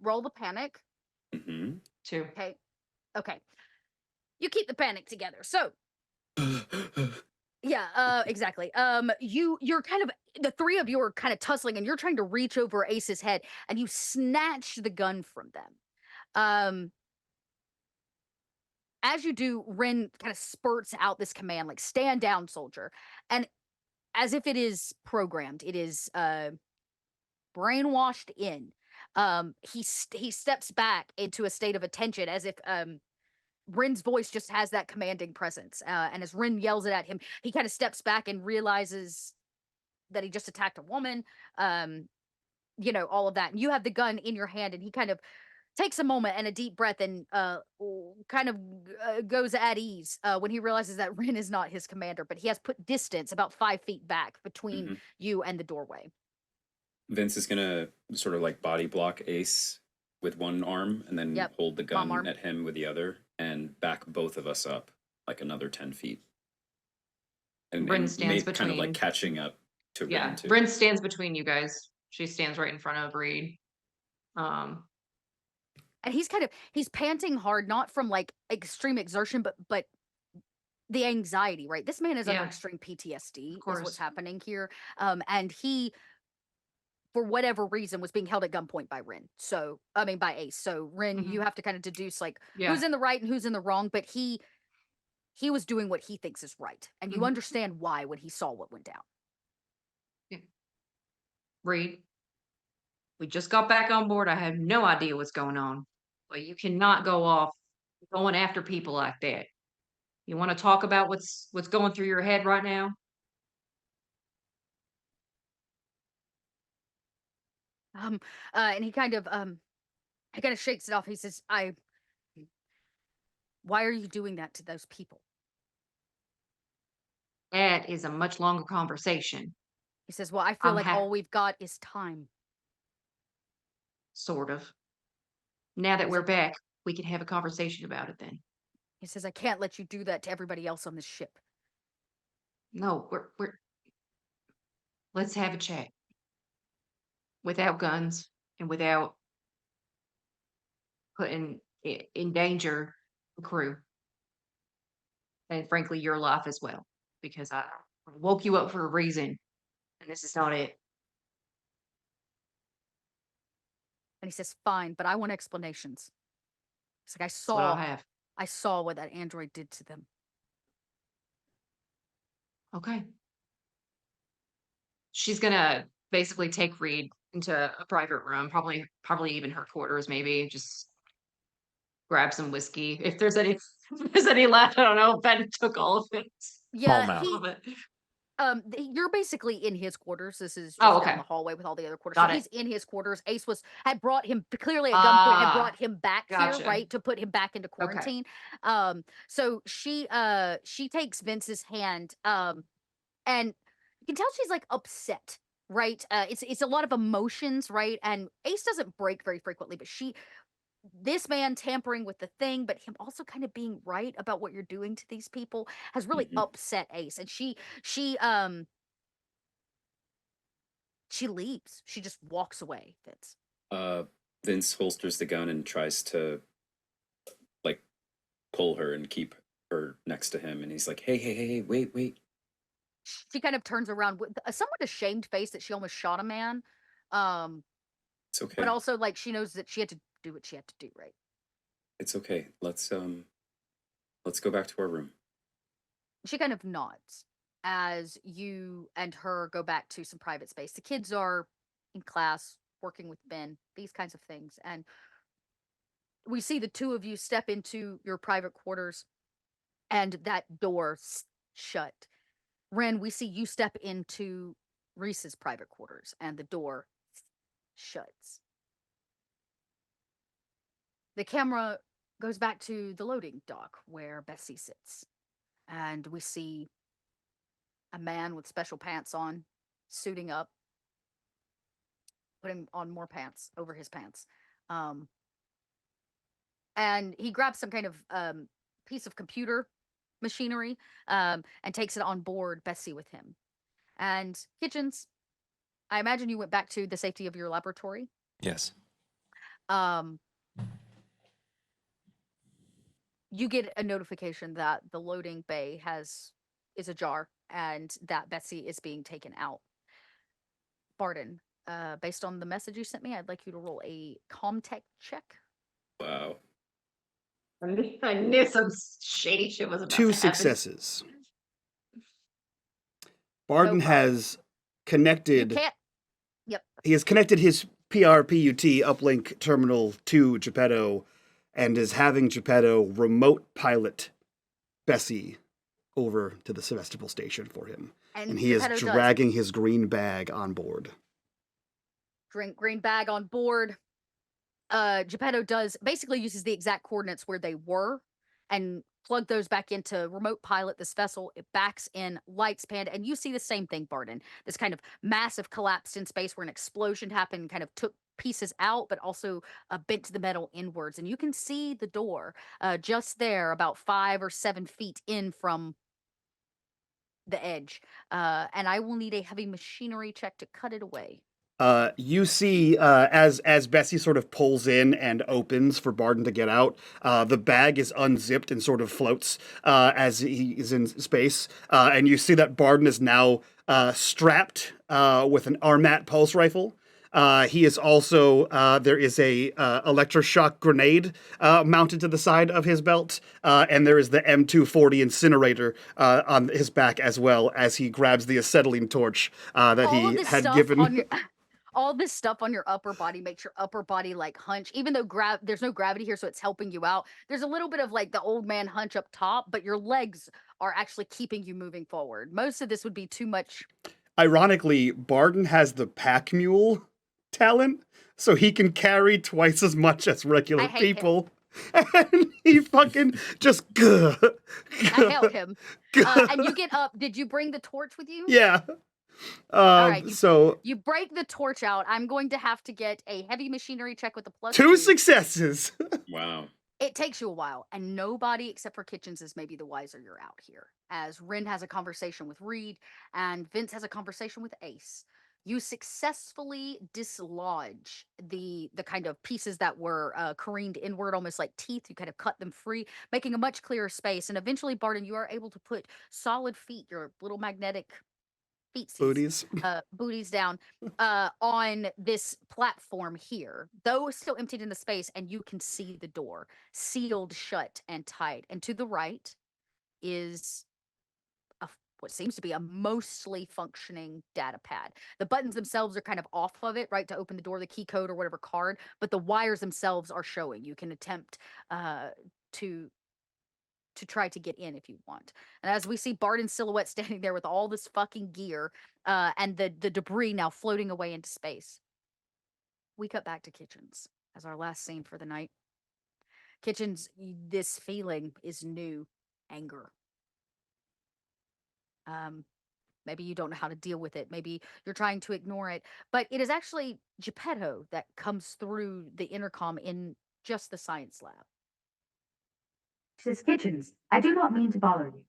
Roll the panic. 2. Okay. You keep the panic together. So yeah, exactly. You're kind of, the three of you are kind of tussling, and you're trying to reach over Ace's head, and you snatch the gun from them. As you do, Rin kind of spurts out this command, like, "Stand down, soldier." And as if it is programmed, it is brainwashed in. He steps back into a state of attention, as if Rin's voice just has that commanding presence. And as Rin yells it at him, he kind of steps back and realizes that he just attacked a woman. All of that. And you have the gun in your hand, and he kind of takes a moment and a deep breath, and kind of goes at ease when he realizes that Rin is not his commander, but he has put distance about 5 feet back between you and the doorway. Vince is gonna sort of like body block Ace with one arm, and then hold the gun at him with the other, and back both of us up like another 10 feet. And, Bryn and stands Maeve kind of like between. catching up to Yeah, Rin too. Bryn stands between you guys. She stands right in front of Reed. And he's panting hard, not from like extreme exertion, but the anxiety, right? This man is under Yeah, extreme PTSD, of is what's course. happening here. And he, for whatever reason, was being held at gunpoint by Rin. So, I mean, by Ace. So, Rin, you have to kind of deduce like Yeah. who's in the right and who's in the wrong. But he was doing what he thinks is right, and you understand why when he saw what went down. Reed, we just got back on board. I have no idea what's going on, but you cannot go off going after people like that. You want to talk about what's going through your head right now? And he kind of shakes it off. He says, why are you doing that to those people? That is a much longer conversation. He says, well, I feel I'm like hap- all we've got is time. Sort of. Now that we're back, we can have a conversation about it then. He says, I can't let you do that to everybody else on this ship. No, we're let's have a chat. Without guns and without putting in danger the crew. And frankly, your life as well. Because I woke you up for a reason, and this is not it. And he says, fine, but I want explanations. He's like, That's what I'll have. I saw what that android did to them. Okay. She's gonna basically take Reed into a private room, probably even her quarters, maybe. Just grab some whiskey. If there's any left, I don't know. Ben took all of it. Yeah, amount. All of it. You're basically in his quarters. This is just Oh, down okay. the hallway with all the other quarters. Got So it. he's in his quarters. Ace had brought him clearly at gunpoint, had Ah, brought him back here, gotcha. right, to put him back into quarantine. So she takes Vince's hand, and you can tell she's like upset, right? It's a lot of emotions, right? And Ace doesn't break very frequently, but this man tampering with the thing, but him also kind of being right about what you're doing to these people has really upset Ace. And she leaves. She just walks away, Vince. Vince holsters the gun and tries to like pull her and keep her next to him, and he's like, hey, wait. She kind of turns around with a somewhat ashamed face that she almost shot a man. It's okay. But also like she knows that she had to do what she had to do, right? It's okay. Let's go back to our room. She kind of nods as you and her go back to some private space. The kids are in class working with Ben, these kinds of things. And we see the two of you step into your private quarters and that door shut. Ren, we see you step into Reese's private quarters and the door shuts. The camera goes back to the loading dock where Bessie sits. And we see a man with special pants on, suiting up, putting on more pants over his pants. And he grabs some kind of piece of computer machinery and takes it on board Bessie with him. And Kitchens, I imagine you went back to the safety of your laboratory. Yes. You get a notification that the loading bay is ajar and that Betsy is being taken out. Barden, based on the message you sent me, I'd like you to roll a Comtech check. Wow. I knew some shady shit was about to 2 happen. successes. Barden has connected. Yep. He has connected his PRPUT uplink terminal to Geppetto and is having Geppetto remote pilot Bessie over to the Sevestapol station for him. And he Geppetto is dragging his green bag on board. Green bag on board. Geppetto basically uses the exact coordinates where they were and plug those back into remote pilot this vessel. It backs in, lights pan, and you see the same thing, Barden. This kind of massive collapsed in space where an explosion happened, kind of took pieces out, but also bent the metal inwards. And you can see the door just there, about 5 or 7 feet in from the edge, and I will need a heavy machinery check to cut it away. You see, as Bessie sort of pulls in and opens for Barden to get out, the bag is unzipped and sort of floats as he is in space. And you see that Barden is now strapped with an Armat pulse rifle. He is also there is a electroshock grenade mounted to the side of his belt, and there is the M240 incinerator on his back as well as he grabs the acetylene torch that All of he this had stuff given. on your all this stuff on your upper body makes your upper body like hunch, even though there's no gravity here, so it's helping you out. There's a little bit of like the old man hunch up top, but your legs are actually keeping you moving forward. Most of this would be too much. Ironically, Barden has the pack mule talent, so he can carry twice as much as regular I hate him. people. And he fucking just I held him. And you get up. Did you bring the torch with you? yeah. All right, So You break the torch out. I'm going to have to get a heavy machinery check with a +2. 2 successes. Wow. It takes you a while, and nobody except for Kitchens is maybe the wiser you're out here. As Rin has a conversation with Reed, and Vince has a conversation with Ace. You successfully dislodge the kind of pieces that were careened inward, almost like teeth. You kind of cut them free, making a much clearer space. And eventually, Barden, you are able to put solid feet, your little magnetic feetsies, Booties. booties down on this platform here, though it's still emptied into space, and you can see the door sealed shut and tight. And to the right is what seems to be a mostly functioning data pad. The buttons themselves are kind of off of it, right, to open the door, the key code or whatever card, but the wires themselves are showing. You can attempt to try to get in if you want. And as we see Barden's silhouette standing there with all this fucking gear and the debris now floating away into space, we cut back to Kitchens as our last scene for the night. Kitchens, this feeling is new. Anger. Maybe you don't know how to deal with it. Maybe you're trying to ignore it. But it is actually Geppetto that comes through the intercom in just the science lab. Mrs. Kitchens, I do not mean to bother you.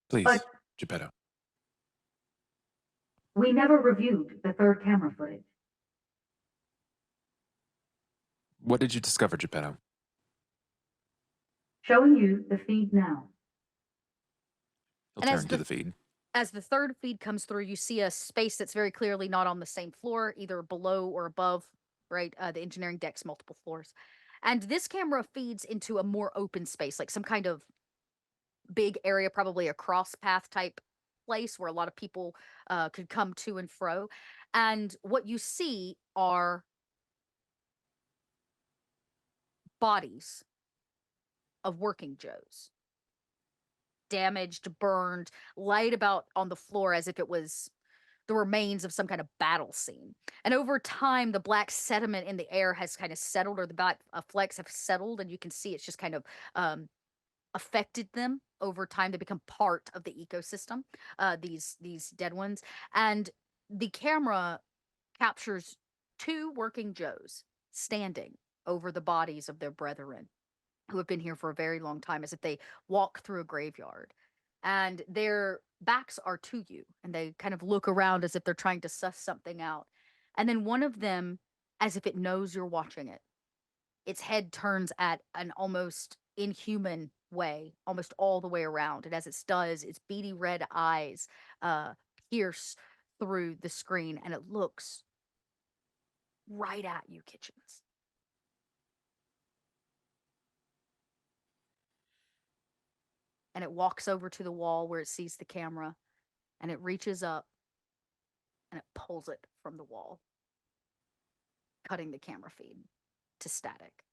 Please, But- Geppetto. We never reviewed the third camera footage. What did you discover, Geppetto? Showing you the feed now. He'll And as turn to the- the feed. As the third feed comes through, you see a space that's very clearly not on the same floor, either below or above, right? The engineering deck's multiple floors. And this camera feeds into a more open space, like some kind of big area, probably a cross path type place where a lot of people could come to and fro. And what you see are bodies of working Joes. Damaged, burned, laid about on the floor as if it was the remains of some kind of battle scene. And over time, the black sediment in the air has kind of settled, or the black flecks have settled, and you can see it's just kind of affected them over time. They become part of the ecosystem, these dead ones. And the camera captures 2 working Joes standing over the bodies of their brethren who have been here for a very long time, as if they walk through a graveyard. And their backs are to you, and they kind of look around as if they're trying to suss something out. And then one of them, as if it knows you're watching it, its head turns at an almost inhuman way, almost all the way around. And as it does, its beady red eyes pierce through the screen, and it looks right at you, Kitchens. And it walks over to the wall where it sees the camera, and it reaches up and it pulls it from the wall, cutting the camera feed to static.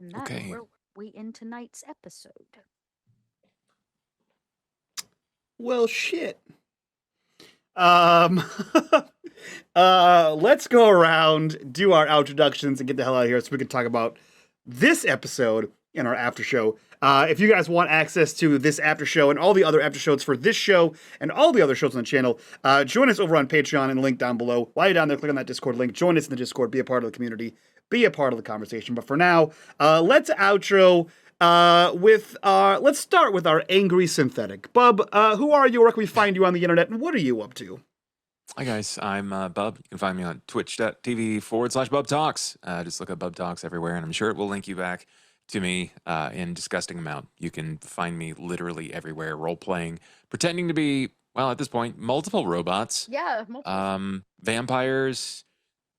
And that's Okay. where we end tonight's episode. Well, shit. Let's go around, do our introductions, and get the hell out of here so we can talk about this episode in our after show. If you guys want access to this after show and all the other after shows for this show and all the other shows on the channel, join us over on Patreon and link down below. While you're down there, click on that Discord link, join us in the Discord, be a part of the community, be a part of the conversation. But for now, let's outro let's start with our angry synthetic. Bub, who are you? Where can we find you on the internet, and what are you up to? Hi guys, I'm Bub. You can find me on twitch.tv/Bub Talks. Just look up Bub Talks everywhere, and I'm sure it will link you back to me in disgusting amount. You can find me literally everywhere, role playing, pretending to be, well, at this point, multiple robots. Yeah, multiple. Vampires,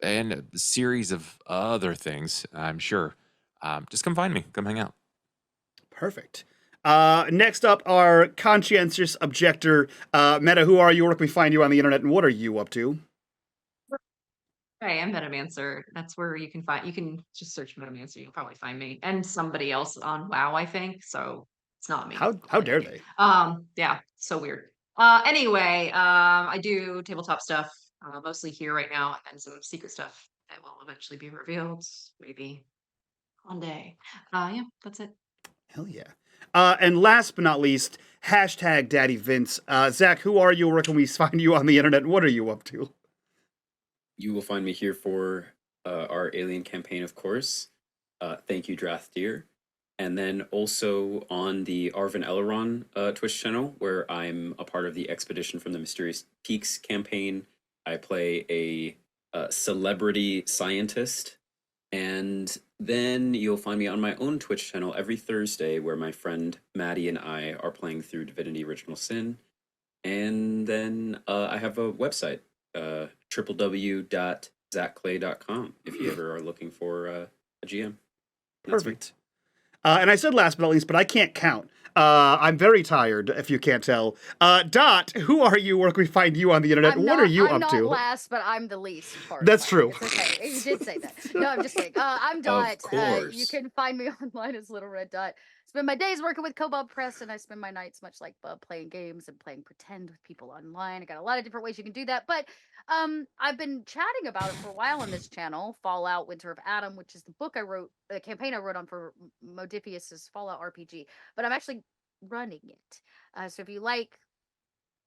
and a series of other things, I'm sure. Just come find me. Come hang out. Perfect. Next up, our conscientious objector, Meta. Who are you? Where can we find you on the internet, and what are you up to? Hey, I'm Metamancer. That's where you can just search Metamancer. You'll probably find me and somebody else on WoW, I think. So it's not me. How dare they? Yeah, so weird. Anyway, I do tabletop stuff, mostly here right now, and some secret stuff that will eventually be revealed, maybe one day. Yeah, that's it. Hell yeah. And last but not least, hashtag Daddy Vince. Zach, who are you? Where can we find you on the internet, and what are you up to? You will find me here for our Alien campaign, of course. Thank you, Drathdeer. And then also on the Arvin Eleron Twitch channel, where I'm a part of the Expedition from the Mysterious Peaks campaign. I play a celebrity scientist. And then you'll find me on my own Twitch channel every Thursday, where my friend Maddie and I are playing through Divinity Original Sin. And then I have a website, www.zachclay.com, if you ever are looking for a GM. That's me. Perfect. And I said last but not least, but I can't count. I'm very tired, if you can't tell. Dot, who are you? Where can we find you on the internet? What are you up to? I'm not last, but I'm the least part. That's true. It's okay. You did say that. No, I'm just kidding. I'm Dot. Of course. You can find me online as Little Red Dot. Spend my days working with Kobold Press, and I spend my nights much like Bub playing games and playing pretend with people online. I got a lot of different ways you can do that, but I've been chatting about it for a while on this channel. Fallout: Winter of Adam, which is the book I wrote, the campaign I wrote on for Modiphius's Fallout RPG. But I'm actually running it. So if you like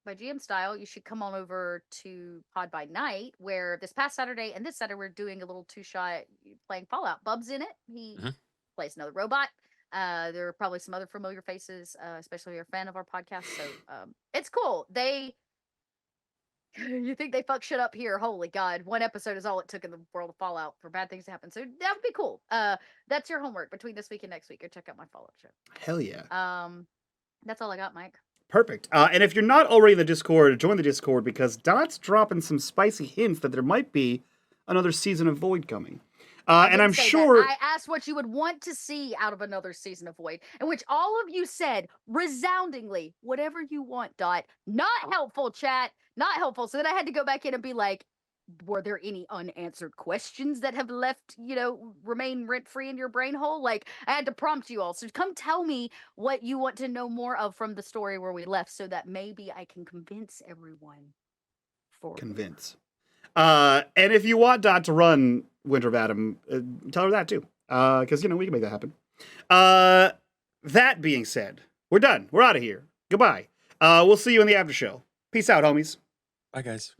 my GM style, you should come on over to Pod by Night, where this past Saturday and this Saturday we're doing a little 2-shot playing Fallout. Bub's in it. He plays another robot. There are probably some other familiar faces, especially if you're a fan of our podcast. So it's cool. You think they fuck shit up here? Holy God! One episode is all it took in the world of Fallout for bad things to happen. So that would be cool. That's your homework between this week and next week. Go check out my Fallout show. Hell yeah. That's all I got, Mike. Perfect. And if you're not already in the Discord, join the Discord, because Dot's dropping some spicy hints that there might be another season of Void coming. And I'm sure I asked what you would want to see out of another season of Void, in which all of you said resoundingly, whatever you want, Dot. Not helpful, chat. Not helpful. So then I had to go back in and be like, were there any unanswered questions that have left, remain rent-free in your brain hole? Like, I had to prompt you all. So come tell me what you want to know more of from the story where we left, so that maybe I can convince everyone. Convince. And if you want Dot to run Winter of Adam, tell her that too. Because, we can make that happen. That being said, we're done. We're out of here. Goodbye. We'll see you in the after show. Peace out, homies. Bye, guys.